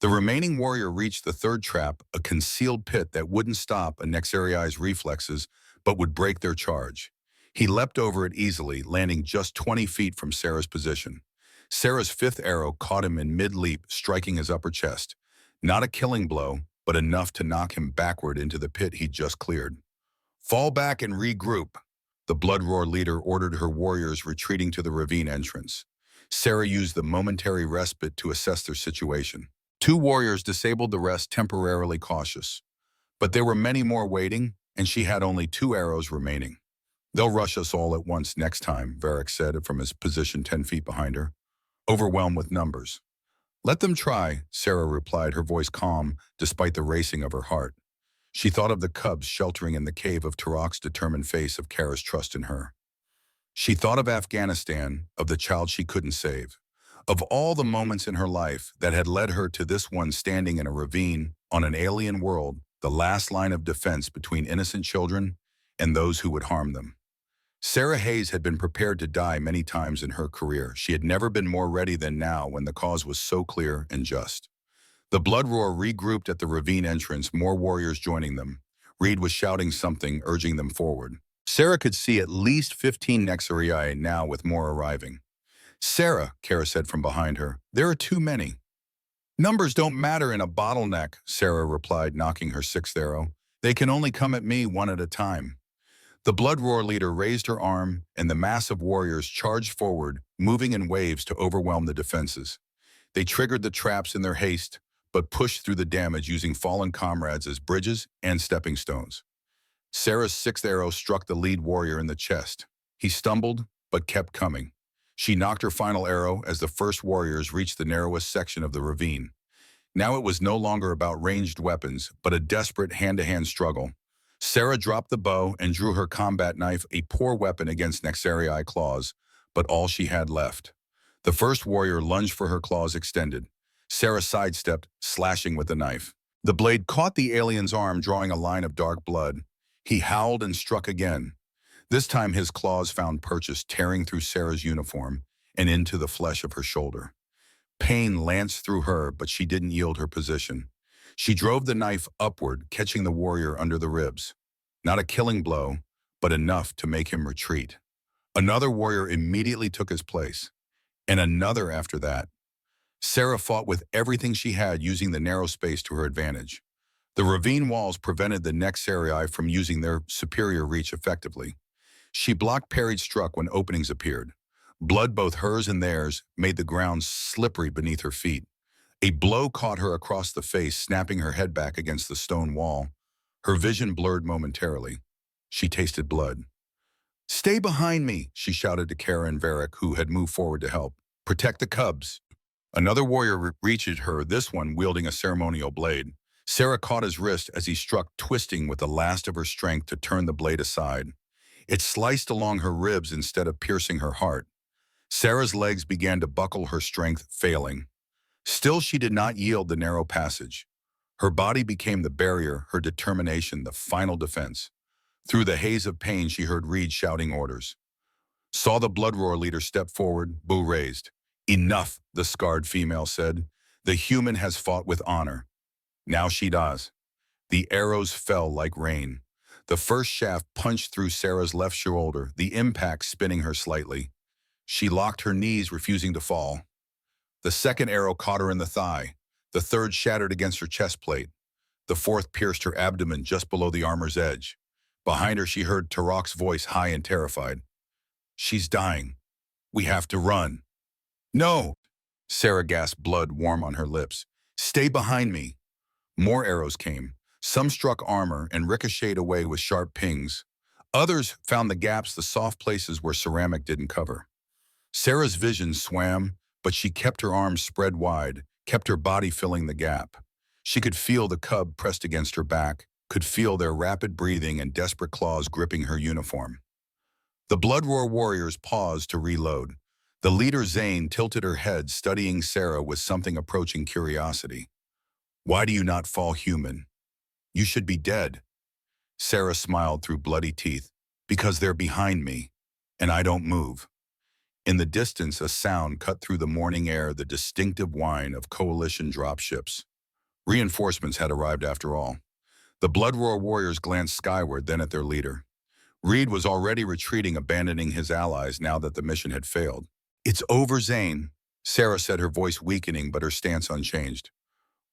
The remaining warrior reached the third trap, a concealed pit that wouldn't stop a Nexarii's reflexes, but would break their charge. He leapt over it easily, landing just 20 feet from Sarah's position. Sarah's fifth arrow caught him in mid-leap, striking his upper chest. Not a killing blow, but enough to knock him backward into the pit he'd just cleared. Fall back and regroup, the Bloodroar leader ordered her warriors, retreating to the ravine entrance. Sarah used the momentary respite to assess their situation. 2 warriors disabled, the rest temporarily cautious. But there were many more waiting, and she had only 2 arrows remaining. They'll rush us all at once next time, Varric said from his position 10 feet behind her, overwhelmed with numbers. Let them try, Sarah replied, her voice calm despite the racing of her heart. She thought of the cubs sheltering in the cave, of Tarak's determined face, of Kara's trust in her. She thought of Afghanistan, of the child she couldn't save, of all the moments in her life that had led her to this one, standing in a ravine on an alien world, the last line of defense between innocent children and those who would harm them. Sarah Hayes had been prepared to die many times in her career. She had never been more ready than now when the cause was so clear and just. The Bloodroar regrouped at the ravine entrance, more warriors joining them. Reed was shouting something, urging them forward. Sarah could see at least 15 Nexarii now, with more arriving. Sarah, Kara said from behind her, there are too many. Numbers don't matter in a bottleneck, Sarah replied, knocking her 6th arrow. They can only come at me one at a time. The Blood Roar leader raised her arm, and the mass of warriors charged forward, moving in waves to overwhelm the defenses. They triggered the traps in their haste, but pushed through the damage using fallen comrades as bridges and stepping stones. Sarah's sixth arrow struck the lead warrior in the chest. He stumbled, but kept coming. She knocked her final arrow as the first warriors reached the narrowest section of the ravine. Now it was no longer about ranged weapons, but a desperate hand-to-hand struggle. Sarah dropped the bow and drew her combat knife, a poor weapon against Nexarii claws, but all she had left. The first warrior lunged for her claws extended. Sarah sidestepped, slashing with the knife. The blade caught the alien's arm, drawing a line of dark blood. He howled and struck again. This time his claws found purchase, tearing through Sarah's uniform and into the flesh of her shoulder. Pain lanced through her, but she didn't yield her position. She drove the knife upward, catching the warrior under the ribs. Not a killing blow, but enough to make him retreat. Another warrior immediately took his place, and another after that. Sarah fought with everything she had, using the narrow space to her advantage. The ravine walls prevented the Nexarii from using their superior reach effectively. She blocked parried struck when openings appeared. Blood, both hers and theirs, made the ground slippery beneath her feet. A blow caught her across the face, snapping her head back against the stone wall. Her vision blurred momentarily. She tasted blood. "Stay behind me," she shouted to Kara and Varric, who had moved forward to help. "Protect the cubs." Another warrior reached her, this one wielding a ceremonial blade. Sarah caught his wrist as he struck, twisting with the last of her strength to turn the blade aside. It sliced along her ribs instead of piercing her heart. Sarah's legs began to buckle, her strength failing. Still, she did not yield the narrow passage. Her body became the barrier, her determination the final defense. Through the haze of pain, she heard Reed shouting orders. Saw the Blood Roar leader step forward, bow raised. "Enough," the scarred female said. "The human has fought with honor. Now she does." The arrows fell like rain. The first shaft punched through Sarah's left shoulder, the impact spinning her slightly. She locked her knees, refusing to fall. The second arrow caught her in the thigh. The third shattered against her chest plate. The fourth pierced her abdomen just below the armor's edge. Behind her, she heard Turok's voice, high and terrified. "She's dying. We have to run." "No!" Sarah gasped, blood warm on her lips. "Stay behind me." More arrows came. Some struck armor and ricocheted away with sharp pings. Others found the gaps, the soft places where ceramic didn't cover. Sarah's vision swam, but she kept her arms spread wide, kept her body filling the gap. She could feel the cub pressed against her back, could feel their rapid breathing and desperate claws gripping her uniform. The Blood Roar warriors paused to reload. The leader, Zane, tilted her head, studying Sarah with something approaching curiosity. "Why do you not fall human? You should be dead." Sarah smiled through bloody teeth. "Because they're behind me, and I don't move." In the distance, a sound cut through the morning air, the distinctive whine of coalition dropships. Reinforcements had arrived after all. The Blood Roar warriors glanced skyward, then at their leader. Reed was already retreating, abandoning his allies now that the mission had failed. "It's over, Zane," Sarah said, her voice weakening but her stance unchanged.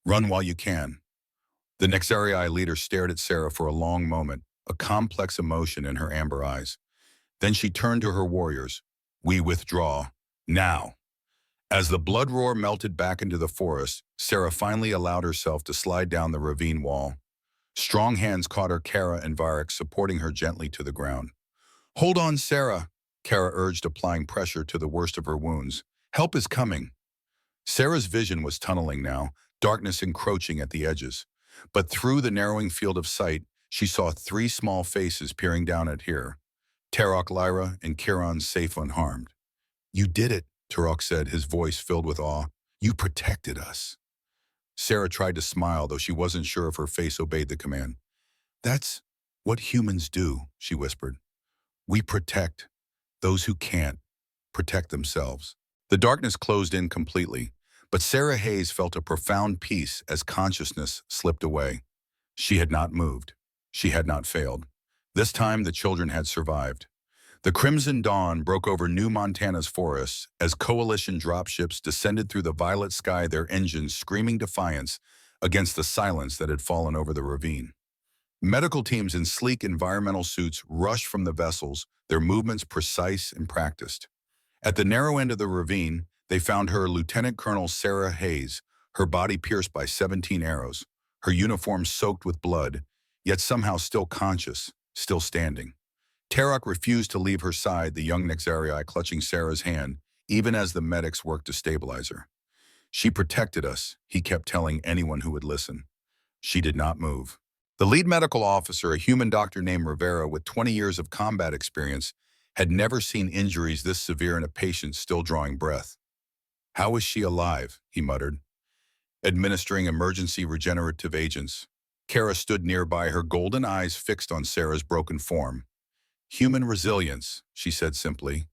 "Run while you can." The Nexarii leader stared at Sarah for a long moment, a complex emotion in her amber eyes. Then she turned to her warriors. "We withdraw. Now." As the Blood Roar melted back into the forest, Sarah finally allowed herself to slide down the ravine wall. Strong hands caught her, Kara and Varric supporting her gently to the ground. "Hold on, Sarah," Kara urged, applying pressure to the worst of her wounds. "Help is coming." Sarah's vision was tunneling now, darkness encroaching at the edges. But through the narrowing field of sight, she saw three small faces peering down at her. Turok, Lyra, and Kiran, safe unharmed. "You did it," Turok said, his voice filled with awe. "You protected us." Sarah tried to smile, though she wasn't sure if her face obeyed the command. "That's what humans do," she whispered. "We protect those who can't protect themselves." The darkness closed in completely, but Sarah Hayes felt a profound peace as consciousness slipped away. She had not moved. She had not failed. This time, the children had survived. The crimson dawn broke over New Montana's forests as coalition dropships descended through the violet sky, their engines screaming defiance against the silence that had fallen over the ravine. Medical teams in sleek environmental suits rushed from the vessels, their movements precise and practiced. At the narrow end of the ravine, they found her Lieutenant Colonel Sarah Hayes, her body pierced by 17 arrows, her uniform soaked with blood, yet somehow still conscious, still standing. Tarok refused to leave her side, the young Nexarii clutching Sarah's hand, even as the medics worked to stabilize her. She protected us, he kept telling anyone who would listen. She did not move. The lead medical officer, a human doctor named Rivera with 20 years of combat experience, had never seen injuries this severe in a patient still drawing breath. "How is she alive?" he muttered, administering emergency regenerative agents. Kara stood nearby, her golden eyes fixed on Sarah's broken form. "Human resilience," she said simply,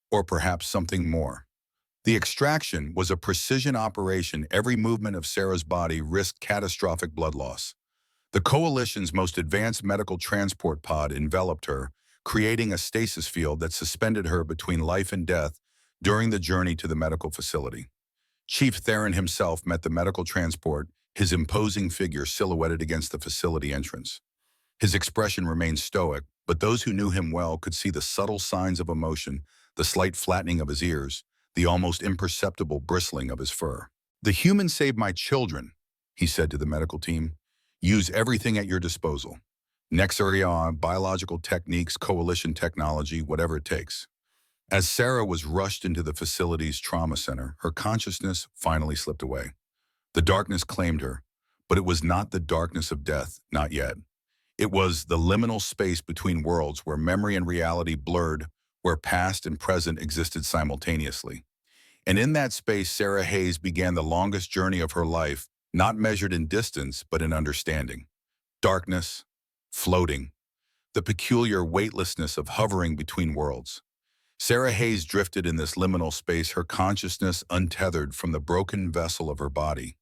"or perhaps something more." The extraction was a precision operation. Every movement of Sarah's body risked catastrophic blood loss. The Coalition's most advanced medical transport pod enveloped her, creating a stasis field that suspended her between life and death during the journey to the medical facility. Chief Theron himself met the medical transport, his imposing figure silhouetted against the facility entrance. His expression remained stoic, but those who knew him well could see the subtle signs of emotion, the slight flattening of his ears, the almost imperceptible bristling of his fur. "The human saved my children," he said to the medical team. "Use everything at your disposal. Nexaria, biological techniques, coalition technology, whatever it takes." As Sarah was rushed into the facility's trauma center, her consciousness finally slipped away. The darkness claimed her, but it was not the darkness of death, not yet. It was the liminal space between worlds where memory and reality blurred, where past and present existed simultaneously. And in that space, Sarah Hayes began the longest journey of her life, not measured in distance, but in understanding. Darkness, floating, the peculiar weightlessness of hovering between worlds. Sarah Hayes drifted in this liminal space, her consciousness untethered from the broken vessel of her body.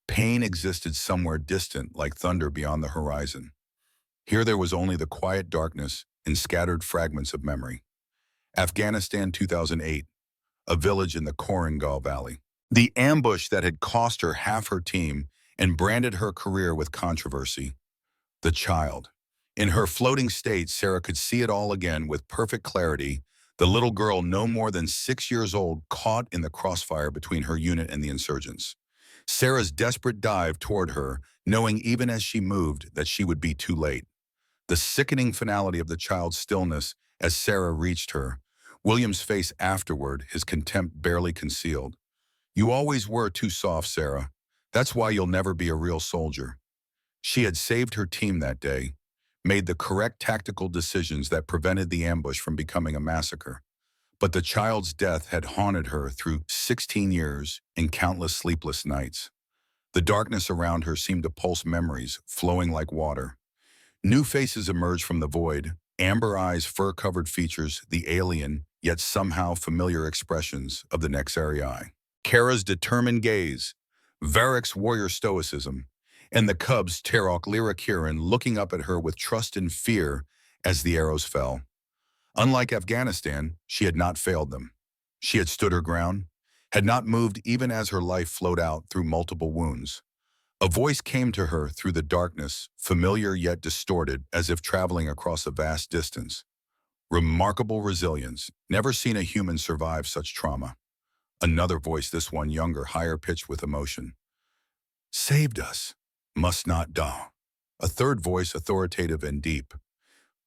Pain existed somewhere distant, like thunder beyond the horizon. Here there was only the quiet darkness and scattered fragments of memory. Afghanistan 2008, a village in the Korangal Valley. The ambush that had cost her half her team and branded her career with controversy. The child. In her floating state, Sarah could see it all again with perfect clarity. The little girl, no more than 6 years old, caught in the crossfire between her unit and the insurgents. Sarah's desperate dive toward her, knowing even as she moved that she would be too late. The sickening finality of the child's stillness as Sarah reached her. William's face afterward, his contempt barely concealed. "You always were too soft, Sarah. That's why you'll never be a real soldier." She had saved her team that day, made the correct tactical decisions that prevented the ambush from becoming a massacre. But the child's death had haunted her through 16 years and countless sleepless nights. The darkness around her seemed to pulse memories, flowing like water. New faces emerged from the void, amber eyes, fur-covered features, the alien, yet somehow familiar expressions of the Nexarii. Kara's determined gaze, Varric's warrior stoicism, and the cub's Tarok Lyra Kirin looking up at her with trust and fear as the arrows fell. Unlike Afghanistan, she had not failed them. She had stood her ground, had not moved even as her life flowed out through multiple wounds. A voice came to her through the darkness, familiar yet distorted, as if traveling across a vast distance. "Remarkable resilience. Never seen a human survive such trauma." Another voice, this one younger, higher pitched with emotion. "Saved us. Must not die." A third voice, authoritative and deep.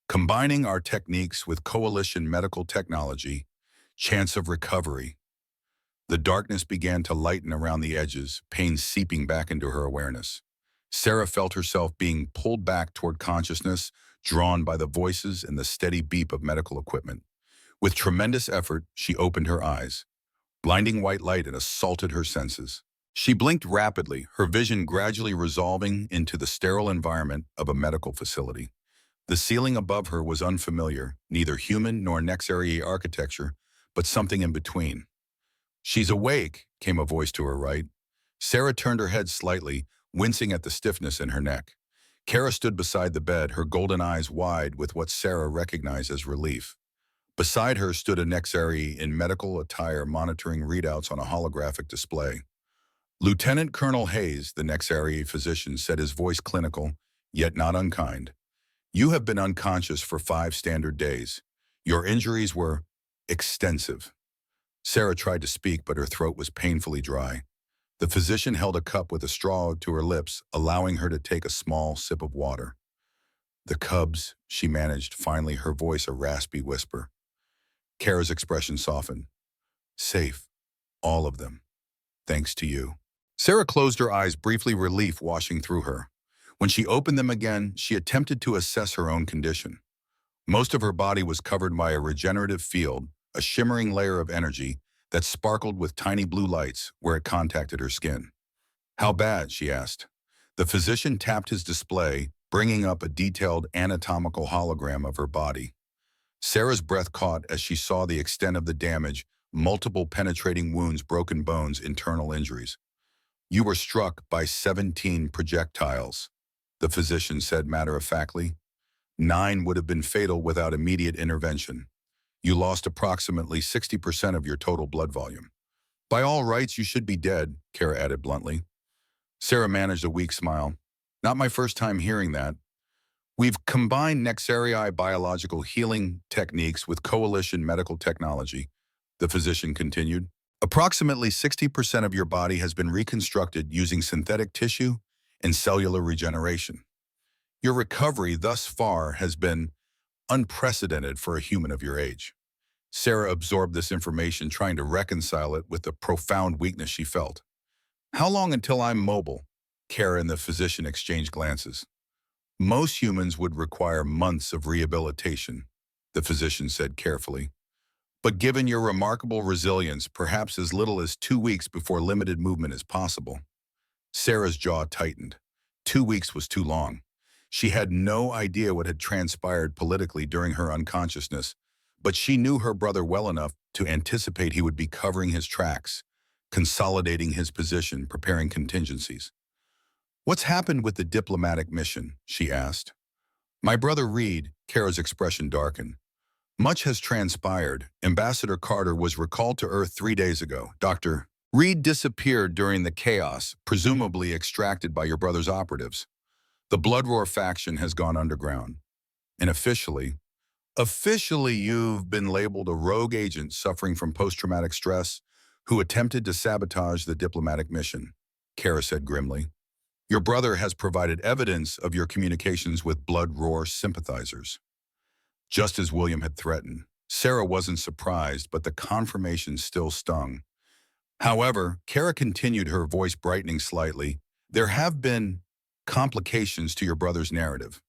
"Combining our techniques with coalition medical technology, chance of recovery." The darkness began to lighten around the edges, pain seeping back into her awareness. Sarah felt herself being pulled back toward consciousness, drawn by the voices and the steady beep of medical equipment. With tremendous effort, she opened her eyes. Blinding white light had assaulted her senses. She blinked rapidly, her vision gradually resolving into the sterile environment of a medical facility. The ceiling above her was unfamiliar, neither human nor Nexarii architecture, but something in between. "She's awake," came a voice to her right. Sarah turned her head slightly, wincing at the stiffness in her neck. Kara stood beside the bed, her golden eyes wide with what Sarah recognized as relief. Beside her stood a Nexarii in medical attire monitoring readouts on a holographic display. "Lieutenant Colonel Hayes," the Nexarii physician said, his voice clinical, yet not unkind. You have been unconscious for 5 standard days. Your injuries were extensive. Sarah tried to speak, but her throat was painfully dry. The physician held a cup with a straw to her lips, allowing her to take a small sip of water. The cubs, she managed, finally, her voice a raspy whisper. Kara's expression softened. Safe, all of them, thanks to you. Sarah closed her eyes, briefly, relief washing through her. When she opened them again, she attempted to assess her own condition. Most of her body was covered by a regenerative field, a shimmering layer of energy that sparkled with tiny blue lights where it contacted her skin. How bad? She asked. The physician tapped his display, bringing up a detailed anatomical hologram of her body. Sarah's breath caught as she saw the extent of the damage, multiple penetrating wounds, broken bones, internal injuries. You were struck by 17 projectiles, the physician said matter-of-factly. 9 would have been fatal without immediate intervention. You lost approximately 60% of your total blood volume. By all rights, you should be dead, Kara added bluntly. Sarah managed a weak smile. Not my first time hearing that. We've combined Nexarii biological healing techniques with coalition medical technology, the physician continued. Approximately 60% of your body has been reconstructed using synthetic tissue and cellular regeneration. Your recovery thus far has been unprecedented for a human of your age. Sarah absorbed this information, trying to reconcile it with the profound weakness she felt. How long until I'm mobile? Kara and the physician exchanged glances. Most humans would require months of rehabilitation, the physician said carefully. But given your remarkable resilience, perhaps as little as 2 weeks before limited movement is possible. Sarah's jaw tightened. 2 weeks was too long. She had no idea what had transpired politically during her unconsciousness, but she knew her brother well enough to anticipate he would be covering his tracks, consolidating his position, preparing contingencies. What's happened with the diplomatic mission? She asked. My brother Reed, Kara's expression darkened. Much has transpired. Ambassador Carter was recalled to Earth 3 days ago. Dr. Reed disappeared during the chaos, presumably extracted by your brother's operatives. The Bloodroar faction has gone underground. And officially, you've been labeled a rogue agent suffering from post-traumatic stress who attempted to sabotage the diplomatic mission, Kara said grimly. Your brother has provided evidence of your communications with Bloodroar sympathizers. Just as William had threatened, Sarah wasn't surprised, but the confirmation still stung. However, Kara continued, her voice brightening slightly. There have been complications to your brother's narrative.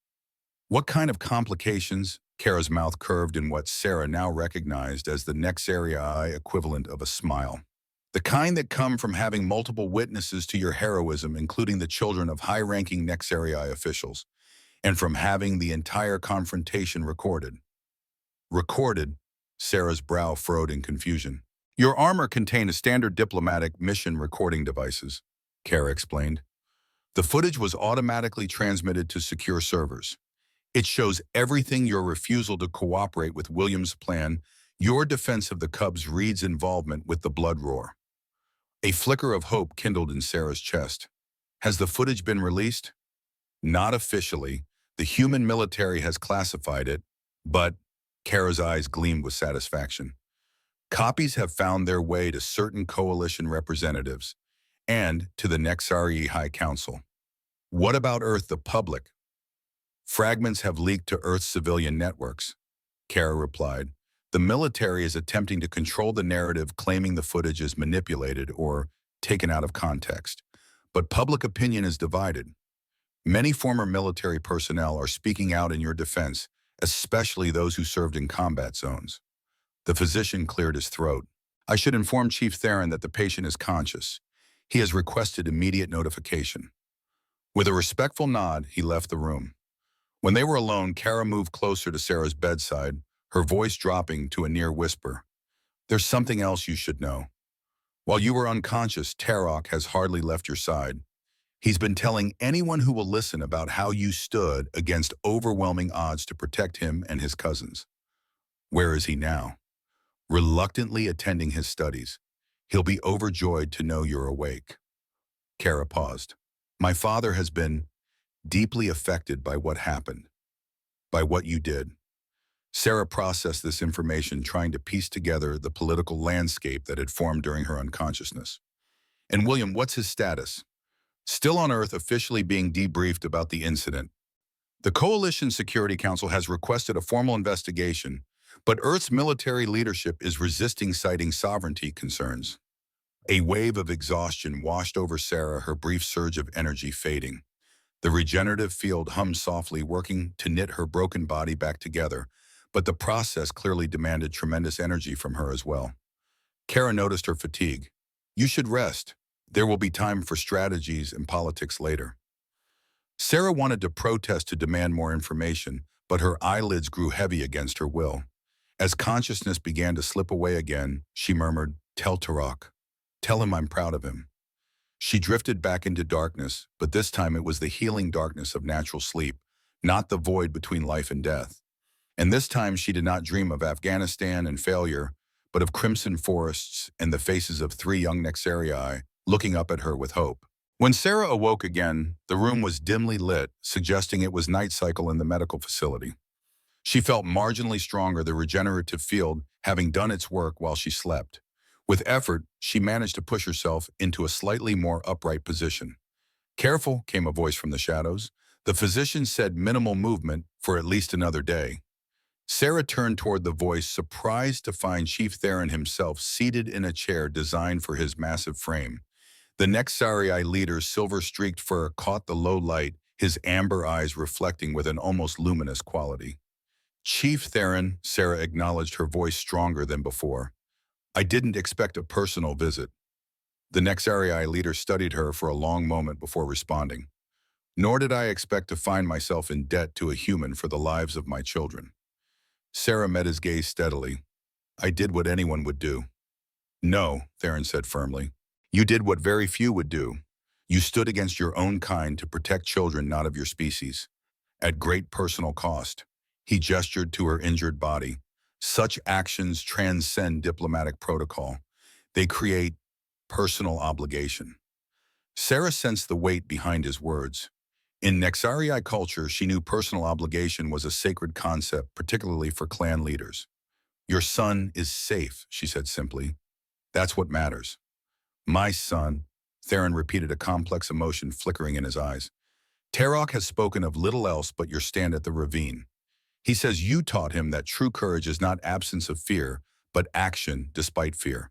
What kind of complications? Kara's mouth curved in what Sarah now recognized as the Nexarii equivalent of a smile. The kind that come from having multiple witnesses to your heroism, including the children of high-ranking Nexarii officials, and from having the entire confrontation recorded. Recorded? Sarah's brow furrowed in confusion. Your armor contained a standard diplomatic mission recording devices, Kara explained. The footage was automatically transmitted to secure servers. It shows everything: your refusal to cooperate with William's plan, your defense of the Cubs, Reed's involvement with the Bloodroar. A flicker of hope kindled in Sarah's chest. Has the footage been released? Not officially. The human military has classified it, but Kara's eyes gleamed with satisfaction. Copies have found their way to certain coalition representatives and to the Nexarii High Council. What about Earth, the public? Fragments have leaked to Earth's civilian networks, Kara replied. The military is attempting to control the narrative, claiming the footage is manipulated or taken out of context. But public opinion is divided. Many former military personnel are speaking out in your defense, especially those who served in combat zones. The physician cleared his throat. I should inform Chief Theron that the patient is conscious. He has requested immediate notification. With a respectful nod, he left the room. When they were alone, Kara moved closer to Sarah's bedside, her voice dropping to a near whisper. There's something else you should know. While you were unconscious, Tarok has hardly left your side. He's been telling anyone who will listen about how you stood against overwhelming odds to protect him and his cousins. Where is he now? Reluctantly attending his studies. He'll be overjoyed to know you're awake. Kara paused. My father has been deeply affected by what happened, by what you did. Sarah processed this information, trying to piece together the political landscape that had formed during her unconsciousness. And William, what's his status? Still on Earth, officially being debriefed about the incident. The Coalition Security Council has requested a formal investigation, but Earth's military leadership is resisting, citing sovereignty concerns. A wave of exhaustion washed over Sarah, her brief surge of energy fading. The regenerative field hummed softly, working to knit her broken body back together, but the process clearly demanded tremendous energy from her as well. Kara noticed her fatigue. You should rest. There will be time for strategies and politics later. Sarah wanted to protest, to demand more information, but her eyelids grew heavy against her will. As consciousness began to slip away again, she murmured, "Tell Tarak. Tell him I'm proud of him." She drifted back into darkness, but this time it was the healing darkness of natural sleep, not the void between life and death. And this time she did not dream of Afghanistan and failure, but of crimson forests and the faces of 3 young Nexarii looking up at her with hope. When Sarah awoke again, the room was dimly lit, suggesting it was night cycle in the medical facility. She felt marginally stronger, the regenerative field having done its work while she slept. With effort, she managed to push herself into a slightly more upright position. "Careful," came a voice from the shadows. The physician said minimal movement for at least another day. Sarah turned toward the voice, surprised to find Chief Theron himself seated in a chair designed for his massive frame. The Nexarii leader's silver-streaked fur caught the low light, his amber eyes reflecting with an almost luminous quality. "Chief Theron," Sarah acknowledged, her voice stronger than before. "I didn't expect a personal visit." The Nexarii leader studied her for a long moment before responding. "Nor did I expect to find myself in debt to a human for the lives of my children." Sarah met his gaze steadily. "I did what anyone would do." "No," Theron said firmly. "You did what very few would do. You stood against your own kind to protect children not of your species. At great personal cost." He gestured to her injured body. "Such actions transcend diplomatic protocol. They create personal obligation." Sarah sensed the weight behind his words. In Nexarii culture, she knew personal obligation was a sacred concept, particularly for clan leaders. "Your son is safe," she said simply. "That's what matters." "My son," Theron repeated, a complex emotion flickering in his eyes. "Tarak has spoken of little else but your stand at the ravine. He says you taught him that true courage is not absence of fear, but action despite fear."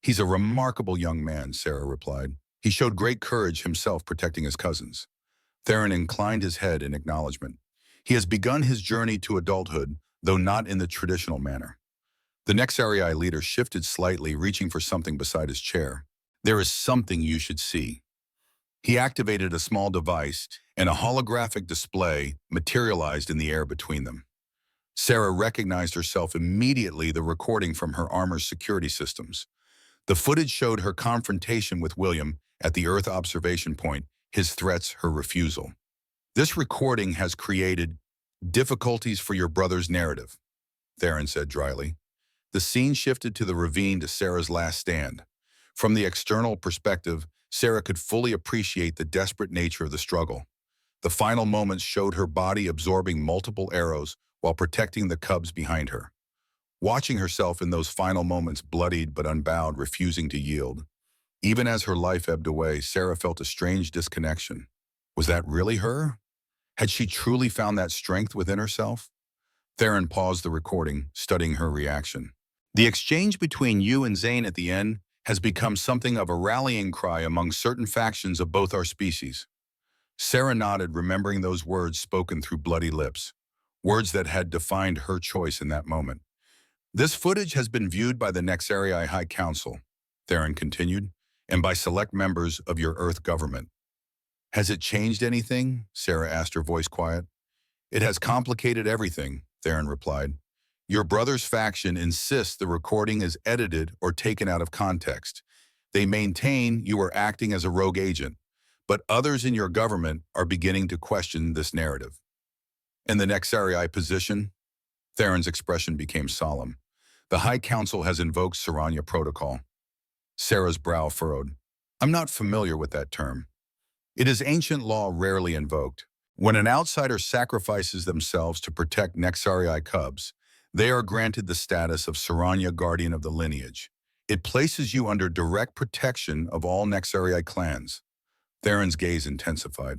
"He's a remarkable young man," Sarah replied. "He showed great courage himself, protecting his cousins." Theron inclined his head in acknowledgement. "He has begun his journey to adulthood, though not in the traditional manner." The Nexarii leader shifted slightly, reaching for something beside his chair. "There is something you should see." He activated a small device, and a holographic display materialized in the air between them. Sarah recognized herself immediately, the recording from her armor's security systems. The footage showed her confrontation with William at the Earth observation point, his threats, her refusal. "This recording has created difficulties for your brother's narrative," Theron said dryly. The scene shifted to the ravine, to Sarah's last stand. From the external perspective, Sarah could fully appreciate the desperate nature of the struggle. The final moments showed her body absorbing multiple arrows while protecting the cubs behind her. Watching herself in those final moments, bloodied but unbowed, refusing to yield. Even as her life ebbed away, Sarah felt a strange disconnection. Was that really her? Had she truly found that strength within herself? Theron paused the recording, studying her reaction. "The exchange between you and Zane at the end has become something of a rallying cry among certain factions of both our species." Sarah nodded, remembering those words spoken through bloody lips, words that had defined her choice in that moment. "This footage has been viewed by the Nexarii High Council," Theron continued, "and by select members of your Earth government." "Has it changed anything?" Sarah asked, her voice quiet. "It has complicated everything," Theron replied. "Your brother's faction insists the recording is edited or taken out of context. They maintain you are acting as a rogue agent, but others in your government are beginning to question this narrative." "And the Nexarii position?" Theron's expression became solemn. "The High Council has invoked Saranya Protocol." Sarah's brow furrowed. "I'm not familiar with that term." "It is ancient law, rarely invoked. When an outsider sacrifices themselves to protect Nexarii cubs, they are granted the status of Saranya, guardian of the lineage. It places you under direct protection of all Nexarii clans. Theron's gaze intensified.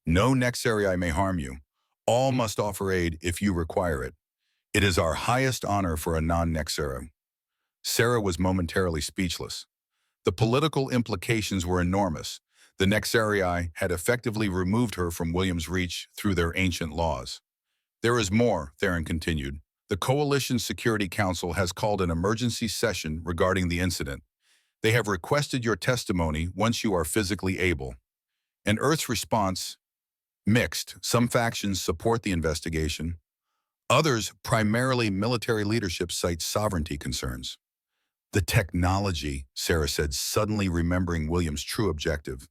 No Nexarii may harm you. All must offer aid if you require it. It is our highest honor for a non-Nexarii. Sarah was momentarily speechless. The political implications were enormous. The Nexarii had effectively removed her from William's reach through their ancient laws. There is more, Theron continued. The Coalition Security Council has called an emergency session regarding the incident. They have requested your testimony once you are physically able. And Earth's response? Mixed. Some factions support the investigation. Others, primarily military leadership, cite sovereignty concerns. The technology, Sarah said, suddenly remembering William's true objective.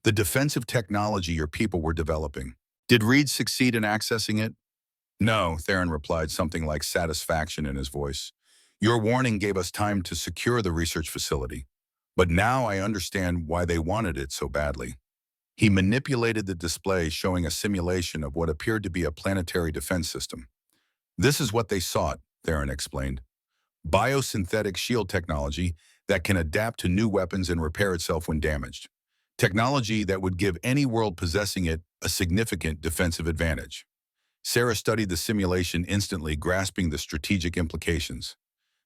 The defensive technology your people were developing. Did Reed succeed in accessing it? No, Theron replied, something like satisfaction in his voice. Your warning gave us time to secure the research facility. But now I understand why they wanted it so badly. He manipulated the display, showing a simulation of what appeared to be a planetary defense system. This is what they sought, Theron explained. Biosynthetic shield technology that can adapt to new weapons and repair itself when damaged. Technology that would give any world possessing it a significant defensive advantage. Sarah studied the simulation instantly, grasping the strategic implications.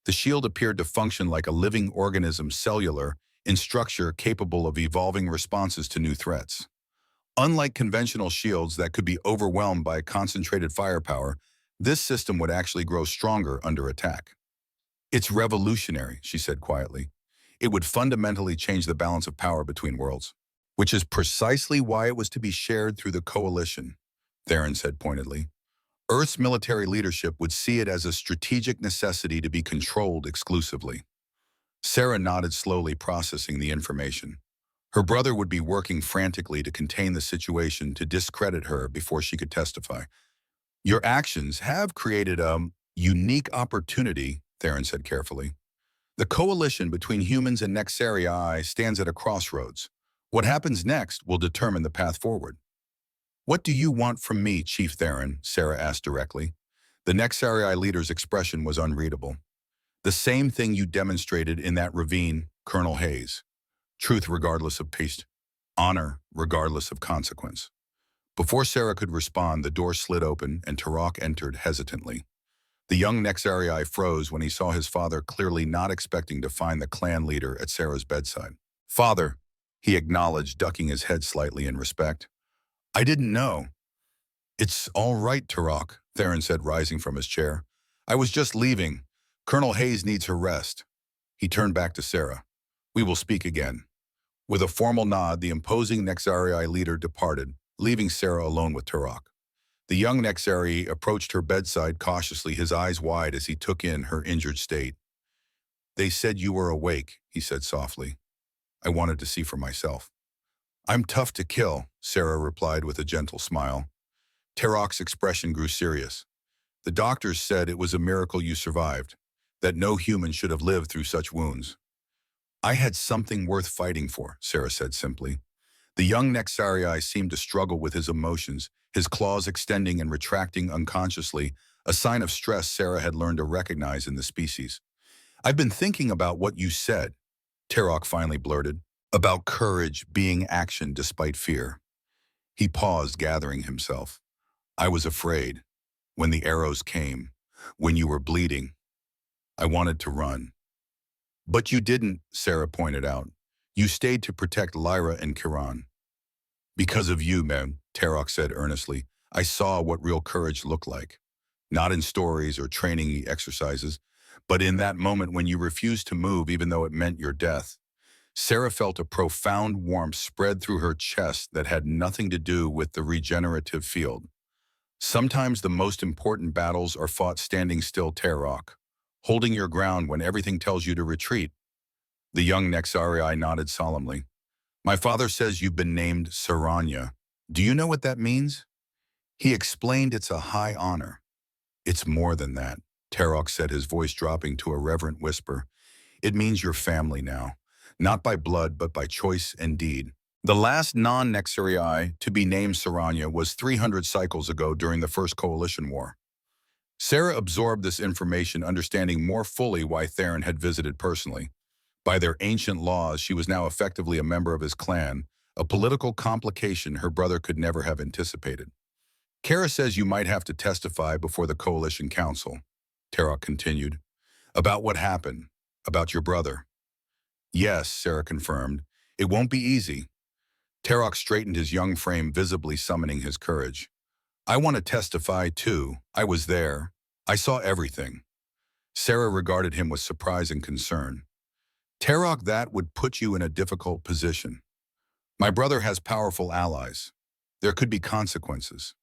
The shield appeared to function like a living organism, cellular, in structure capable of evolving responses to new threats. Unlike conventional shields that could be overwhelmed by concentrated firepower, this system would actually grow stronger under attack. It's revolutionary, she said quietly. It would fundamentally change the balance of power between worlds, which is precisely why it was to be shared through the Coalition, Theron said pointedly. Earth's military leadership would see it as a strategic necessity to be controlled exclusively. Sarah nodded slowly, processing the information. Her brother would be working frantically to contain the situation, to discredit her before she could testify. Your actions have created a unique opportunity, Theron said carefully. The coalition between humans and Nexarii stands at a crossroads. What happens next will determine the path forward. What do you want from me, Chief Theron? Sarah asked directly. The Nexarii leader's expression was unreadable. The same thing you demonstrated in that ravine, Colonel Hayes. Truth regardless of paste. Honor regardless of consequence. Before Sarah could respond, the door slid open and Turok entered hesitantly. The young Nexarii froze when he saw his father, clearly not expecting to find the clan leader at Sarah's bedside. Father, he acknowledged, ducking his head slightly in respect. I didn't know. It's all right, Turok, Theron said, rising from his chair. I was just leaving. Colonel Hayes needs her rest. He turned back to Sarah. We will speak again. With a formal nod, the imposing Nexarii leader departed, leaving Sarah alone with Turok. The young Nexarii approached her bedside cautiously, his eyes wide as he took in her injured state. They said you were awake, he said softly. I wanted to see for myself. I'm tough to kill, Sarah replied with a gentle smile. Turok's expression grew serious. The doctors said it was a miracle you survived, that no human should have lived through such wounds. I had something worth fighting for, Sarah said simply. The young Nexarii seemed to struggle with his emotions, his claws extending and retracting unconsciously, a sign of stress Sarah had learned to recognize in the species. I've been thinking about what you said, Turok finally blurted, about courage being action despite fear. He paused, gathering himself. I was afraid. When the arrows came, when you were bleeding, I wanted to run. But you didn't, Sarah pointed out. You stayed to protect Lyra and Kiran. Because of you, man, Turok said earnestly, I saw what real courage looked like. Not in stories or training exercises, but in that moment when you refused to move even though it meant your death. Sarah felt a profound warmth spread through her chest that had nothing to do with the regenerative field. Sometimes the most important battles are fought standing still, Turok, holding your ground when everything tells you to retreat. The young Nexarii nodded solemnly. My father says you've been named Saranya. Do you know what that means? He explained it's a high honor. It's more than that, Turok said, his voice dropping to a reverent whisper. It means you're family now, not by blood but by choice and deed. The last non-Nexarii to be named Saranya was 300 cycles ago during the First Coalition War. Sarah absorbed this information, understanding more fully why Theron had visited personally. By their ancient laws, she was now effectively a member of his clan, a political complication her brother could never have anticipated. Kara says you might have to testify before the Coalition Council, Tarok continued. About what happened, about your brother. Yes, Sarah confirmed. It won't be easy. Tarok straightened his young frame, visibly summoning his courage. I want to testify, too. I was there. I saw everything. Sarah regarded him with surprise and concern. Tarok, that would put you in a difficult position. My brother has powerful allies. There could be consequences.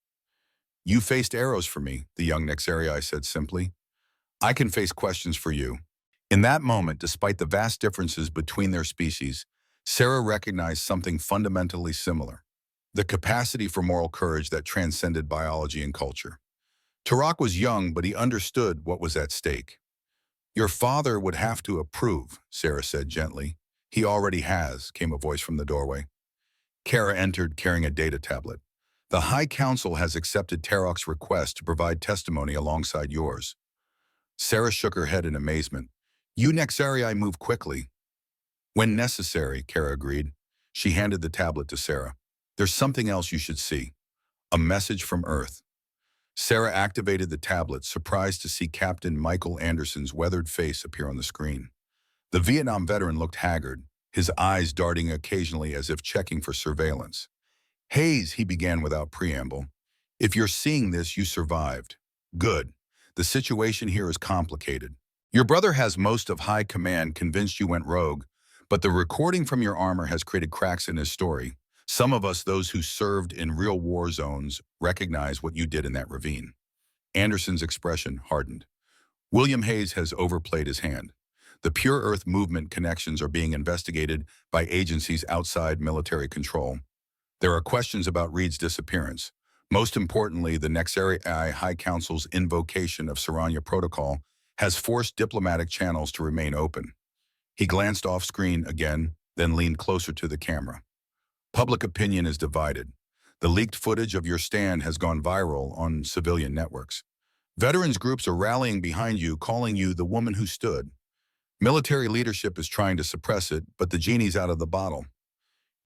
You faced arrows for me, the young Nexarii said simply. I can face questions for you. In that moment, despite the vast differences between their species, Sarah recognized something fundamentally similar, the capacity for moral courage that transcended biology and culture. Tarok was young, but he understood what was at stake. Your father would have to approve, Sarah said gently. He already has, came a voice from the doorway. Kara entered carrying a data tablet. The High Council has accepted Tarok's request to provide testimony alongside yours. Sarah shook her head in amazement. You Nexarii move quickly. When necessary, Kara agreed. She handed the tablet to Sarah. There's something else you should see. A message from Earth. Sarah activated the tablet, surprised to see Captain Michael Anderson's weathered face appear on the screen. The Vietnam veteran looked haggard, his eyes darting occasionally as if checking for surveillance. Hayes, he began without preamble. If you're seeing this, you survived. Good. The situation here is complicated. Your brother has most of high command convinced you went rogue, but the recording from your armor has created cracks in his story. Some of us, those who served in real war zones, recognize what you did in that ravine. Anderson's expression hardened. William Hayes has overplayed his hand. The Pure Earth movement connections are being investigated by agencies outside military control. There are questions about Reed's disappearance. Most importantly, the Nexarii High Council's invocation of Saranya Protocol has forced diplomatic channels to remain open. He glanced off-screen again, then leaned closer to the camera. Public opinion is divided. The leaked footage of your stand has gone viral on civilian networks. Veterans groups are rallying behind you, calling you the woman who stood. Military leadership is trying to suppress it, but the genie's out of the bottle.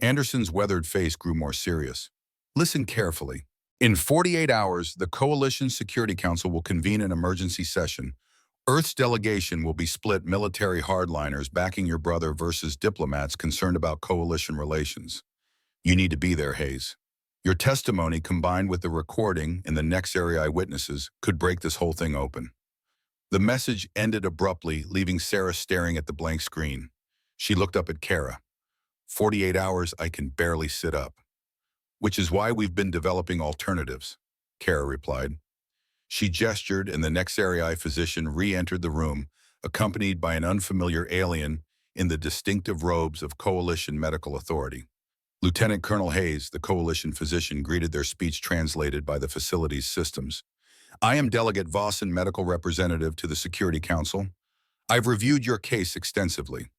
Anderson's weathered face grew more serious. Listen carefully. In 48 hours, the Coalition Security Council will convene an emergency session. Earth's delegation will be split, military hardliners backing your brother versus diplomats concerned about coalition relations. You need to be there, Hayes. Your testimony, combined with the recording and the Nexarii witnesses, could break this whole thing open. The message ended abruptly, leaving Sarah staring at the blank screen. She looked up at Kara. 48 hours, I can barely sit up. Which is why we've been developing alternatives, Kara replied. She gestured, and the Nexarii physician re-entered the room, accompanied by an unfamiliar alien in the distinctive robes of Coalition Medical Authority. Lieutenant Colonel Hayes, the Coalition physician, greeted their speech translated by the facility's systems. I am Delegate Vossen, medical representative to the Security Council. I've reviewed your case extensively.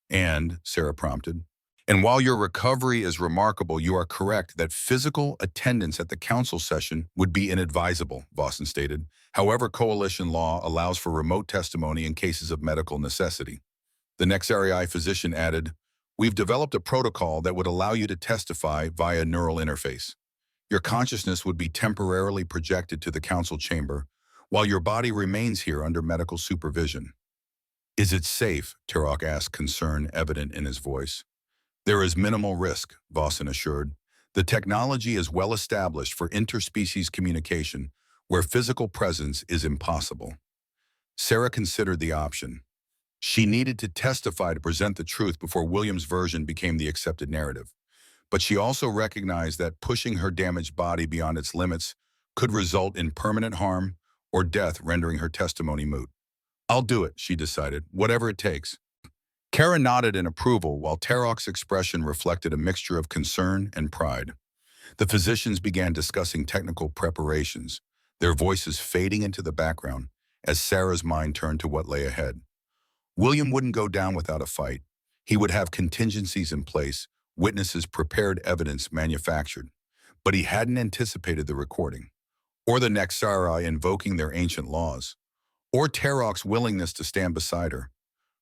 And, Sarah prompted, and while your recovery is remarkable, you are correct that physical attendance at the council session would be inadvisable, Vossen stated. However, coalition law allows for remote testimony in cases of medical necessity. The Nexarii physician added, we've developed a protocol that would allow you to testify via neural interface. Your consciousness would be temporarily projected to the council chamber, while your body remains here under medical supervision. Is it safe? Tarok asked, concern evident in his voice. There is minimal risk, Vossen assured. The technology is well established for interspecies communication, where physical presence is impossible. Sarah considered the option. She needed to testify to present the truth before William's version became the accepted narrative. But she also recognized that pushing her damaged body beyond its limits could result in permanent harm or death, rendering her testimony moot. I'll do it, she decided, whatever it takes. Kara nodded in approval, while Tarok's expression reflected a mixture of concern and pride. The physicians began discussing technical preparations, their voices fading into the background as Sarah's mind turned to what lay ahead. William wouldn't go down without a fight. He would have contingencies in place, witnesses prepared evidence manufactured, but he hadn't anticipated the recording, or the Nexarii invoking their ancient laws, or Tarok's willingness to stand beside her.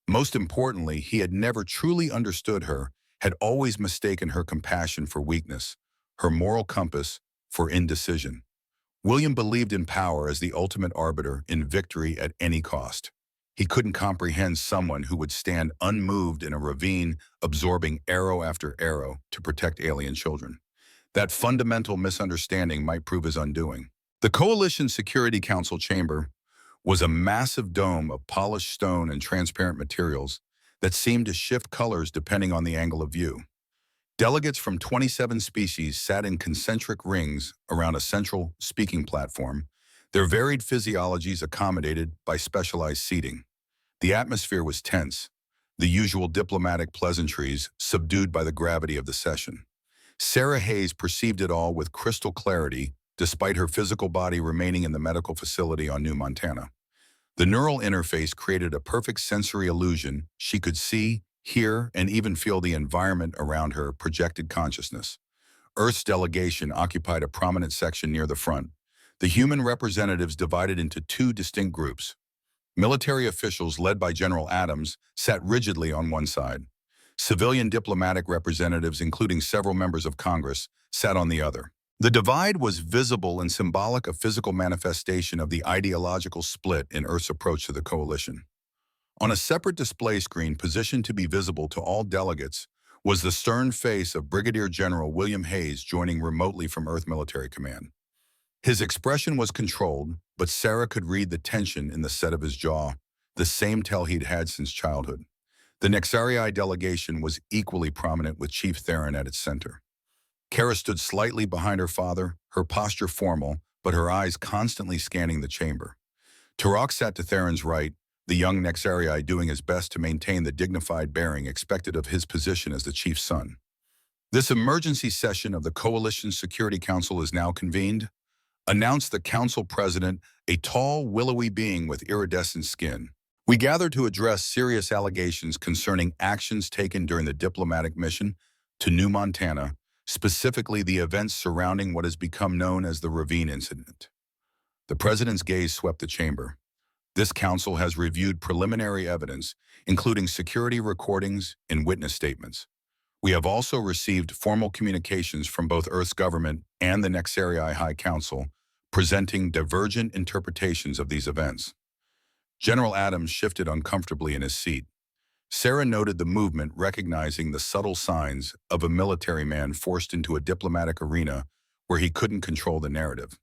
Most importantly, he had never truly understood her, had always mistaken her compassion for weakness, her moral compass for indecision. William believed in power as the ultimate arbiter in victory at any cost. He couldn't comprehend someone who would stand unmoved in a ravine, absorbing arrow after arrow to protect alien children. That fundamental misunderstanding might prove his undoing. The Coalition Security Council chamber was a massive dome of polished stone and transparent materials that seemed to shift colors depending on the angle of view. Delegates from 27 species sat in concentric rings around a central speaking platform, their varied physiologies accommodated by specialized seating. The atmosphere was tense, the usual diplomatic pleasantries subdued by the gravity of the session. Sarah Hayes perceived it all with crystal clarity, despite her physical body remaining in the medical facility on New Montana. The neural interface created a perfect sensory illusion. She could see, hear, and even feel the environment around her projected consciousness. Earth's delegation occupied a prominent section near the front. The human representatives divided into two distinct groups. Military officials led by General Adams sat rigidly on one side. Civilian diplomatic representatives, including several members of Congress, sat on the other. The divide was visible and symbolic, a physical manifestation of the ideological split in Earth's approach to the coalition. On a separate display screen positioned to be visible to all delegates was the stern face of Brigadier General William Hayes joining remotely from Earth Military Command. His expression was controlled, but Sarah could read the tension in the set of his jaw, the same tell he'd had since childhood. The Nexarii delegation was equally prominent with Chief Theron at its center. Kara stood slightly behind her father, her posture formal, but her eyes constantly scanning the chamber. Tarok sat to Theron's right, the young Nexarii doing his best to maintain the dignified bearing expected of his position as the chief's son. This emergency session of the Coalition Security Council is now convened, announced the council president, a tall, willowy being with iridescent skin. We gather to address serious allegations concerning actions taken during the diplomatic mission to New Montana, specifically the events surrounding what has become known as the ravine incident. The president's gaze swept the chamber. This council has reviewed preliminary evidence, including security recordings and witness statements. We have also received formal communications from both Earth's government and the Nexarii High Council, presenting divergent interpretations of these events. General Adams shifted uncomfortably in his seat. Sarah noted the movement, recognizing the subtle signs of a military man forced into a diplomatic arena where he couldn't control the narrative.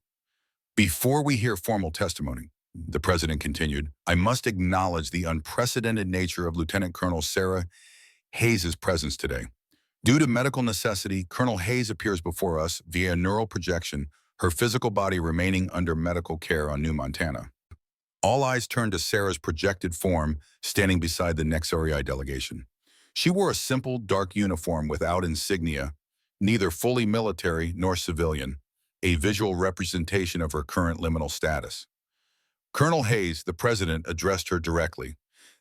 Before we hear formal testimony, the president continued, I must acknowledge the unprecedented nature of Lieutenant Colonel Sarah Hayes' presence today. Due to medical necessity, Colonel Hayes appears before us via neural projection, her physical body remaining under medical care on New Montana. All eyes turned to Sarah's projected form standing beside the Nexarii delegation. She wore a simple, dark uniform without insignia, neither fully military nor civilian, a visual representation of her current liminal status. Colonel Hayes, the president, addressed her directly.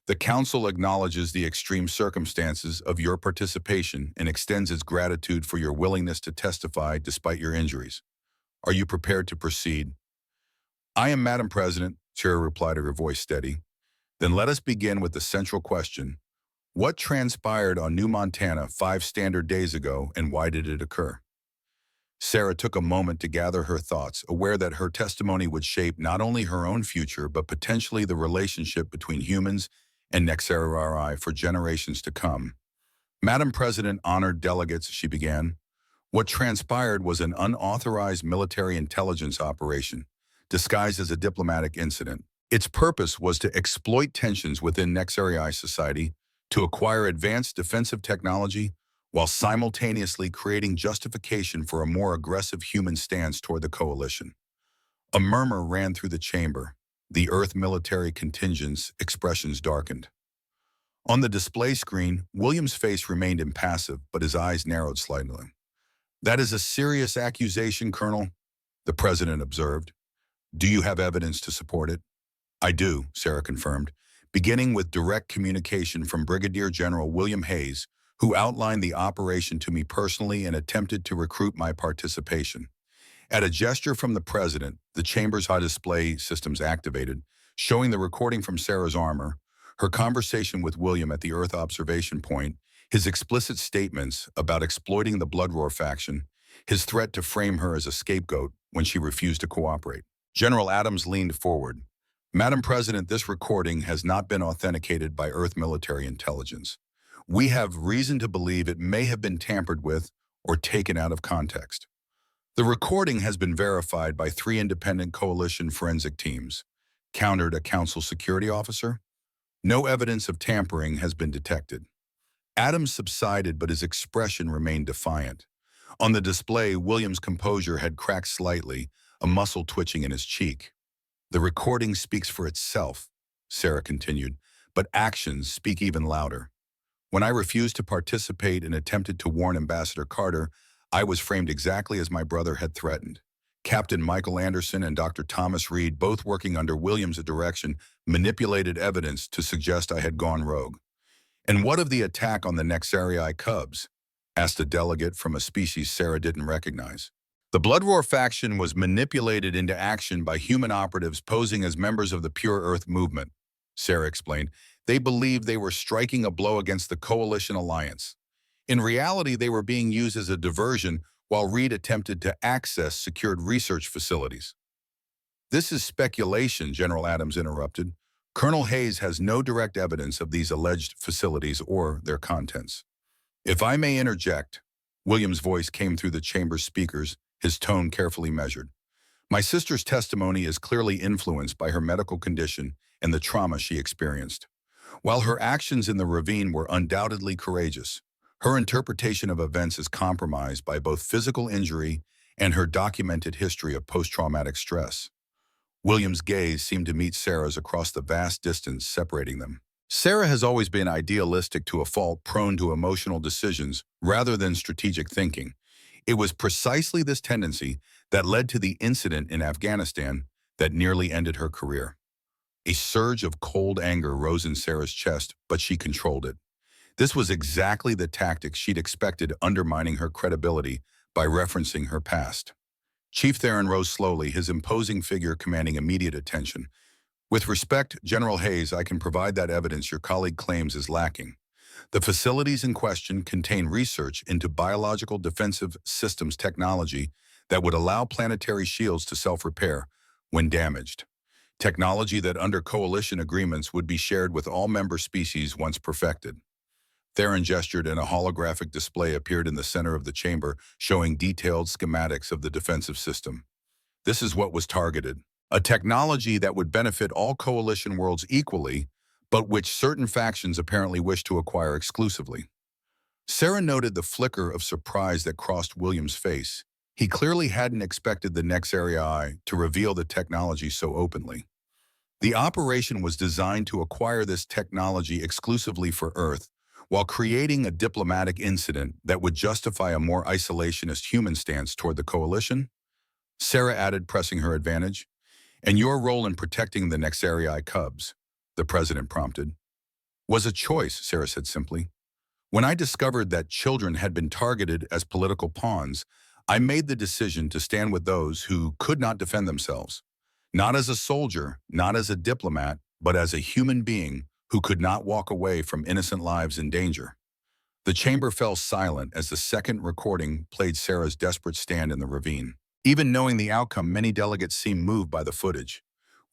The council acknowledges the extreme circumstances of your participation and extends its gratitude for your willingness to testify despite your injuries. Are you prepared to proceed? I am, Madam President, Sarah replied, her voice steady. Then let us begin with the central question. What transpired on New Montana 5 standard days ago, and why did it occur? Sarah took a moment to gather her thoughts, aware that her testimony would shape not only her own future, but potentially the relationship between humans and Nexarii for generations to come. Madam President, honored delegates, she began. What transpired was an unauthorized military intelligence operation, disguised as a diplomatic incident. Its purpose was to exploit tensions within Nexarii society, to acquire advanced defensive technology, while simultaneously creating justification for a more aggressive human stance toward the coalition. A murmur ran through the chamber. The Earth military contingent's expressions darkened. On the display screen, William's face remained impassive, but his eyes narrowed slightly. That is a serious accusation, Colonel, the president observed. Do you have evidence to support it? I do, Sarah confirmed, beginning with direct communication from Brigadier General William Hayes, who outlined the operation to me personally and attempted to recruit my participation. At a gesture from the president, the chamber's high display systems activated, showing the recording from Sarah's armor, her conversation with William at the Earth observation point, his explicit statements about exploiting the Blood Roar faction, his threat to frame her as a scapegoat when she refused to cooperate. General Adams leaned forward. Madam President, this recording has not been authenticated by Earth military intelligence. We have reason to believe it may have been tampered with or taken out of context. The recording has been verified by 3 independent coalition forensic teams, countered a council security officer. No evidence of tampering has been detected. Adams subsided, but his expression remained defiant. On the display, William's composure had cracked slightly, a muscle twitching in his cheek. The recording speaks for itself, Sarah continued, but actions speak even louder. When I refused to participate and attempted to warn Ambassador Carter, I was framed exactly as my brother had threatened. Captain Michael Anderson and Dr. Thomas Reed, both working under Williams' direction, manipulated evidence to suggest I had gone rogue. And what of the attack on the Nexarii cubs? Asked a delegate from a species Sarah didn't recognize. The Blood Roar faction was manipulated into action by human operatives posing as members of the Pure Earth movement, Sarah explained. They believed they were striking a blow against the Coalition alliance. In reality, they were being used as a diversion while Reed attempted to access secured research facilities. This is speculation, General Adams interrupted. Colonel Hayes has no direct evidence of these alleged facilities or their contents. If I may interject, William's voice came through the chamber's speakers, his tone carefully measured. My sister's testimony is clearly influenced by her medical condition and the trauma she experienced. While her actions in the ravine were undoubtedly courageous, her interpretation of events is compromised by both physical injury and her documented history of post-traumatic stress. William's gaze seemed to meet Sarah's across the vast distance separating them. Sarah has always been idealistic to a fault, prone to emotional decisions rather than strategic thinking. It was precisely this tendency that led to the incident in Afghanistan that nearly ended her career. A surge of cold anger rose in Sarah's chest, but she controlled it. This was exactly the tactic she'd expected, undermining her credibility by referencing her past. Chief Theron rose slowly, his imposing figure commanding immediate attention. With respect, General Hayes, I can provide that evidence your colleague claims is lacking. The facilities in question contain research into biological defensive systems technology that would allow planetary shields to self-repair when damaged. Technology that under coalition agreements would be shared with all member species once perfected. Theron gestured and a holographic display appeared in the center of the chamber, showing detailed schematics of the defensive system. This is what was targeted. A technology that would benefit all coalition worlds equally, but which certain factions apparently wish to acquire exclusively. Sarah noted the flicker of surprise that crossed William's face. He clearly hadn't expected the Nexarii to reveal the technology so openly. The operation was designed to acquire this technology exclusively for Earth, while creating a diplomatic incident that would justify a more isolationist human stance toward the coalition. Sarah added, pressing her advantage. And your role in protecting the Nexarii cubs, the president prompted. Was a choice, Sarah said simply. When I discovered that children had been targeted as political pawns, I made the decision to stand with those who could not defend themselves. Not as a soldier, not as a diplomat, but as a human being who could not walk away from innocent lives in danger. The chamber fell silent as the second recording played Sarah's desperate stand in the ravine. Even knowing the outcome, many delegates seemed moved by the footage.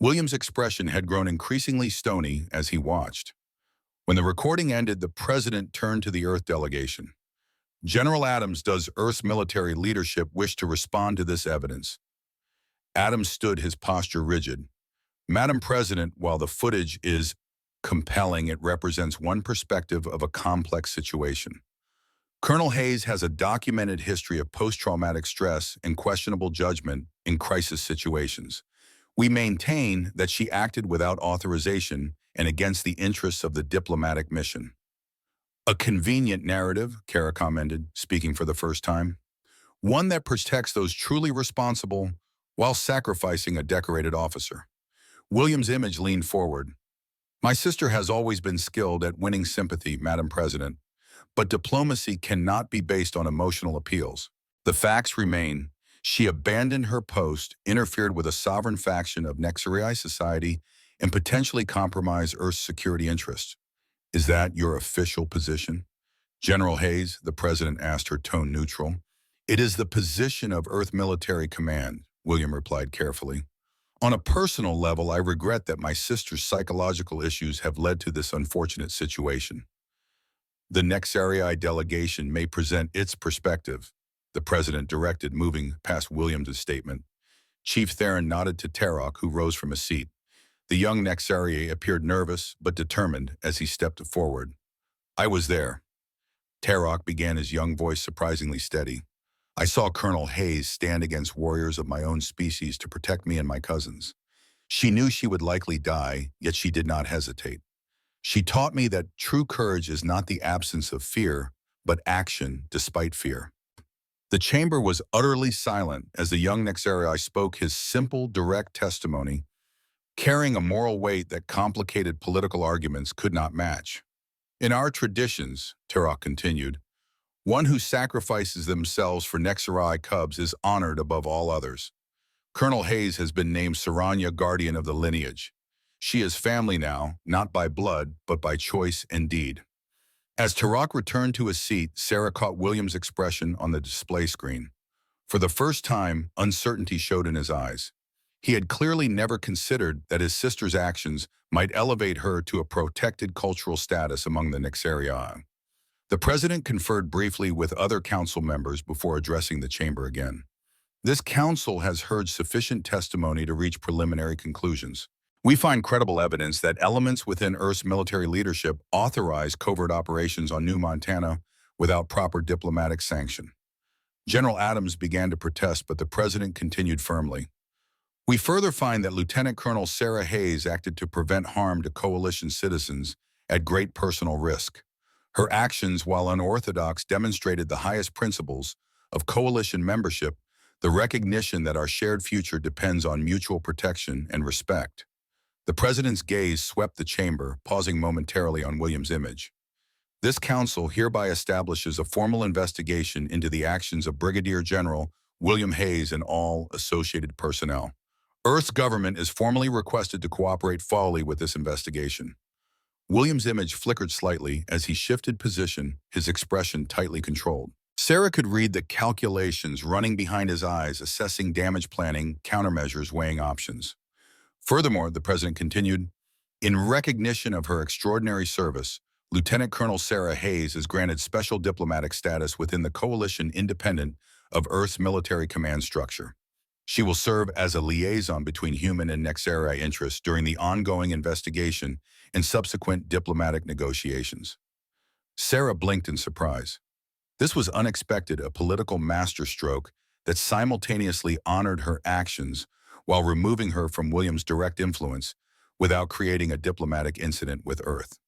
William's expression had grown increasingly stony as he watched. When the recording ended, the president turned to the Earth delegation. General Adams, does Earth's military leadership wish to respond to this evidence? Adams stood, his posture rigid. Madam President, while the footage is compelling, it represents one perspective of a complex situation. Colonel Hayes has a documented history of post-traumatic stress and questionable judgment in crisis situations. We maintain that she acted without authorization and against the interests of the diplomatic mission. A convenient narrative, Kara commented, speaking for the first time. One that protects those truly responsible while sacrificing a decorated officer. William's image leaned forward. My sister has always been skilled at winning sympathy, Madam President. But diplomacy cannot be based on emotional appeals. The facts remain. She abandoned her post, interfered with a sovereign faction of Nexarii society, and potentially compromised Earth's security interests. Is that your official position? General Hayes, the president asked, her tone neutral. It is the position of Earth Military Command, William replied carefully. On a personal level, I regret that my sister's psychological issues have led to this unfortunate situation. The Nexarii delegation may present its perspective, the president directed, moving past William's statement. Chief Theron nodded to Tarok, who rose from his seat. The young Nexarii appeared nervous but determined as he stepped forward. I was there. Tarok began, his young voice surprisingly steady. I saw Colonel Hayes stand against warriors of my own species to protect me and my cousins. She knew she would likely die, yet she did not hesitate. She taught me that true courage is not the absence of fear, but action despite fear. The chamber was utterly silent as the young Nexarii spoke his simple, direct testimony, carrying a moral weight that complicated political arguments could not match. In our traditions, Tarok continued, one who sacrifices themselves for Nexarii cubs is honored above all others. Colonel Hayes has been named Saranya, guardian of the lineage. She is family now, not by blood, but by choice and deed. As Tarok returned to his seat, Sarah caught William's expression on the display screen. For the first time, uncertainty showed in his eyes. He had clearly never considered that his sister's actions might elevate her to a protected cultural status among the Nexarii. The president conferred briefly with other council members before addressing the chamber again. This council has heard sufficient testimony to reach preliminary conclusions. We find credible evidence that elements within Earth's military leadership authorize covert operations on New Montana without proper diplomatic sanction. General Adams began to protest, but the president continued firmly. We further find that Lieutenant Colonel Sarah Hayes acted to prevent harm to coalition citizens at great personal risk. Her actions, while unorthodox, demonstrated the highest principles of coalition membership, the recognition that our shared future depends on mutual protection and respect. The president's gaze swept the chamber, pausing momentarily on William's image. This council hereby establishes a formal investigation into the actions of Brigadier General William Hayes and all associated personnel. Earth's government is formally requested to cooperate fully with this investigation. William's image flickered slightly as he shifted position, his expression tightly controlled. Sarah could read the calculations running behind his eyes, assessing damage planning, countermeasures, weighing options. Furthermore, the president continued, in recognition of her extraordinary service, Lieutenant Colonel Sarah Hayes is granted special diplomatic status within the coalition independent of Earth's military command structure. She will serve as a liaison between human and Nexarii interests during the ongoing investigation and subsequent diplomatic negotiations. Sarah blinked in surprise. This was unexpected, a political masterstroke that simultaneously honored her actions while removing her from William's direct influence without creating a diplomatic incident with Earth.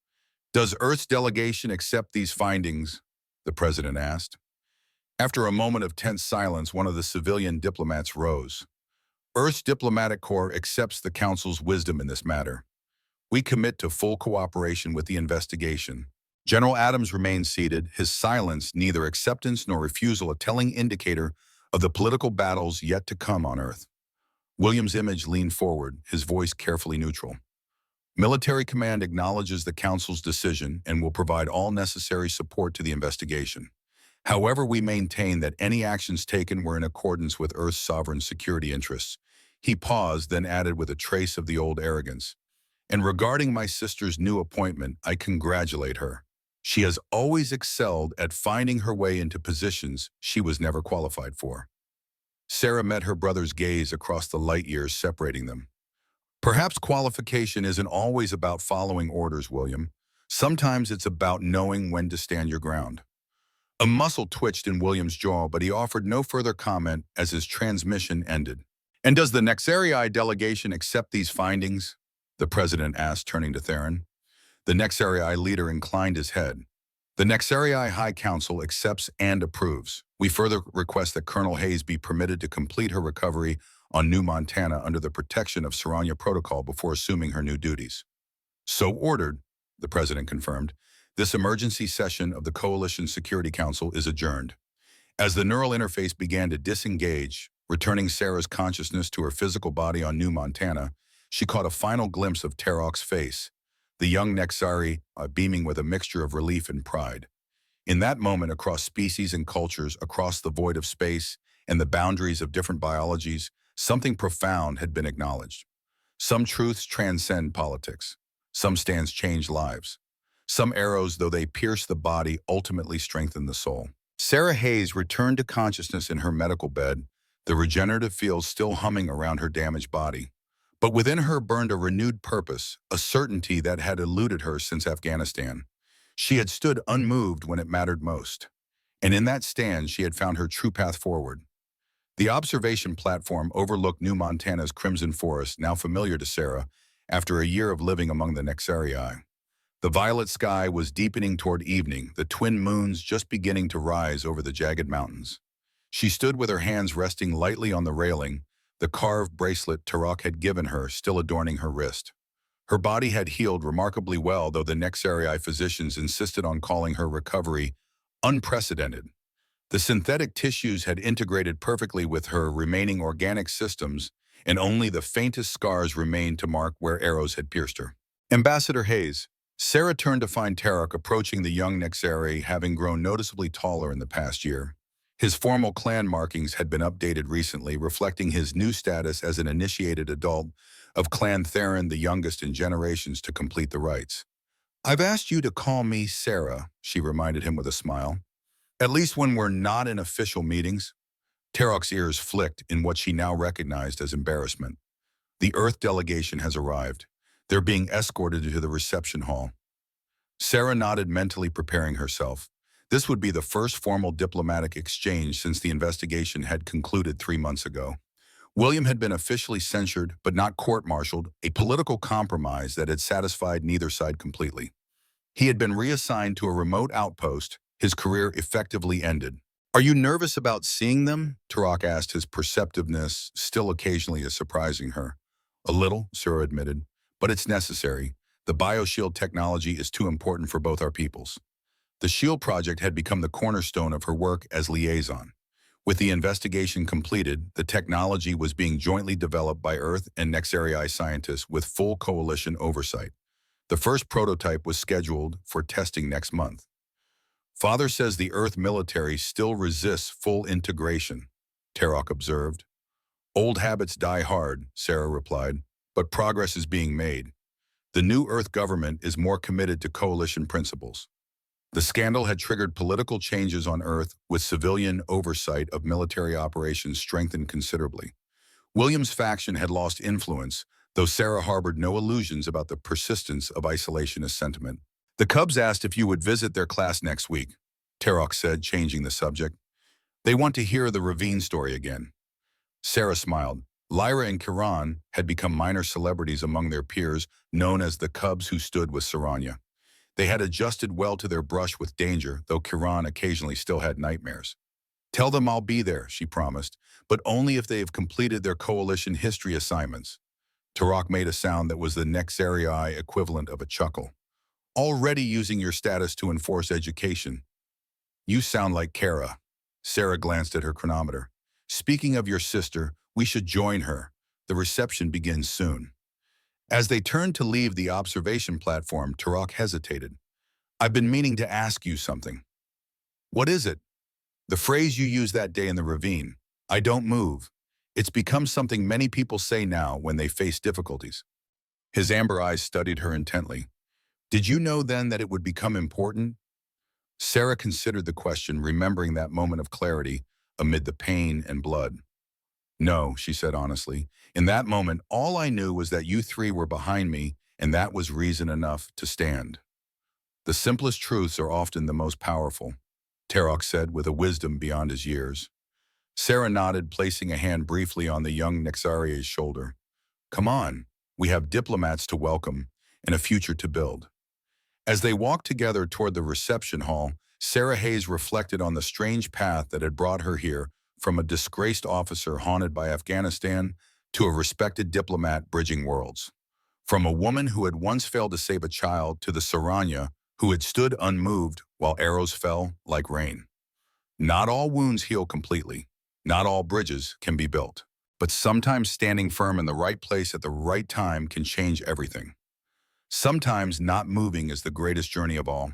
Does Earth's delegation accept these findings? The president asked. After a moment of tense silence, one of the civilian diplomats rose. Earth's diplomatic corps accepts the council's wisdom in this matter. We commit to full cooperation with the investigation. General Adams remained seated, his silence neither acceptance nor refusal, a telling indicator of the political battles yet to come on Earth. William's image leaned forward, his voice carefully neutral. Military command acknowledges the council's decision and will provide all necessary support to the investigation. However, we maintain that any actions taken were in accordance with Earth's sovereign security interests. He paused, then added with a trace of the old arrogance. And regarding my sister's new appointment, I congratulate her. She has always excelled at finding her way into positions she was never qualified for. Sarah met her brother's gaze across the light years separating them. Perhaps qualification isn't always about following orders, William. Sometimes it's about knowing when to stand your ground. A muscle twitched in William's jaw, but he offered no further comment as his transmission ended. And does the Nexarii delegation accept these findings? The president asked, turning to Theron. The Nexarii leader inclined his head. The Nexarii High Council accepts and approves. We further request that Colonel Hayes be permitted to complete her recovery on New Montana under the protection of Saranya Protocol before assuming her new duties. So ordered, the president confirmed. This emergency session of the Coalition Security Council is adjourned. As the neural interface began to disengage, returning Sarah's consciousness to her physical body on New Montana, she caught a final glimpse of Tarok's face, the young Nexari beaming with a mixture of relief and pride. In that moment, across species and cultures, across the void of space and the boundaries of different biologies, something profound had been acknowledged. Some truths transcend politics. Some stands change lives. Some arrows, though they pierce the body, ultimately strengthen the soul. Sarah Hayes returned to consciousness in her medical bed, the regenerative fields still humming around her damaged body. But within her burned a renewed purpose, a certainty that had eluded her since Afghanistan. She had stood unmoved when it mattered most. And in that stand, she had found her true path forward. The observation platform overlooked New Montana's crimson forest, now familiar to Sarah, after a year of living among the Nexarii. The violet sky was deepening toward evening, the twin moons just beginning to rise over the jagged mountains. She stood with her hands resting lightly on the railing, the carved bracelet Tarok had given her still adorning her wrist. Her body had healed remarkably well, though the Nexarii physicians insisted on calling her recovery unprecedented. The synthetic tissues had integrated perfectly with her remaining organic systems, and only the faintest scars remained to mark where arrows had pierced her. Ambassador Hayes. Sarah turned to find Tarok approaching the young Nexari, having grown noticeably taller in the past year. His formal clan markings had been updated recently, reflecting his new status as an initiated adult of Clan Theron, the youngest in generations to complete the rites. "I've asked you to call me Sarah," she reminded him with a smile. "At least when we're not in official meetings." Tarok's ears flicked in what she now recognized as embarrassment. The Earth delegation has arrived. They're being escorted to the reception hall. Sarah nodded, mentally preparing herself. This would be the first formal diplomatic exchange since the investigation had concluded 3 months ago. William had been officially censured, but not court-martialed, a political compromise that had satisfied neither side completely. He had been reassigned to a remote outpost. His career effectively ended. "Are you nervous about seeing them?" Tarok asked, his perceptiveness still occasionally surprising her. "A little," Sarah admitted, "but it's necessary. The bioshield technology is too important for both our peoples." The SHIELD project had become the cornerstone of her work as liaison. With the investigation completed, the technology was being jointly developed by Earth and Nexarii scientists with full coalition oversight. The first prototype was scheduled for testing next month. "Father says the Earth military still resists full integration," Tarok observed. "Old habits die hard," Sarah replied, "but progress is being made. The new Earth government is more committed to coalition principles." The scandal had triggered political changes on Earth, with civilian oversight of military operations strengthened considerably. William's faction had lost influence, though Sarah harbored no illusions about the persistence of isolationist sentiment. "The Cubs asked if you would visit their class next week," Tarok said, changing the subject. "They want to hear the ravine story again." Sarah smiled. Lyra and Kiran had become minor celebrities among their peers, known as the Cubs who stood with Saranya. They had adjusted well to their brush with danger, though Kiran occasionally still had nightmares. "Tell them I'll be there," she promised, "but only if they have completed their coalition history assignments." Tarok made a sound that was the Nexarii equivalent of a chuckle. "Already using your status to enforce education. You sound like Kara." Sarah glanced at her chronometer. "Speaking of your sister, we should join her. The reception begins soon." As they turned to leave the observation platform, Tarok hesitated. "I've been meaning to ask you something." "What is it?" "The phrase you used that day in the ravine, 'I don't move.' It's become something many people say now when they face difficulties." His amber eyes studied her intently. "Did you know then that it would become important?" Sarah considered the question, remembering that moment of clarity amid the pain and blood. "No," she said honestly. "In that moment, all I knew was that you three were behind me, and that was reason enough to stand." "The simplest truths are often the most powerful," Tarok said with a wisdom beyond his years. Sarah nodded, placing a hand briefly on the young Nexaria's shoulder. "Come on, we have diplomats to welcome and a future to build." As they walked together toward the reception hall, Sarah Hayes reflected on the strange path that had brought her here, from a disgraced officer haunted by Afghanistan to a respected diplomat bridging worlds. From a woman who had once failed to save a child to the Saranya who had stood unmoved while arrows fell like rain. Not all wounds heal completely. Not all bridges can be built. But sometimes standing firm in the right place at the right time can change everything. Sometimes not moving is the greatest journey of all.